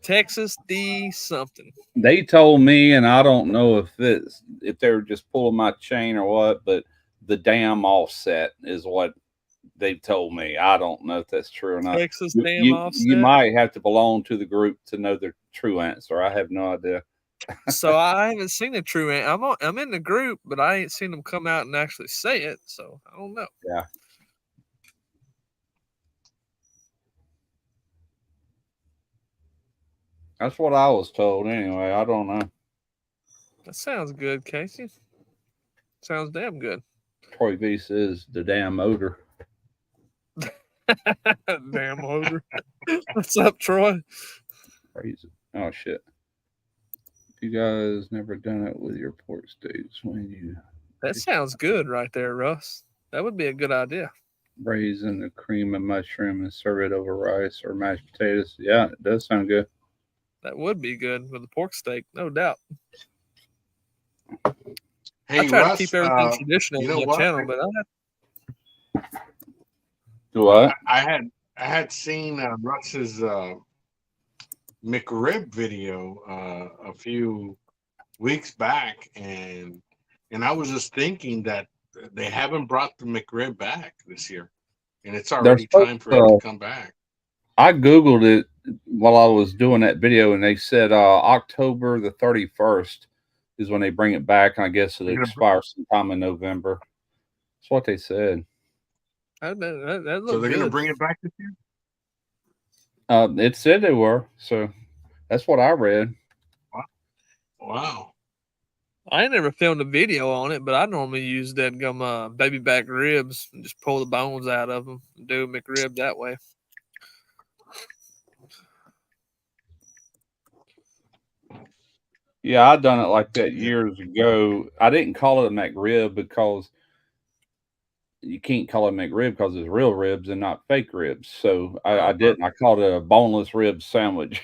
Texas D something. They told me, and I don't know if they were just pulling my chain or what, but the damn offset is what they've told me. I don't know if that's true or not. Texas damn offset. You might have to belong to the group to know the true answer. I have no idea. So I haven't seen the true answer. I'm in the group, but I ain't seen them come out and actually say it. So I don't know. Yeah. That's what I was told anyway. I don't know. That sounds good, Casey. Sounds damn good. Troy V says the damn odor. Damn odor. What's up, Troy? Crazy. Oh shit. You guys never done it with your pork steaks when you That sounds good right there, Russ. That would be a good idea. raisin, the cream and mushroom and serve it over rice or mashed potatoes. Yeah, it does sound good. That would be good with the pork steak, no doubt. Hey, I try Russ, to keep everything traditional on my channel, but Do what? I had seen Russ's McRib video a few weeks back, and I was just thinking that they haven't brought the McRib back this year, and it's already time for it to come back. I Googled it while I was doing that video, and they said October the 31st is when they bring it back. And I guess it expires sometime in November. That's what they said. That So they're going to bring it back this year? It said they were. So that's what I read. Wow. I ain't never filmed a video on it, but I normally use that baby back ribs and just pull the bones out of them and do a McRib that way. Yeah, I done it like that years ago. I didn't call it a McRib because you can't call it McRib because it's real ribs and not fake ribs. So I didn't. I called it a boneless rib sandwich.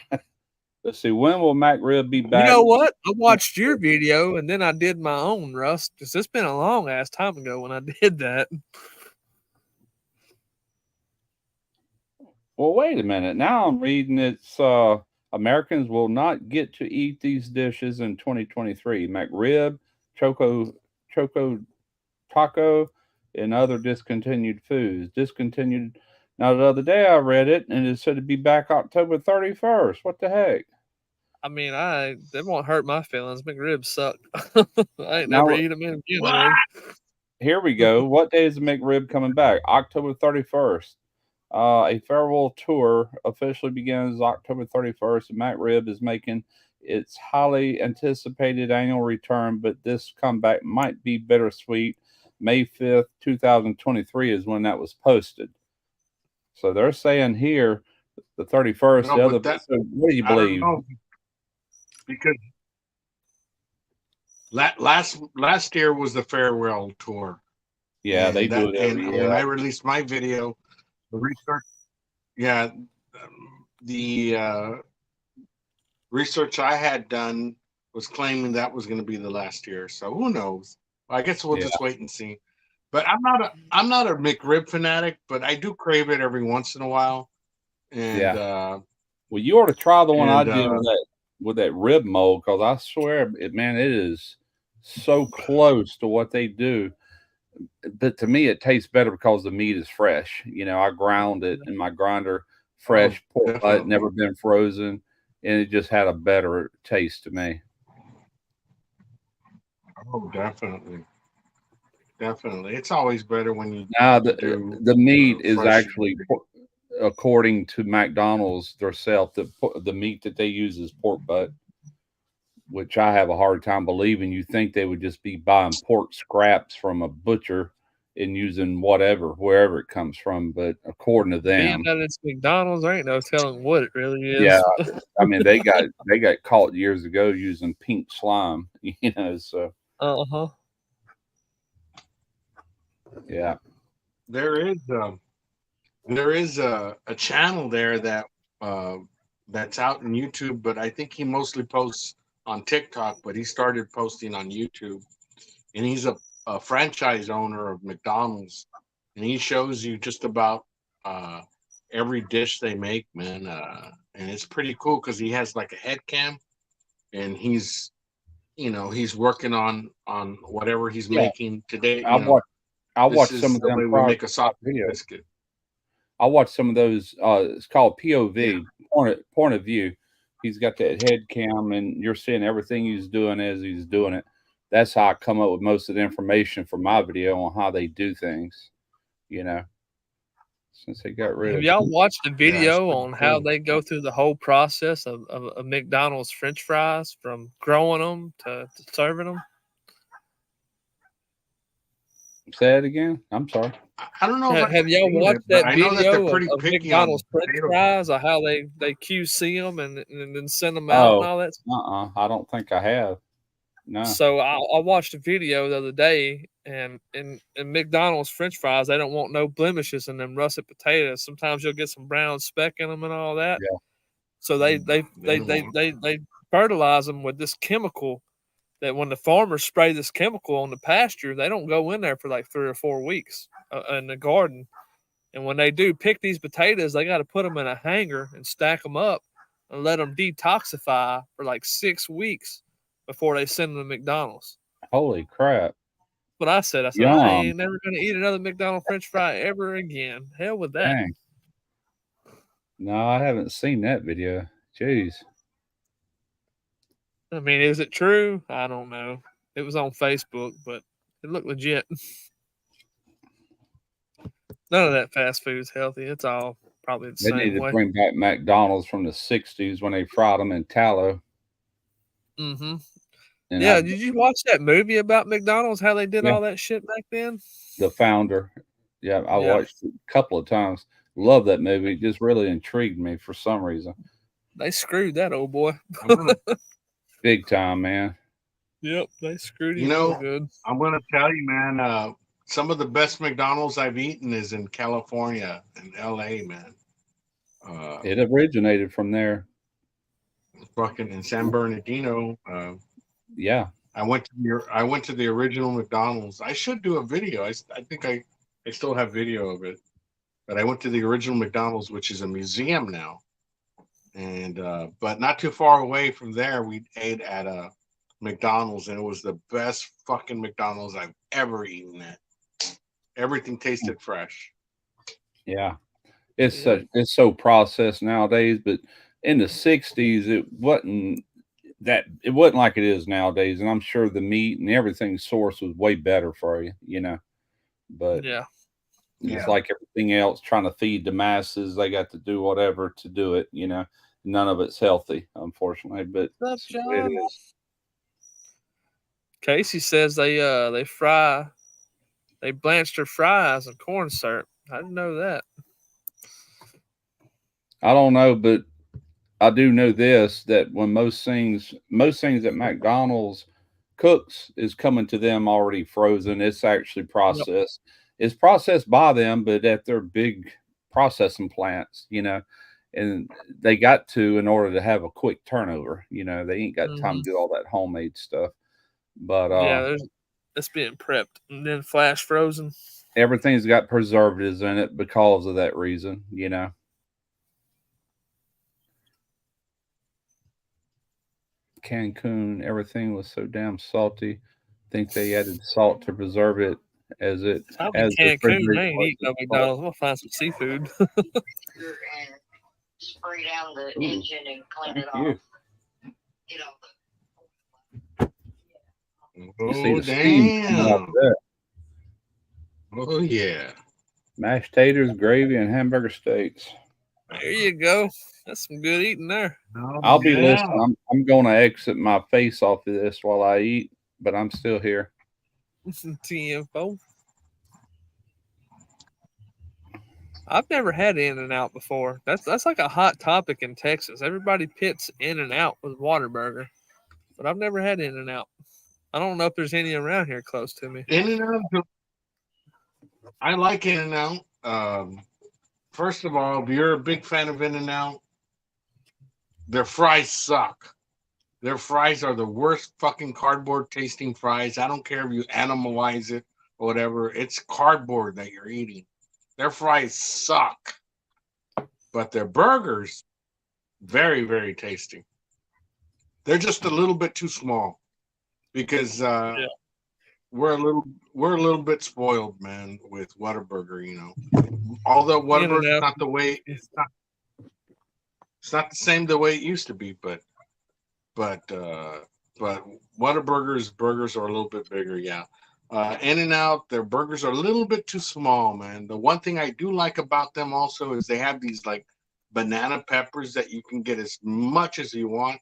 Let's see. When will McRib be You back? know what? I watched your video and then I did my own, Russ, because it's been a long ass time ago when I did that. Well, wait a minute. Now I'm reading it's Americans will not get to eat these dishes in 2023. McRib, Choco Taco, and other discontinued foods. Discontinued. Now, the other day I read it and it said to be back October 31st. What the heck? I mean, that won't hurt my feelings. McRibs suck. I ain't Now, never eat them in again. What? Really. here we go. What day is the McRib coming back? October 31st. A farewell tour officially begins October 31st. And McRib is making its highly anticipated annual return, but this comeback might be bittersweet. May 5th, 2023 is when that was posted. So they're saying here the 31st. No, the other, but that, so what do you I don't believe? know, because last year was the farewell tour. Yeah, And they do that, it every and year. when I released my video, the research, yeah, the research I had done was claiming that was going to be the last year. So who knows? I guess we'll just wait and see. But I'm not a McRib fanatic, but I do crave it every once in a while. And well, you ought to try the one I and, did with that rib mold, because I swear, man, it is so close to what they do. But to me, it tastes better because the meat is fresh. You know, I ground it in my grinder, fresh pork butt, never been frozen, and it just had a better taste to me. Oh, definitely. It's always better when you Now do the meat is fresh actually, according to McDonald's themselves, the meat that they use is pork butt, which I have a hard time believing. You think they would just be buying pork scraps from a butcher and using wherever it comes from, but according to them, being that it's McDonald's, there ain't no telling what it really is. yeah, I mean they got caught years ago using pink slime, you know. So yeah, there is a channel there that that's out in YouTube, but I think he mostly posts on TikTok, but he started posting on YouTube, and he's a franchise owner of McDonald's, and he shows you just about every dish they make, man, and it's pretty cool because he has like a head cam, and he's working on whatever he's making today. I watched some of the them way we make a sausage videos. biscuit. I watched some of those. It's called POV, point of view. He's got that head cam, and you're seeing everything he's doing as he's doing it. That's how I come up with most of the information for my video on how they do things. You know, since they got rid of. Have y'all watched the video it's on how they go through the whole process of McDonald's French fries, from growing them to serving them? Say it again. I'm sorry. I don't know. Have y'all watched that video of picky McDonald's on French potato fries, or how they QC them and then send them out and all that? I don't think I have. No. So I watched a video the other day, and in McDonald's French fries, they don't want no blemishes in them russet potatoes. Sometimes you'll get some brown speck in them and all that. Yeah. So they fertilize them with this chemical that when the farmers spray this chemical on the pasture, they don't go in there for like 3 or 4 weeks in the garden. And when they do pick these potatoes, they got to put them in a hanger and stack them up and let them detoxify for like 6 weeks before they send them to McDonald's. Holy crap. But I said, I ain't never going to eat another McDonald's French fry ever again. Hell with that. Dang. No, I haven't seen that video. Jeez. I mean, is it true? I don't know. It was on Facebook, but it looked legit. None of that fast food is healthy. It's all probably the same way. They need to bring back McDonald's from the 60s when they fried them in tallow. Mm-hmm. Yeah, did you watch that movie about McDonald's, how they did all that shit back then? The Founder. Yeah, I watched it a couple of times. Love that movie. It just really intrigued me for some reason. They screwed that old boy. Big time, man. Yep, they screwed him real good. I'm going to tell you, man, some of the best McDonald's I've eaten is in California and LA, man. It originated from there. fucking in San Bernardino. Yeah. I went to the original McDonald's. I should do a video. I think I still have video of it. But I went to the original McDonald's, which is a museum now. And but not too far away from there, we ate at a McDonald's, and it was the best fucking McDonald's I've ever eaten at. Everything tasted fresh. Yeah. It's so processed nowadays, but in the 60s it wasn't like it is nowadays, and I'm sure the meat and everything source was way better for you, you know. But it's like everything else, trying to feed the masses, they got to do whatever to do it, you know. None of it's healthy, unfortunately, but What's up, that's the way it John? is. Casey says they blanched their fries in corn syrup. I didn't know that. I don't know, but I do know this, that when most things that McDonald's cooks is coming to them already frozen. It's actually processed. Yep. It's processed by them, but at their big processing plants, you know, and they got to, in order to have a quick turnover, you know, they ain't got time to do all that homemade stuff. But it's being prepped and then flash frozen. Everything's got preservatives in it because of that reason, you know. Cancun, everything was so damn salty. I think they added salt to preserve it as it. I'll be Cancun. I ain't eating no McDonald's. We'll find some seafood. And spray down the engine and clean it off. You know. Oh damn! Oh yeah. Mashed taters, gravy, and hamburger steaks. There you go. That's some good eating there. I'll be listening. I'm going to exit my face off of this while I eat, but I'm still here. TM4. I've never had In-N-Out before. That's like a hot topic in Texas. Everybody pits In-N-Out with Whataburger, but I've never had In-N-Out. I don't know if there's any around here close to me. In-N-Out. I like In-N-Out. First of all, if you're a big fan of In-N-Out, their fries suck. Their fries are the worst fucking cardboard tasting fries. I don't care if you animalize it or whatever. It's cardboard that you're eating. Their fries suck. But their burgers, very, very tasty. They're just a little bit too small because we're a little bit spoiled, man, with Whataburger, you know. Although Whataburger is not the way it's not the same the way it used to be, but Whataburger's burgers are a little bit bigger, yeah. In-N-Out, their burgers are a little bit too small, man. The one thing I do like about them also is they have these like banana peppers that you can get as much as you want.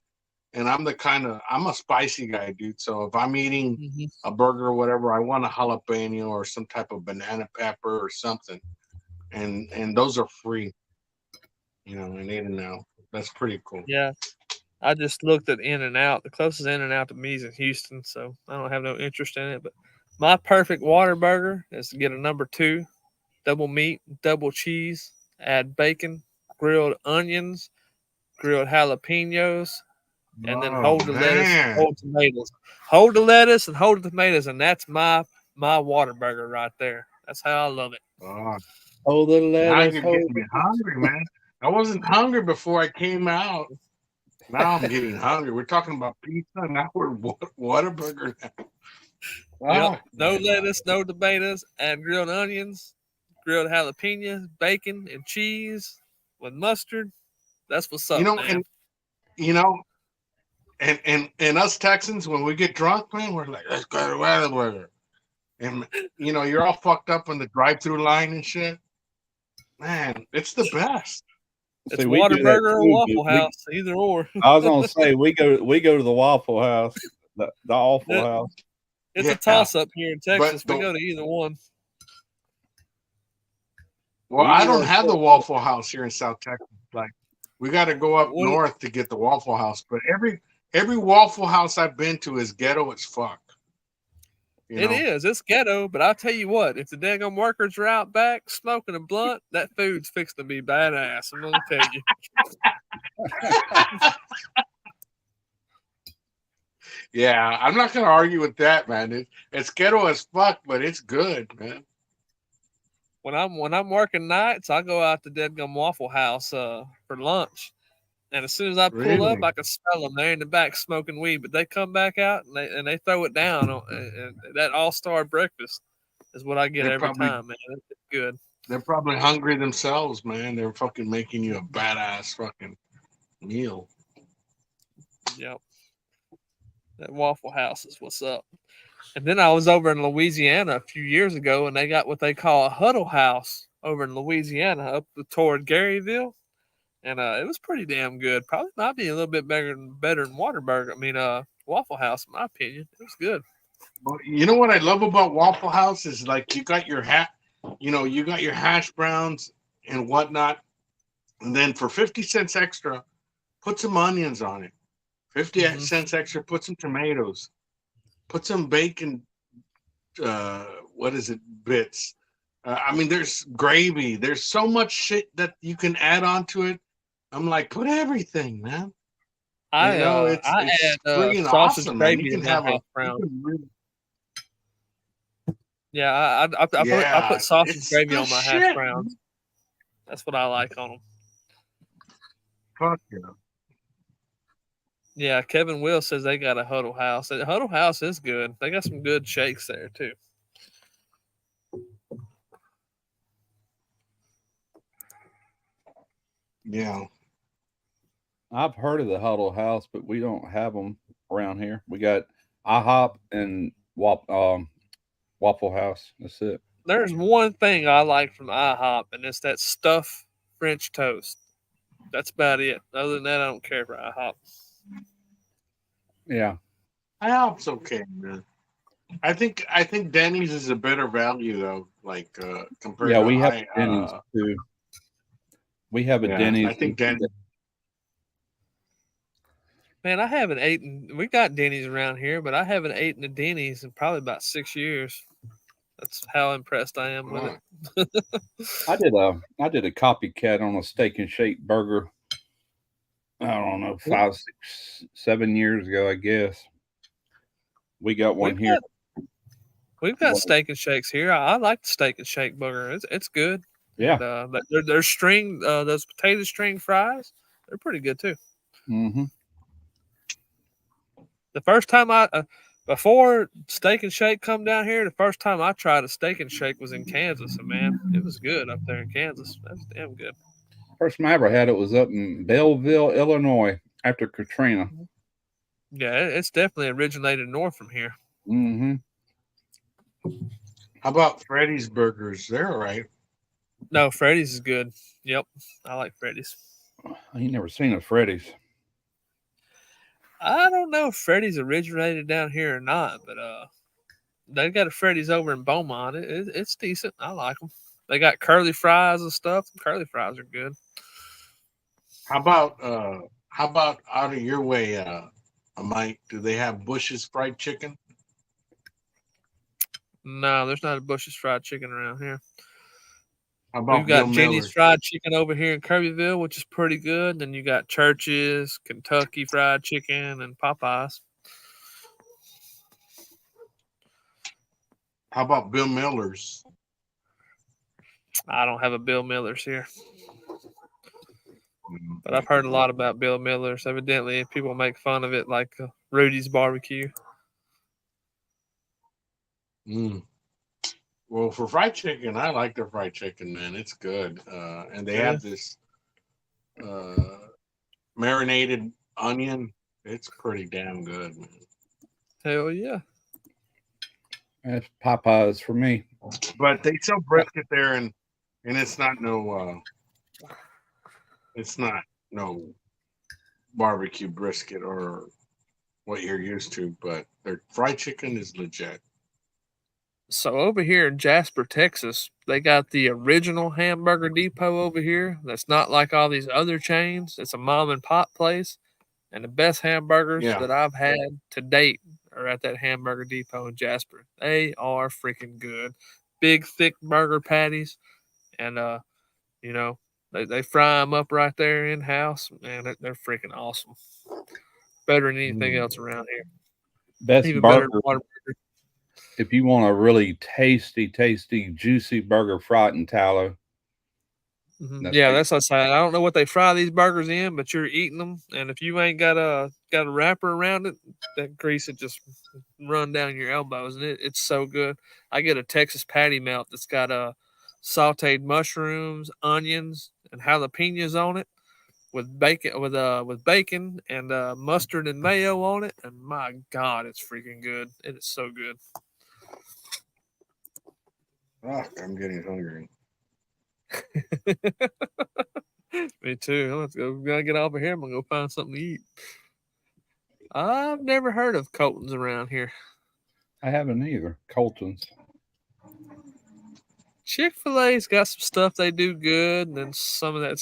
And I'm a spicy guy, dude. So if I'm eating a burger or whatever, I want a jalapeno or some type of banana pepper or something. And those are free, you know, in In-N-Out. That's pretty cool. Yeah. I just looked at In-N-Out. The closest In-N-Out to me is in Houston, so I don't have no interest in it. But my perfect Whataburger is to get a number 2, double meat, double cheese, add bacon, grilled onions, grilled jalapenos, and then hold the lettuce, hold tomatoes. Hold the lettuce and hold the tomatoes, and that's my Whataburger right there. That's how I love it. Hold the lettuce. Now you're getting me hungry, man. I wasn't hungry before I came out. Now I'm getting hungry. We're talking about pizza. Now we're Whataburger. Wow. Yep. No lettuce, no tomatoes, add grilled onions, grilled jalapenos, bacon, and cheese with mustard. That's what's up, And us Texans, when we get drunk, man, we're like, let's go to Whataburger. And, you know, you're all fucked up on the drive-through line and shit. Man, it's the best. It's Whataburger or Waffle House, either or. I was gonna say we go to the Waffle House, the Waffle House. It's a toss up here in Texas. We go to either one. Well, I don't have the Waffle House here in South Texas. Like, we got to go up north to get the Waffle House. But every Waffle House I've been to is ghetto as fuck. It is. It's ghetto, but I'll tell you what, if the daggone workers are out back smoking a blunt, that food's fixing to be badass. I'm going to tell you. Yeah, I'm not gonna argue with that, man. It's ghetto as fuck, but it's good, man. When I'm working nights, I go out to Deadgum Waffle House for lunch, and as soon as I pull up, Really? I can smell them. They're in the back smoking weed, but they come back out and they throw it down. And that all-star breakfast is what I get They're every probably time, man. It's good. they're probably hungry themselves, man. They're fucking making you a badass fucking meal. Yep. That Waffle House is what's up. And then I was over in Louisiana a few years ago, and they got what they call a huddle house over in Louisiana up toward Garyville, and it was pretty damn good. Probably might be a little bit better than Waterburger. I mean, Waffle House, in my opinion, it was good. Well, you know what I love about Waffle House is like you got your you got your hash browns and whatnot, and then for 50 cents extra, put some onions on it. 50 cents extra, put some tomatoes, put some bacon. What is it? Bits. I mean, there's gravy. There's so much shit that you can add onto it. I'm like, put everything, man. You know, it's I add freaking sausage awesome, man. You gravy can in my have a hash you brown. can really, Yeah, I put sausage it's gravy the on my hash shit. browns. That's what I like on them. Fuck yeah. Yeah, Kevin Will says they got a Huddle House. The Huddle House is good. They got some good shakes there too. Yeah. I've heard of the Huddle House, but we don't have them around here. We got IHOP and Waffle House. That's it. There's one thing I like from IHOP, and it's that stuffed French toast. That's about it. Other than that, I don't care for IHOP. Yeah. IHOP's okay, man. I think Denny's is a better value though, like compared Yeah, to we have Denny's too. We have a yeah, Denny's. I think Denny's. Man, I haven't eaten. We got Denny's around here, but I haven't eaten a Denny's in probably about 6 years. That's how impressed I am with it. I did a copycat on a steak and shake burger. I don't know, 5, 6, 7 years ago, I guess. We got one here. We've got steak and shakes here. I like the steak and shake burger. It's good. Yeah. And, those potato string fries, they're pretty good too. Mm-hmm. The first time before Steak and Shake come down here, the first time I tried a Steak and Shake was in Kansas, and man, it was good up there in Kansas. That was damn good. First time I ever had it was up in Belleville, Illinois, after Katrina. Yeah, it's definitely originated north from here. Mm-hmm. How about Freddy's Burgers? They're all right. No, Freddy's is good. Yep, I like Freddy's. I ain't never seen a Freddy's. I don't know if Freddy's originated down here or not, but they got a Freddy's over in Beaumont. It's decent. I like them. They got curly fries and stuff. Curly fries are good. How about out of your way, Mike? Do they have Bush's fried chicken? No, there's not a Bush's fried chicken around here. How about We've got Bill Jenny's Miller's? fried chicken over here in Kirbyville, which is pretty good. Then you got Church's, Kentucky Fried Chicken, and Popeyes. How about Bill Miller's? I don't have a Bill Miller's here, but I've heard a lot about Bill Miller's. Evidently, people make fun of it, like Rudy's Barbecue. Well, for fried chicken, I like their fried chicken, man. It's good, and they have this marinated onion. It's pretty damn good, man. Hell yeah! That's Popeyes for me. But they sell brisket there, and it's not no barbecue brisket or what you're used to. But their fried chicken is legit. So over here in Jasper, Texas, they got the original Hamburger Depot over here. That's not like all these other chains. It's a mom and pop place, and the best hamburgers that I've had to date are at that Hamburger Depot in Jasper. They are freaking good. Big, thick burger patties, and they fry them up right there in house, and they're freaking awesome. Better than anything else around here. Best Even better burger. than Whataburger. If you want a really tasty, juicy burger fried in tallow. Yeah, that's what I say. I don't know what they fry these burgers in, but you're eating them, and if you ain't got a wrapper around it, that grease would just run down your elbows, and it's so good. I get a Texas patty melt that's got sautéed mushrooms, onions, and jalapenos on it, with bacon and mustard and mayo on it, and my God, it's freaking good. It is so good. Fuck, I'm getting hungry. Me too. Let's go. We gotta get off of here. I'm gonna go find something to eat. I've never heard of Colton's around here. I haven't either. Colton's. Chick-fil-A's got some stuff they do good, and then some of that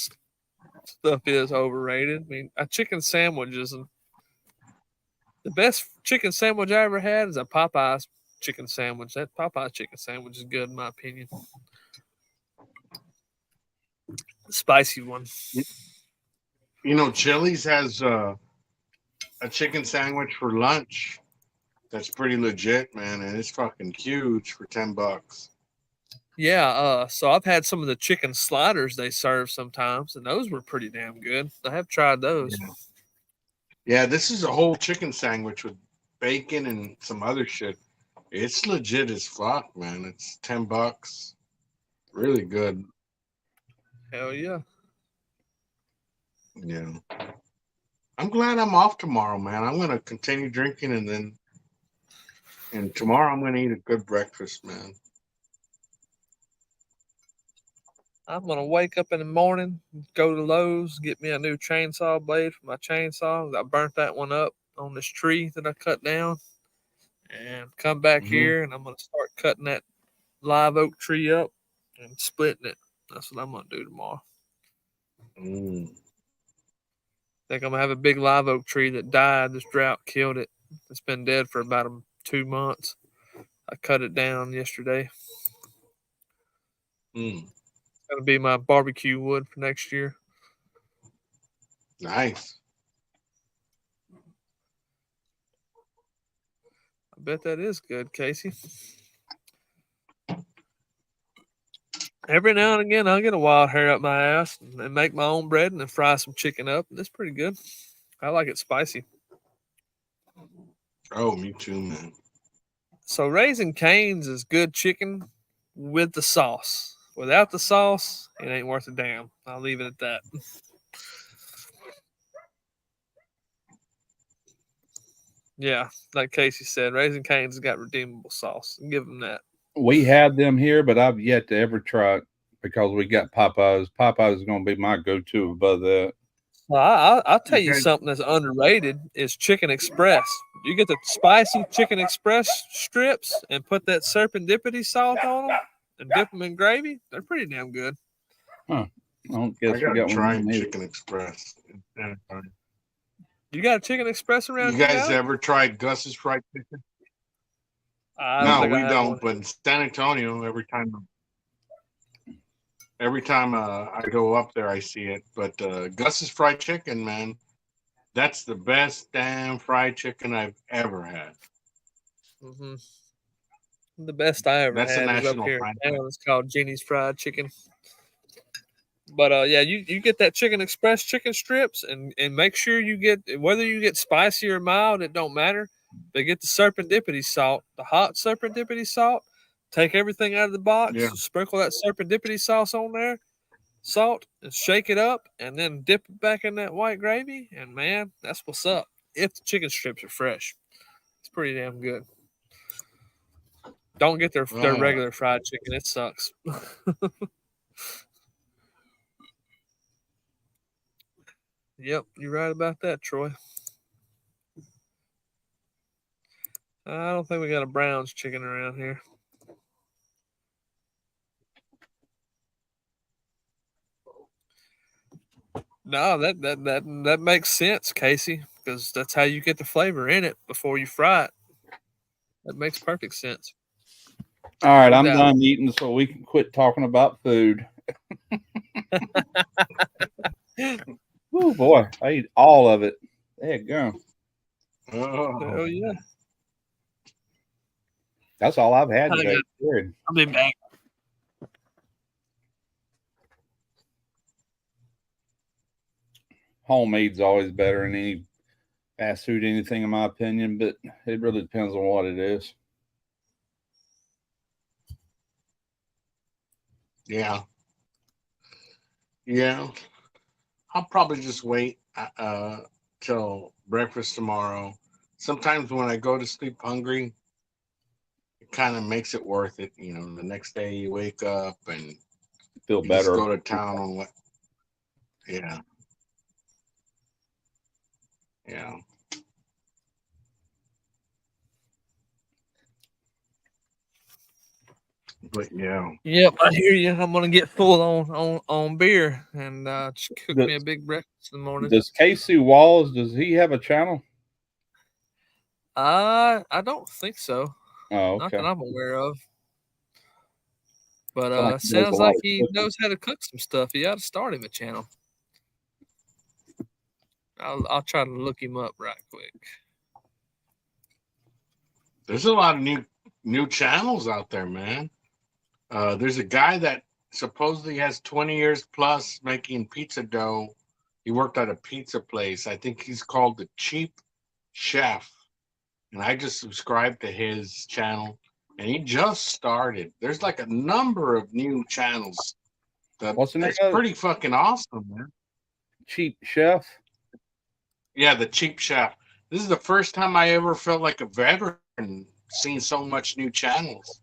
stuff is overrated. I mean, a chicken sandwich isn't the best chicken sandwich I ever had is a Popeye's chicken sandwich. That Popeye's chicken sandwich is good in my opinion. The spicy one. You know, Chili's has a chicken sandwich for lunch. That's pretty legit, man, and it's fucking huge for $10. Yeah, so I've had some of the chicken sliders they serve sometimes, and those were pretty damn good. I have tried those. Yeah, this is a whole chicken sandwich with bacon and some other shit. It's legit as fuck, man. It's $10. Really good. Hell yeah. Yeah. I'm glad I'm off tomorrow, man. I'm gonna continue drinking and tomorrow I'm gonna eat a good breakfast, man. I'm gonna wake up in the morning, go to Lowe's, get me a new chainsaw blade for my chainsaw. I burnt that one up on this tree that I cut down, and come back here, and I'm gonna start cutting that live oak tree up and splitting it. That's what I'm gonna do tomorrow. I think I'm gonna have a big live oak tree that died. This drought killed it. It's been dead for about 2 months. I cut it down yesterday. It's gonna be my barbecue wood for next year. Nice. I bet that is good, Casey. Every now and again, I'll get a wild hair up my ass and make my own bread and then fry some chicken up. That's pretty good. I like it spicy. Oh, me too, man. So Raising Cane's is good chicken with the sauce. Without the sauce, it ain't worth a damn. I'll leave it at that. Yeah, like Casey said, Raising Cane's has got redeemable sauce. Give them that. We have them here, but I've yet to ever try it because we got Popeyes. Popeyes is going to be my go-to above that. Well, I'll tell you something that's underrated is Chicken Express. You get the spicy Chicken Express strips and put that serendipity salt on them and dip them in gravy. They're pretty damn good. Huh. I don't guess I gotta we got try one. Chicken Express. You got a Chicken Express around You here guys now? ever tried Gus's fried chicken? No, we don't. But in San Antonio, every time I go up there, I see it. But Gus's fried chicken, man, that's the best damn fried chicken I've ever had. The best I ever That's a had was up national here. franchise. It's called Jenny's Fried Chicken. But yeah, you get that Chicken Express chicken strips and make sure you get, whether you get spicy or mild, it don't matter. But get the serendipity salt, the hot serendipity salt. Take everything out of the box, sprinkle that serendipity sauce on there, salt, and shake it up, and then dip it back in that white gravy. And man, that's what's up. If the chicken strips are fresh, it's pretty damn good. Don't get their regular fried chicken; it sucks. Yep, you're right about that, Troy. I don't think we got a Brown's chicken around here. No, that makes sense, Casey, because that's how you get the flavor in it before you fry it. That makes perfect sense. All right, I'm done eating, so we can quit talking about food. Oh boy, I ate all of it. There you go. Oh yeah. That's all I've had I today. got- Weird. I'll be back. Homemade's always better than any fast food, anything in my opinion, but it really depends on what it is. Yeah. Yeah. I'll probably just wait till breakfast tomorrow. Sometimes when I go to sleep hungry, it kind of makes it worth it. You know, the next day you wake up and Feel you better. just go to town on what. Yeah. Yeah. But yeah. Yep, I hear you. I'm gonna get full on beer and just cook me a big breakfast in the morning. Does Casey Walls, does he have a channel? I don't think so. Oh, Not okay. that I'm aware of. But Sound like he knows sounds a lot like of he cooking. knows how to cook some stuff. He ought to start him a channel. I'll try to look him up right quick. There's a lot of new channels out there, man. There's a guy that supposedly has 20 years plus making pizza dough. He worked at a pizza place. I think he's called the Cheap Chef. And I just subscribed to his channel. And he just started. There's like a number of new channels. What's the name It's of it? pretty fucking awesome, man. Cheap Chef? Yeah, the Cheap Chef. This is the first time I ever felt like a veteran seeing so much new channels.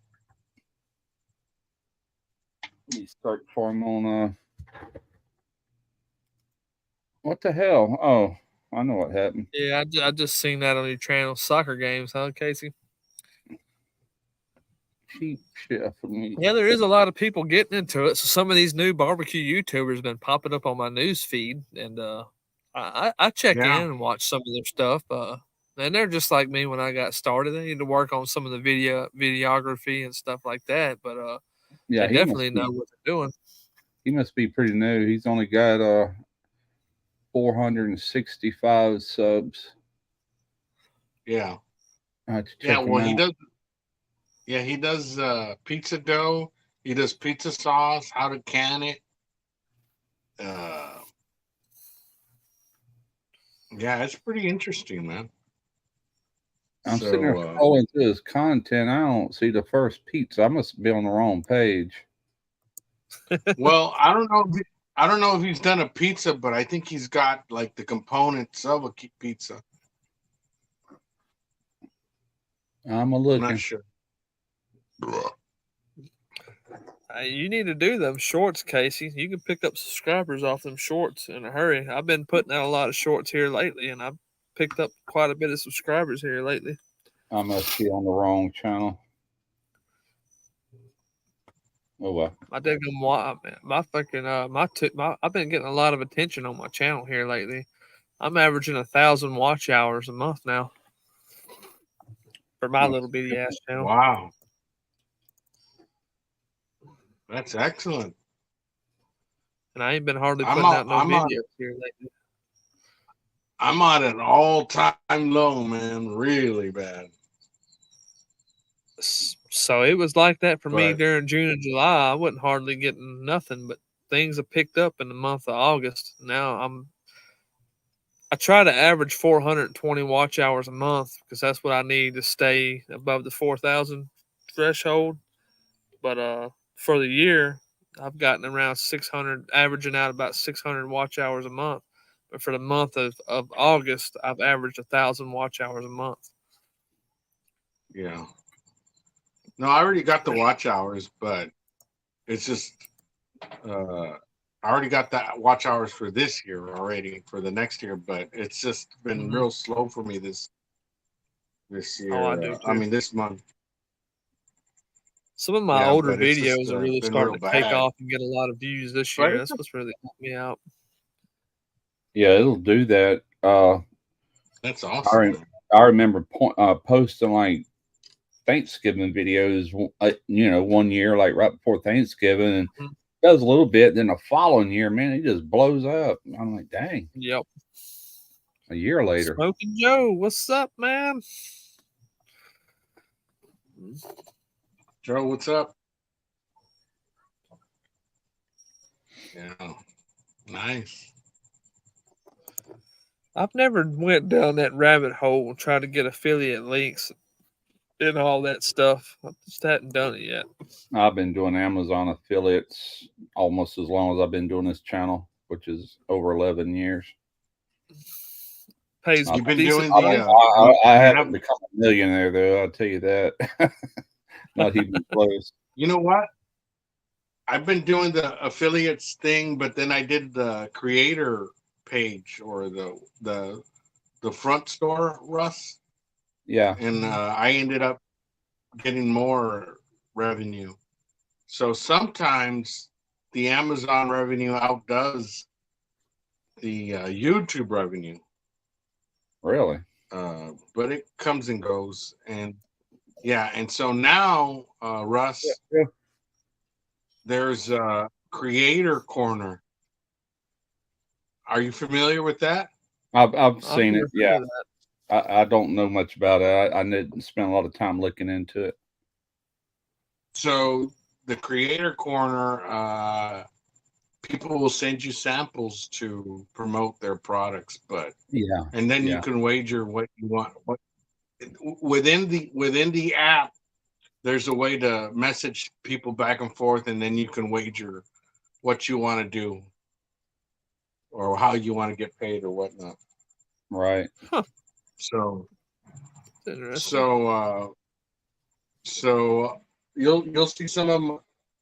You start for him on what the hell? Oh, I know what happened. Yeah, I just seen that on your channel. Soccer games, huh, Casey? Cheap Chef. Yeah, there is a lot of people getting into it. So some of these new barbecue YouTubers have been popping up on my news feed, and I check in and watch some of their stuff. And they're just like me when I got started. They need to work on some of the videography and stuff like that. But yeah, they definitely know what they're doing. He must be pretty new. He's only got 465 subs. Yeah. I have to check Yeah, well, him out. he does pizza dough. He does pizza sauce, how to can it. Yeah, it's pretty interesting, man. I'm sitting there scrolling through his content. I don't see the first pizza. I must be on the wrong page. Well, I don't know if he's done a pizza, but I think he's got like the components of a pizza. I'm looking. I'm not sure. You need to do them shorts, Casey. You can pick up subscribers off them shorts in a hurry. I've been putting out a lot of shorts here lately, and I've picked up quite a bit of subscribers here lately. I must be on the wrong channel. Oh well. I've been getting a lot of attention on my channel here lately. I'm averaging 1,000 watch hours a month now for my little bitty ass channel. Wow. That's excellent. And I ain't been hardly putting out no videos here lately. I'm on an all-time low, man. Really bad. So it was like that for me during June and July. I wasn't hardly getting nothing, but things have picked up in the month of August. Now I try to average 420 watch hours a month because that's what I need to stay above the 4,000 threshold. But for the year, I've gotten around 600, averaging out about 600 watch hours a month. But for the month of August, I've averaged 1,000 watch hours a month. Yeah. No, I already got the watch hours, but it's just I already got that watch hours for this year already for the next year, but it's just been real slow for me this year. Oh, I do too. I mean, this month. Some of my older videos are really starting to take off and get a lot of views this year. That's what's really helped me out. Yeah, it'll do that. That's awesome. I remember posting like Thanksgiving videos, 1 year, like right before Thanksgiving, and does a little bit. Then the following year, man, it just blows up. I'm like, dang. Yep. A year later. Smoking Joe, what's up, man? Joe, what's up? Yeah, nice. I've never went down that rabbit hole and tried to get affiliate links and all that stuff. I just hadn't done it yet. I've been doing Amazon affiliates almost as long as I've been doing this channel, which is over 11 years. Pays You've been decent doing money. I haven't become a millionaire though. I'll tell you that. Not even close. You know what? I've been doing the affiliates thing, but then I did the creator page or the front store, Russ, Yeah. and I ended up getting more revenue. So sometimes the Amazon revenue outdoes the YouTube revenue. Really? But it comes and goes, and yeah, and so now, Russ, Yeah. there's a creator corner. Are you familiar with that? I've seen never it. Yeah. heard of that. I don't know much about it. I didn't spend a lot of time looking into it. So the creator corner, people will send you samples to promote their products, but Yeah. and then you can wager what you want. What within the app, there's a way to message people back and forth, and then you can wager what you want to do or how you want to get paid or whatnot. Right. So That's interesting. so you'll see some of them.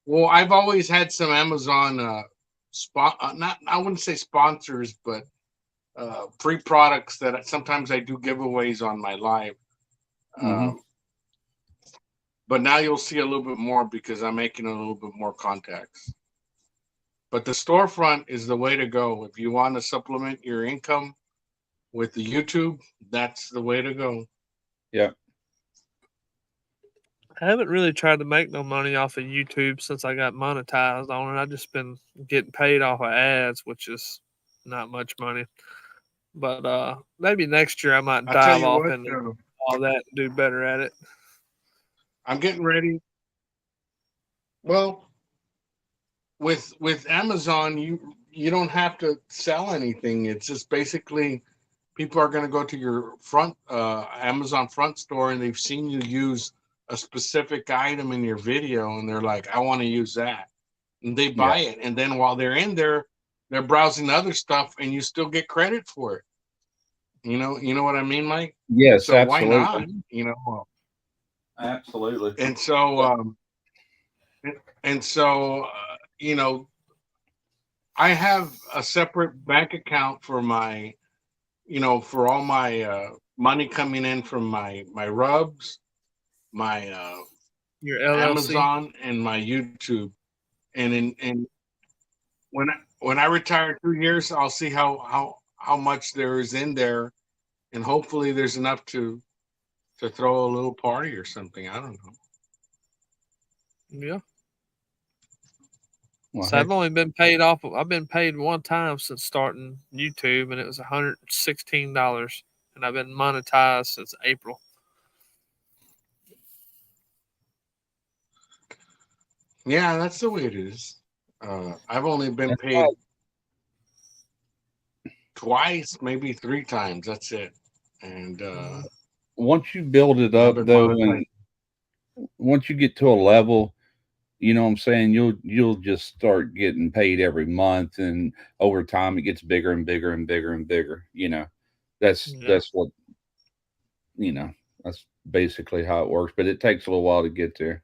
Well, I've always had some Amazon not I wouldn't say sponsors, but free products that sometimes I do giveaways on my live. But now you'll see a little bit more because I'm making a little bit more contacts. But the storefront is the way to go. If you want to supplement your income with the YouTube, that's the way to go. Yeah. I haven't really tried to make no money off of YouTube since I got monetized on it. I've just been getting paid off of ads, which is not much money. But maybe next year I might I'll tell dive you off what, into all that and do better at it. I'm getting ready. Well, with Amazon, you don't have to sell anything. It's just basically people are going to go to your front Amazon front store and they've seen you use a specific item in your video and they're like, I want to use that. And they buy it. And then while they're in there, they're browsing other stuff and you still get credit for it. You know what I mean, Mike? Yes, so absolutely. Why not? Absolutely. And so I have a separate bank account for my for all my money coming in from my rubs, my Your LLC. Amazon, and my YouTube. And when I retire 2 years, I'll see how much there is in there, and hopefully there's enough to throw a little party or something. I don't know. Yeah. Well, So I've only been paid off. I've been paid one time since starting YouTube, and it was $116, and I've been monetized since April. Yeah, that's the way it is. I've only been paid twice, maybe 3 times. That's it. And once you build it up, though, and once you get to a level, you know what I'm saying, you'll just start getting paid every month, and over time it gets bigger and bigger and bigger and bigger. That's what that's basically how it works, but it takes a little while to get there.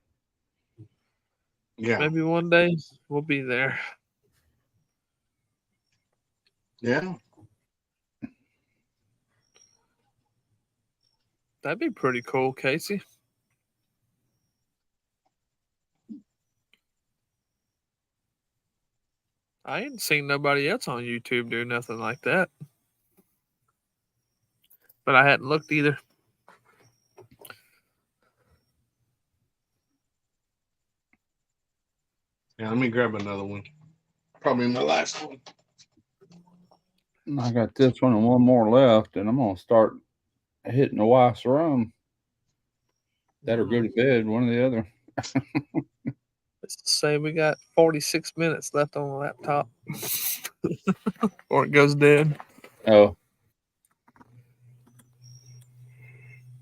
Yeah. Maybe one day we'll be there. Yeah. That'd be pretty cool, Casey. I ain't seen nobody else on YouTube do nothing like that. But I hadn't looked either. Yeah, let me grab another one. Probably my last one. I got this one and one more left, and I'm gonna start hitting the wife's room. That or go to bed, one or the other. Let's say we got 46 minutes left on the laptop or it goes dead. Oh.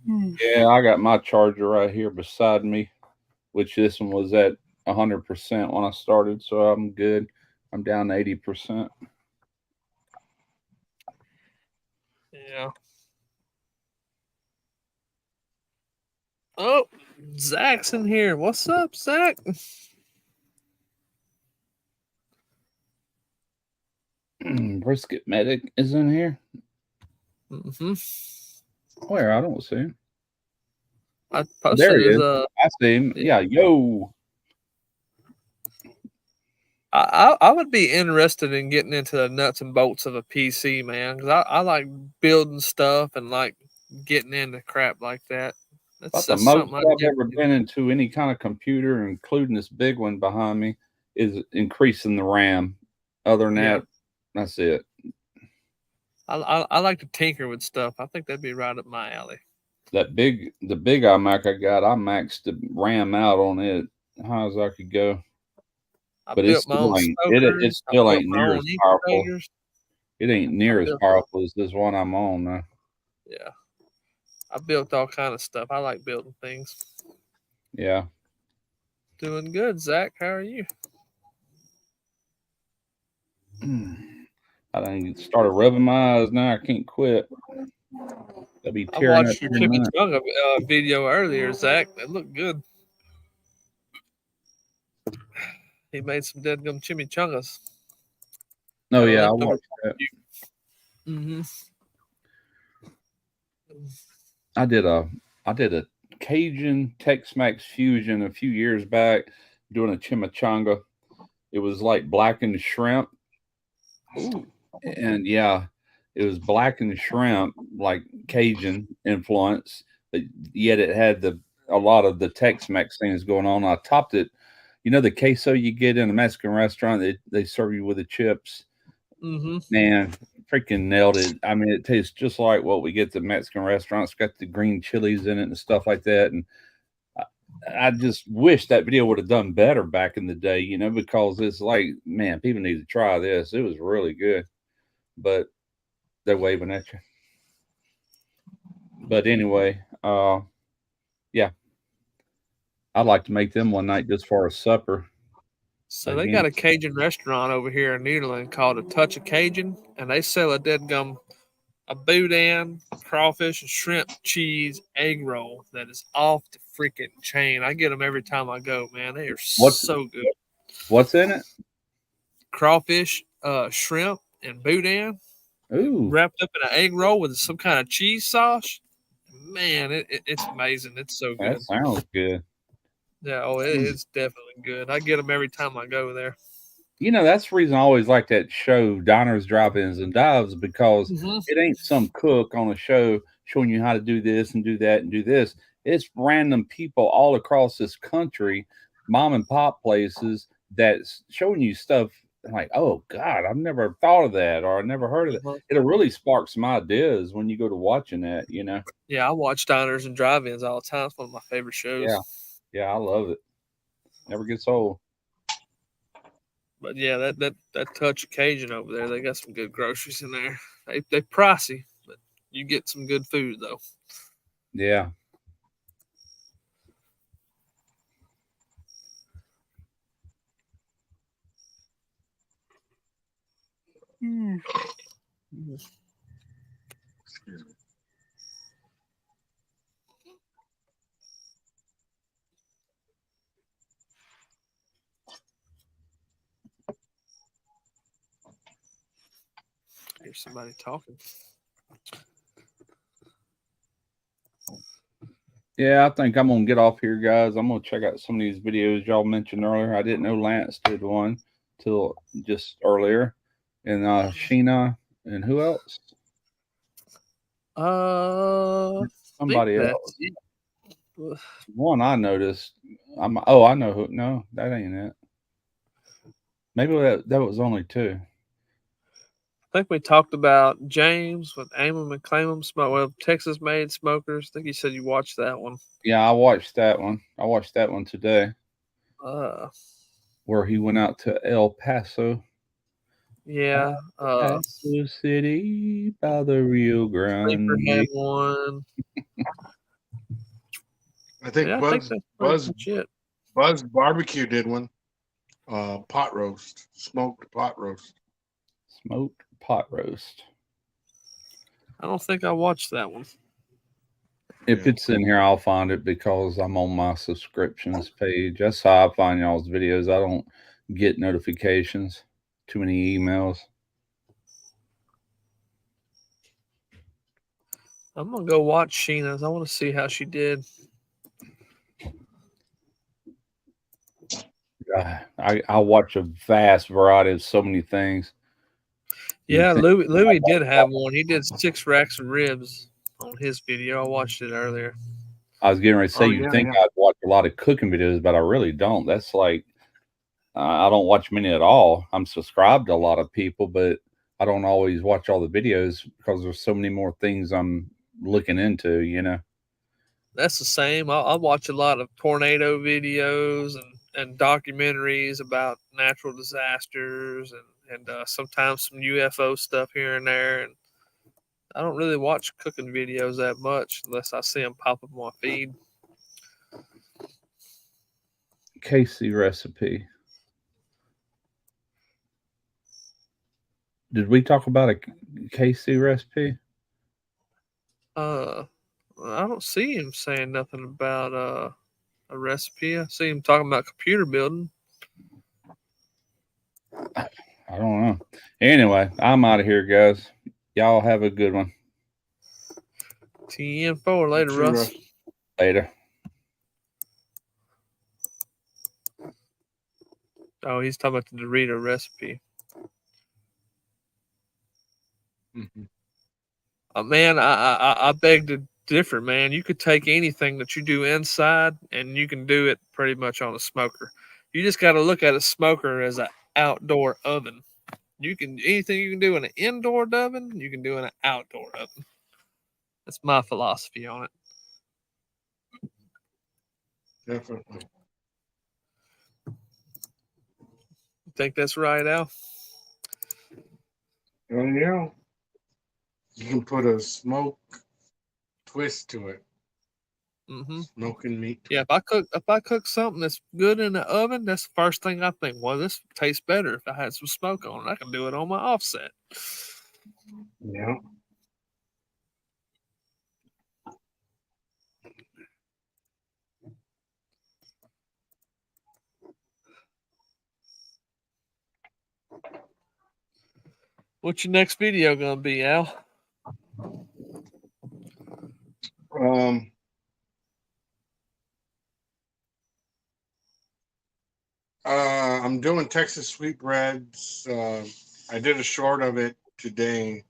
Yeah, I got my charger right here beside me, which this one was at 100% when I started, so I'm good. I'm down to 80%. Yeah. Oh, Zach's in here. What's up, Zach? Brisket Medic is in here. Mm-hmm. Where? I don't see him. I posted there he his, is. I see him. Yeah, yo. I would be interested in getting into the nuts and bolts of a PC, man, because I like building stuff and like getting into crap like that. That's the most I've ever been into any kind of computer, including this big one behind me, is increasing the RAM. Other than that, that's it. I like to tinker with stuff. I think that'd be right up my alley. The big iMac I got, I maxed the RAM out on it. High as I could go. But it still ain't near as powerful. It ain't near as powerful as this one I'm on now. Yeah. I built all kind of stuff. I like building things. Yeah. Doing good, Zach. How are you? I done started rubbing my eyes now. I can't quit. I'll be tearing I watched your chimichanga video earlier, Zach. That looked good. He made some dead gum chimichangas. Oh yeah, I watched that. Mm-hmm. I did a Cajun Tex-Mex fusion a few years back, doing a chimichanga. It was like blackened shrimp. Ooh. And yeah, it was blackened shrimp, like Cajun influence, but yet it had a lot of the Tex-Mex things going on. I topped it. You know the queso you get in a Mexican restaurant, they serve you with the chips. Mm-hmm. Man, freaking nailed it. I mean, it tastes just like what we get at the Mexican restaurants. It's got the green chilies in it and stuff like that. And I just wish that video would have done better back in the day, you know, because it's like, man, people need to try this. It was really good, but they're waving at you. But anyway, yeah, I'd like to make them one night just for a supper. So they got a Cajun restaurant over here in Nederland called A Touch of Cajun, and they sell a dead gum, a boudin, crawfish, and shrimp cheese egg roll that is off the freaking chain. I get them every time I go, man. They are so good. What's in it? Crawfish, shrimp, and boudin. Ooh. Wrapped up in an egg roll with some kind of cheese sauce. Man, it's amazing. It's so good. That sounds good. Yeah, it's definitely good. I get them every time I go there. You know, that's the reason I always like that show, Diners, Drive-Ins, and Dives, because it ain't some cook on a show showing you how to do this and do that and do this. It's random people all across this country, mom and pop places, that's showing you stuff like, oh, God, I've never thought of that, or I never heard of that. It'll really spark some ideas when you go to watching that, you know? Yeah, I watch Diners and Drive-Ins all the time. It's one of my favorite shows. Yeah, I love it. Never gets old. But yeah, that Touch of Cajun over there, they got some good groceries in there. They pricey, but you get some good food though. Yeah. Excuse me. Here's somebody talking. Yeah, I think I'm gonna get off here, guys. I'm gonna check out some of these videos y'all mentioned earlier. I didn't know Lance did one till just earlier, and Sheena, and who else? Somebody else. One I noticed. I know who. No, that ain't it. Maybe that was only two. think we talked about James with Aim 'em and Claim 'em, well, Texas made smokers. I think you said you watched that one. Yeah, I watched that one. I watched that one today. Where he went out to El Paso. Yeah. Paso City by the Rio Grande. Had one. I think Buzz Barbecue did one. Pot roast, smoked pot roast. Smoked pot roast. I don't think I watched that one. If it's in here, I'll find it because I'm on my subscriptions page. That's how I find y'all's videos. I don't get notifications. Too many emails. I'm gonna go watch Sheena's. I want to see how she did. I watch a vast variety of so many things. Yeah, Louis did have one. He did 6 racks of ribs on his video. I watched it earlier. I was getting ready to say, I'd watch a lot of cooking videos, but I really don't. That's like, I don't watch many at all. I'm subscribed to a lot of people, but I don't always watch all the videos because there's so many more things I'm looking into, you know. That's the same. I watch a lot of tornado videos and documentaries about natural disasters and sometimes some UFO stuff here and there. And I don't really watch cooking videos that much unless I see them pop up on my feed. Casey recipe. Did we talk about a Casey recipe? I don't see him saying nothing about a recipe. I see him talking about computer building. I don't know. Anyway, I'm out of here, guys. Y'all have a good one. TM4 later, Russ. Later. Oh, he's talking about the Dorito recipe. Mm-hmm. Man, I beg to differ, man. You could take anything that you do inside and you can do it pretty much on a smoker. You just got to look at a smoker as an outdoor oven. Anything you can do in an indoor oven, you can do in an outdoor oven. That's my philosophy on it. Definitely. You think that's right, Al? Oh, yeah. You can put a smoke twist to it. Mm-hmm. Smoking meat. Yeah, if I cook something that's good in the oven, that's the first thing I think. Well, this tastes better if I had some smoke on it. I can do it on my offset. Yeah. What's your next video gonna be, Al? I'm doing Texas sweetbreads. I did a short of it today.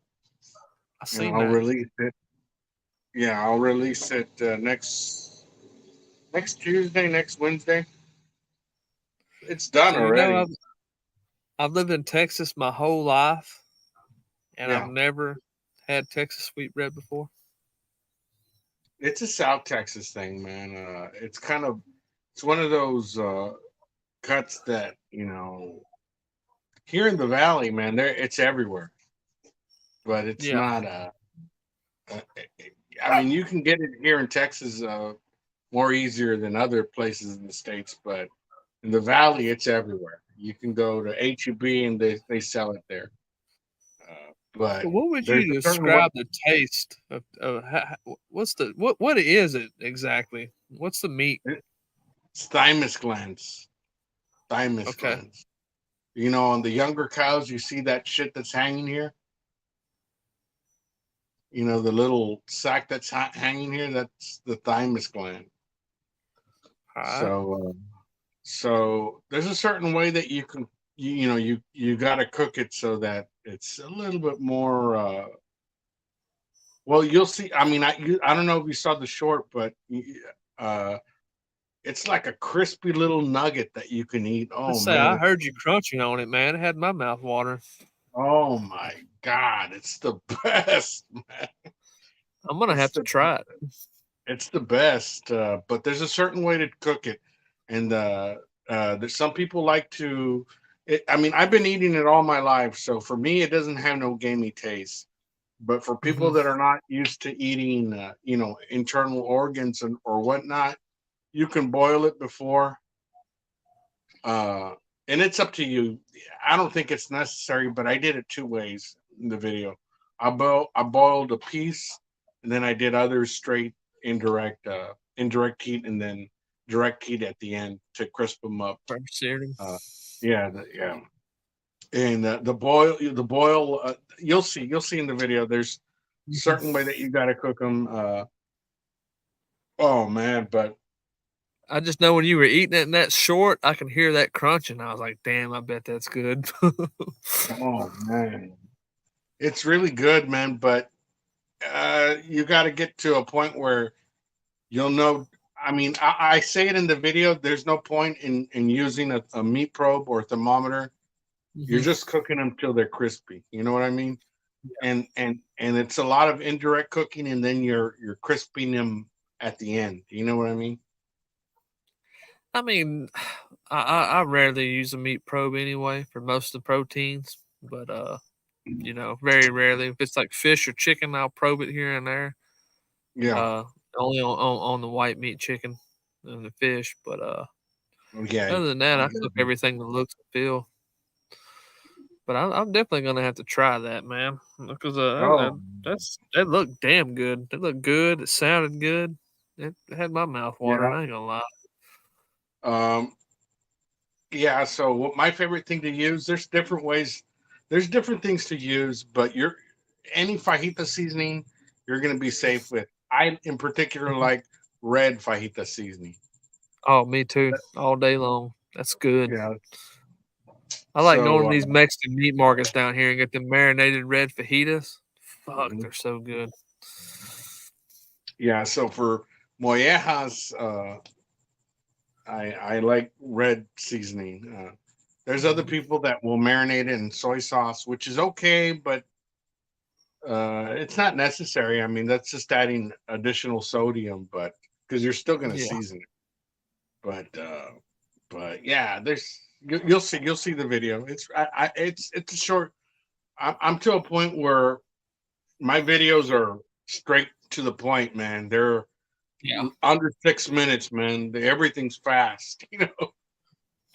I'll release it. Yeah, I'll release it next Tuesday, next Wednesday. It's done already. I've lived in Texas my whole life, and I've never had Texas sweetbread before. It's a South Texas thing, man. It's one of those cuts that, here in the valley, man, it's everywhere. But it's not I mean, you can get it here in Texas more easier than other places in the States, but in the valley, it's everywhere. You can go to HEB and they sell it there. But what would you describe the taste of what is it exactly? What's the meat? It's thymus glands. Thymus glands. On the younger cows, you see that shit that's hanging here. The little sac that's hanging here, that's the thymus gland. So there's a certain way that you can, you got to cook it so that it's a little bit more. Well, you'll see. I mean, I don't know if you saw the short, but it's like a crispy little nugget that you can eat. Oh man! I heard you crunching on it, man. It had my mouth watering. Oh my God, it's the best, man. I'm gonna have to try it. It's the best, but there's a certain way to cook it, and there's some people like to. I mean, I've been eating it all my life, so for me, it doesn't have no gamey taste. But for people that are not used to eating, internal organs or whatnot, you can boil it before, and it's up to you. I don't think it's necessary, but I did it two ways in the video. I boiled a piece, and then I did others straight indirect heat, and then direct heat at the end to crisp them up. Yeah, yeah. And the boil, you'll see in the video. There's certain way that you got to cook them. Oh man, but I just know when you were eating it in that short, I can hear that crunching. I was like, damn, I bet that's good. oh man, it's really good, man. But you got to get to a point where you'll know. I mean, I say it in the video. There's no point in using a meat probe or a thermometer. You're just cooking them till they're crispy. You know what I mean? Yeah. And it's a lot of indirect cooking, and then you're crisping them at the end. You know what I mean? I mean, I rarely use a meat probe anyway for most of the proteins, but very rarely. If it's like fish or chicken, I'll probe it here and there. Yeah. Only on the white meat chicken and the fish, but yeah. Other than that, I cook everything that looks and feel. But I'm definitely gonna have to try that, man, because that looked damn good. It looked good. It sounded good. It had my mouth watering. I ain't gonna lie. Yeah. So what my favorite thing to use? There's different ways. There's different things to use, but any fajita seasoning you're gonna be safe with. I in particular like red fajita seasoning. Oh, me too. All day long. That's good. Yeah. I like going to these Mexican meat markets down here and get them marinated red fajitas. Fuck, they're so good. Yeah, so for mollejas, I like red seasoning. There's other people that will marinate it in soy sauce, which is okay, but it's not necessary. I mean, that's just adding additional sodium, but because you're still going to season it. But yeah, you'll see the video. It's a short. I'm to a point where my videos are straight to the point, man. They're under 6 minutes, man. Everything's fast,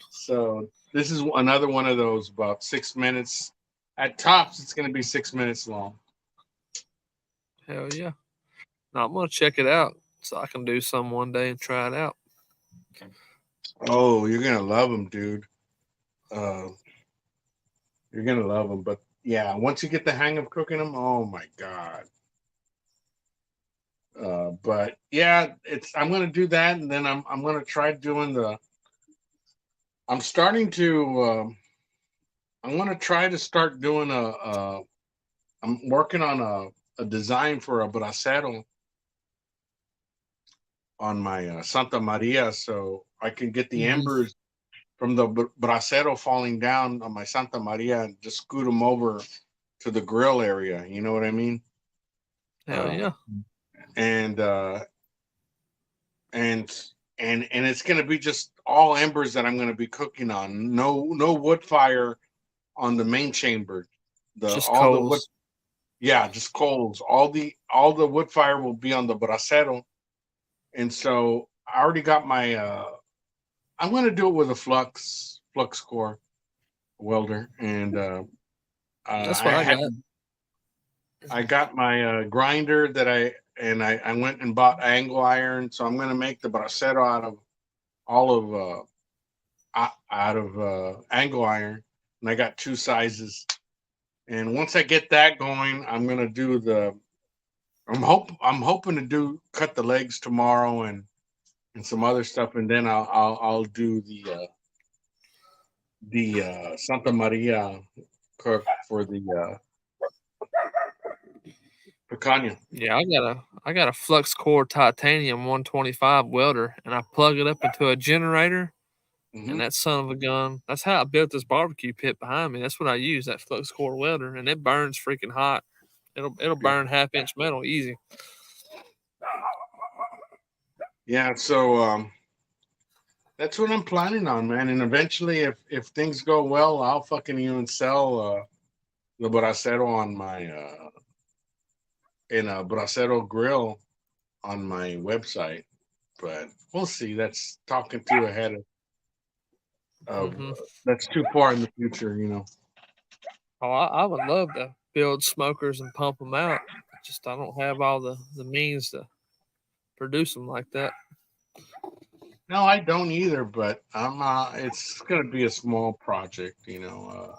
So this is another one of those, about 6 minutes. At tops, it's going to be 6 minutes long. Hell yeah. No, I'm going to check it out so I can do some one day and try it out. Oh, you're going to love them, dude. You're going to love them. But yeah, once you get the hang of cooking them, oh my God. But yeah, I'm going to do that. And then I'm going to try doing I'm starting to, I'm going to try to start doing I'm working on a design for a bracero on my Santa Maria, so I can get the embers from the bracero falling down on my Santa Maria and just scoot them over to the grill area. You know what I mean? Hell yeah. And it's going to be just all embers that I'm going to be cooking on. No wood fire on the main chamber. Just coals. Just coals. All the wood fire will be on the bracero. And so I already got my I'm going to do it with a flux core welder, and that's what I got. I got my grinder that I went and bought angle iron, so I'm going to make the bracero out of angle iron, and I got 2 sizes. And once I get that going, I'm going to do I'm hoping to cut the legs tomorrow and some other stuff, and then I'll do the Santa Maria cook for the picanha. Yeah, I got a flux core titanium 125 welder, and I plug it up into a generator, And that son of a gun, that's how I built this barbecue pit behind me. That's what I use, that flux core welder, and it burns freaking hot. It'll burn 1/2-inch metal easy. Yeah, so that's what I'm planning on, man. And eventually, if things go well, I'll fucking even sell the bracero on my in a bracero grill on my website. But we'll see. That's talking too ahead of that's too far in the future, you know. Oh, I would love to build smokers and pump them out. Just I don't have all the means to produce them like that. No, I don't either. But I'm. It's gonna be a small project, you know.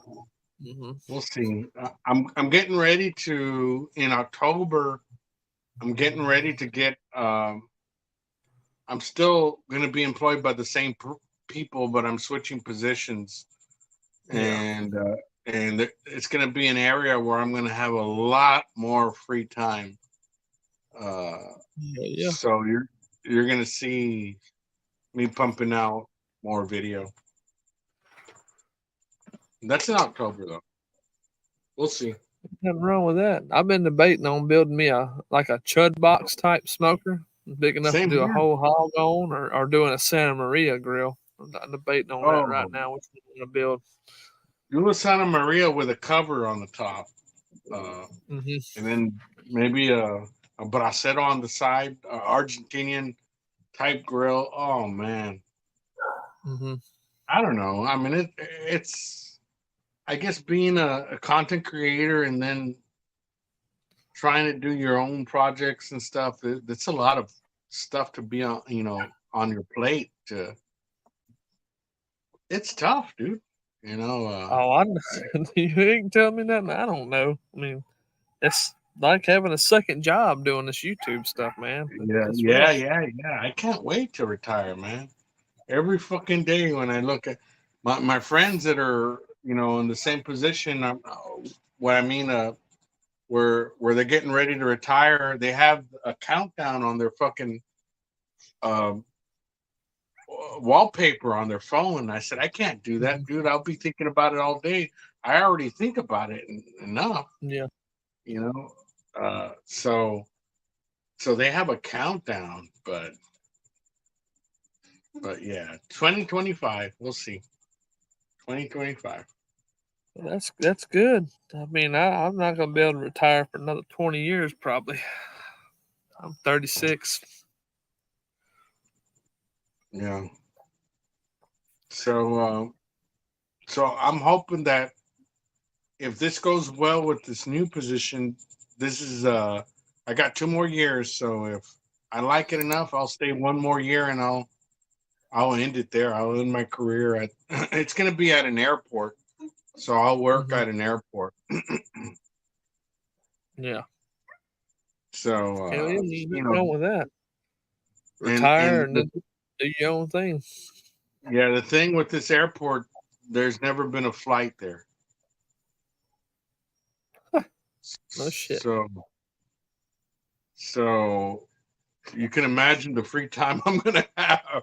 We'll see. I'm getting ready to in October. I'm getting ready to get. I'm still going to be employed by the same people, but I'm switching positions, and it's going to be an area where I'm going to have a lot more free time. So you're going to see me pumping out more video. That's in October, though. We'll see. Nothing wrong with that. I've been debating on building me a chud box type smoker, big enough to do a whole hog on, or doing a Santa Maria grill. I'm debating on that right now. Which one I'm gonna build? Do a Santa Maria with a cover on the top, and then maybe a bracero on the side, Argentinian type grill. Oh man, I don't know. I mean, it's. I guess being a content creator and then trying to do your own projects and stuff, it's a lot of stuff to be on, on your plate. It's tough, dude. You ain't tell me nothing. I don't know. I mean, it's like having a second job doing this YouTube stuff, man. Yeah. I can't wait to retire, man. Every fucking day when I look at my friends that are, in the same position, where they're getting ready to retire, they have a countdown on their fucking wallpaper on their phone. I said, I can't do that, dude. I'll be thinking about it all day. I already think about it enough. Yeah. So they have a countdown, but yeah, 2025, we'll see. 2025. That's good. I mean, I'm not gonna be able to retire for another 20 years, probably. I'm 36. Yeah. So I'm hoping that if this goes well with this new position, this is I got 2 more years. So if I like it enough, I'll stay 1 more year and I'll end it there. I'll end my career at. It's going to be at an airport, so I'll work at an airport. Yeah. So nothing wrong with that. Retire and then do your own thing. Yeah, the thing with this airport, there's never been a flight there. No shit. So you can imagine the free time I'm gonna have.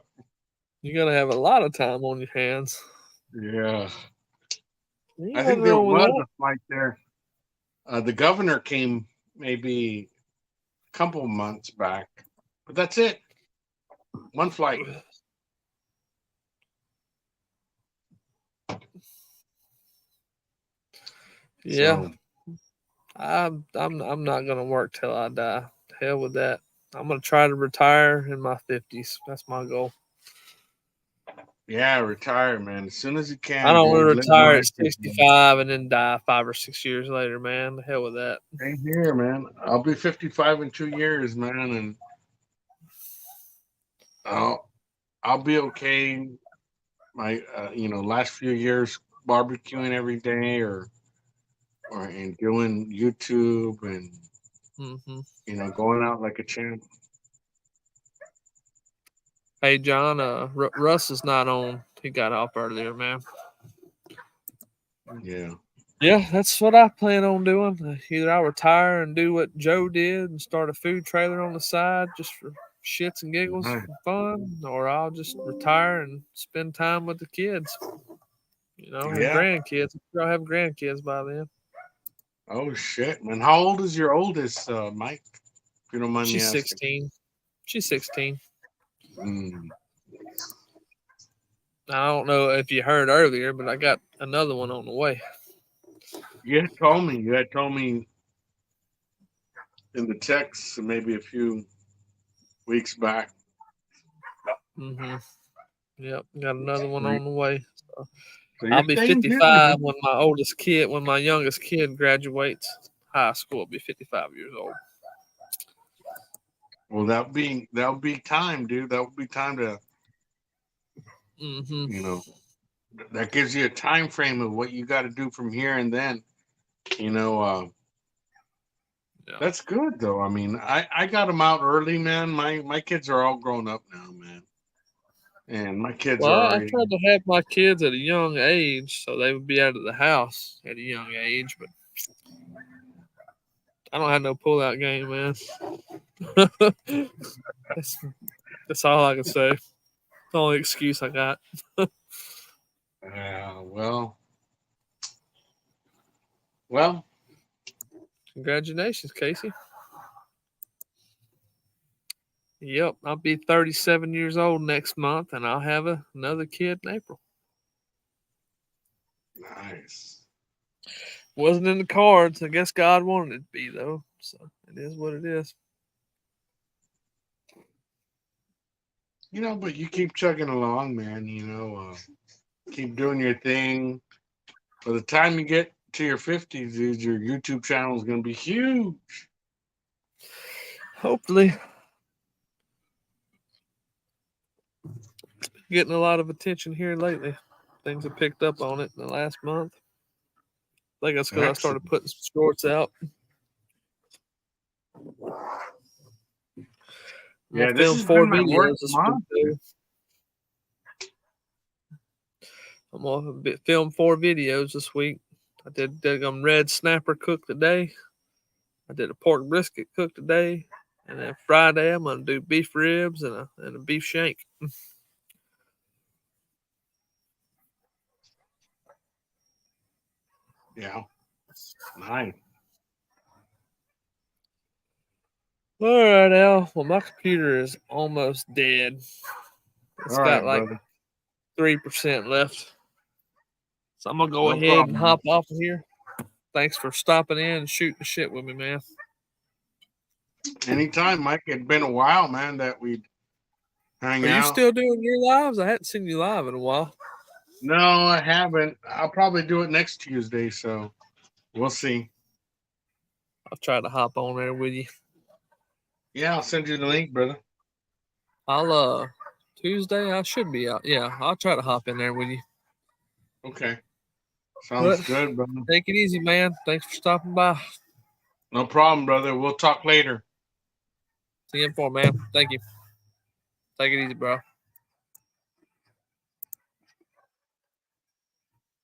You're gonna have a lot of time on your hands. Yeah. I think there was a flight there. The governor came maybe a couple of months back, but that's it. 1 flight. Yeah. So, I'm not gonna work till I die. Hell with that. I'm gonna try to retire in my 50s. That's my goal. Yeah, retire, man. As soon as you can. I don't want to retire at 65 and then die 5 or 6 years later, man. The hell with that. Same here, man. I'll be 55 in 2 years, man, and I'll be okay. My last few years barbecuing every day or and doing YouTube and going out like a champ. Hey John, Russ is not on. He got off earlier, man. Yeah, that's what I plan on doing. Either I'll retire and do what Joe did and start a food trailer on the side just for shits and giggles Right. and fun, or I'll just retire and spend time with the kids. You know, and Yeah. grandkids. I'm sure I'll have grandkids by then. Oh shit, man. How old is your oldest, Mike? If you don't mind me She's asking. 16. She's 16. Mm. I don't know if you heard earlier, but I got another one on the way. You had told me. You had told me in the text maybe a few weeks back. Mm-hmm. Yep, got another one So on the way. So you're I'll be staying busy, 55 man. when my youngest kid graduates high school. I'll be 55 years old. Well, that'll be time, dude. That'll be time to, Mm-hmm. you know, that gives you a time frame of what you got to do from here and then. You know, Yeah. that's good though. I mean, I got them out early, man. My kids are all grown up now, man. And my kids are Well, I already. tried to have my kids at a young age so they would be out of the house at a young age, but I don't have no pull-out game, man. that's all I can say. The only excuse I got. Well. Congratulations, Casey. Yep, I'll be 37 years old next month, and I'll have another kid in April. Nice. Wasn't in the cards. I guess God wanted it to be, though. So it is what it is. You know, but you keep chugging along, man. You know, keep doing your thing. By the time you get to your 50s, dude, your YouTube channel is going to be huge. Hopefully. Getting a lot of attention here lately. Things have picked up on it in the last month. I think that's because I started putting some shorts out. Yeah, this has film 4 been my videos worst this month. week, too. I'm gonna film 4 videos this week. I did red snapper cook today. I did a pork brisket cook today, and then Friday I'm gonna do beef ribs and a beef shank. Yeah, nice. All right, Al. Well, my computer is almost dead. It's got like 3% left. So I'm gonna go ahead and hop off of here. Thanks for stopping in and shooting the shit with me, man. Anytime, Mike. It's been a while, man, that we'd hang out. Are you still doing your lives? I hadn't seen you live in a while. No, I haven't. I'll probably do it next Tuesday, so we'll see. I'll try to hop on there with you. Yeah, I'll send you the link, brother. I'll Tuesday I should be out. Yeah, I'll try to hop in there with you. Okay. Sounds good, brother. Take it easy, man. Thanks for stopping by. No problem, brother. We'll talk later. See you in 4, man. Thank you. Take it easy, bro.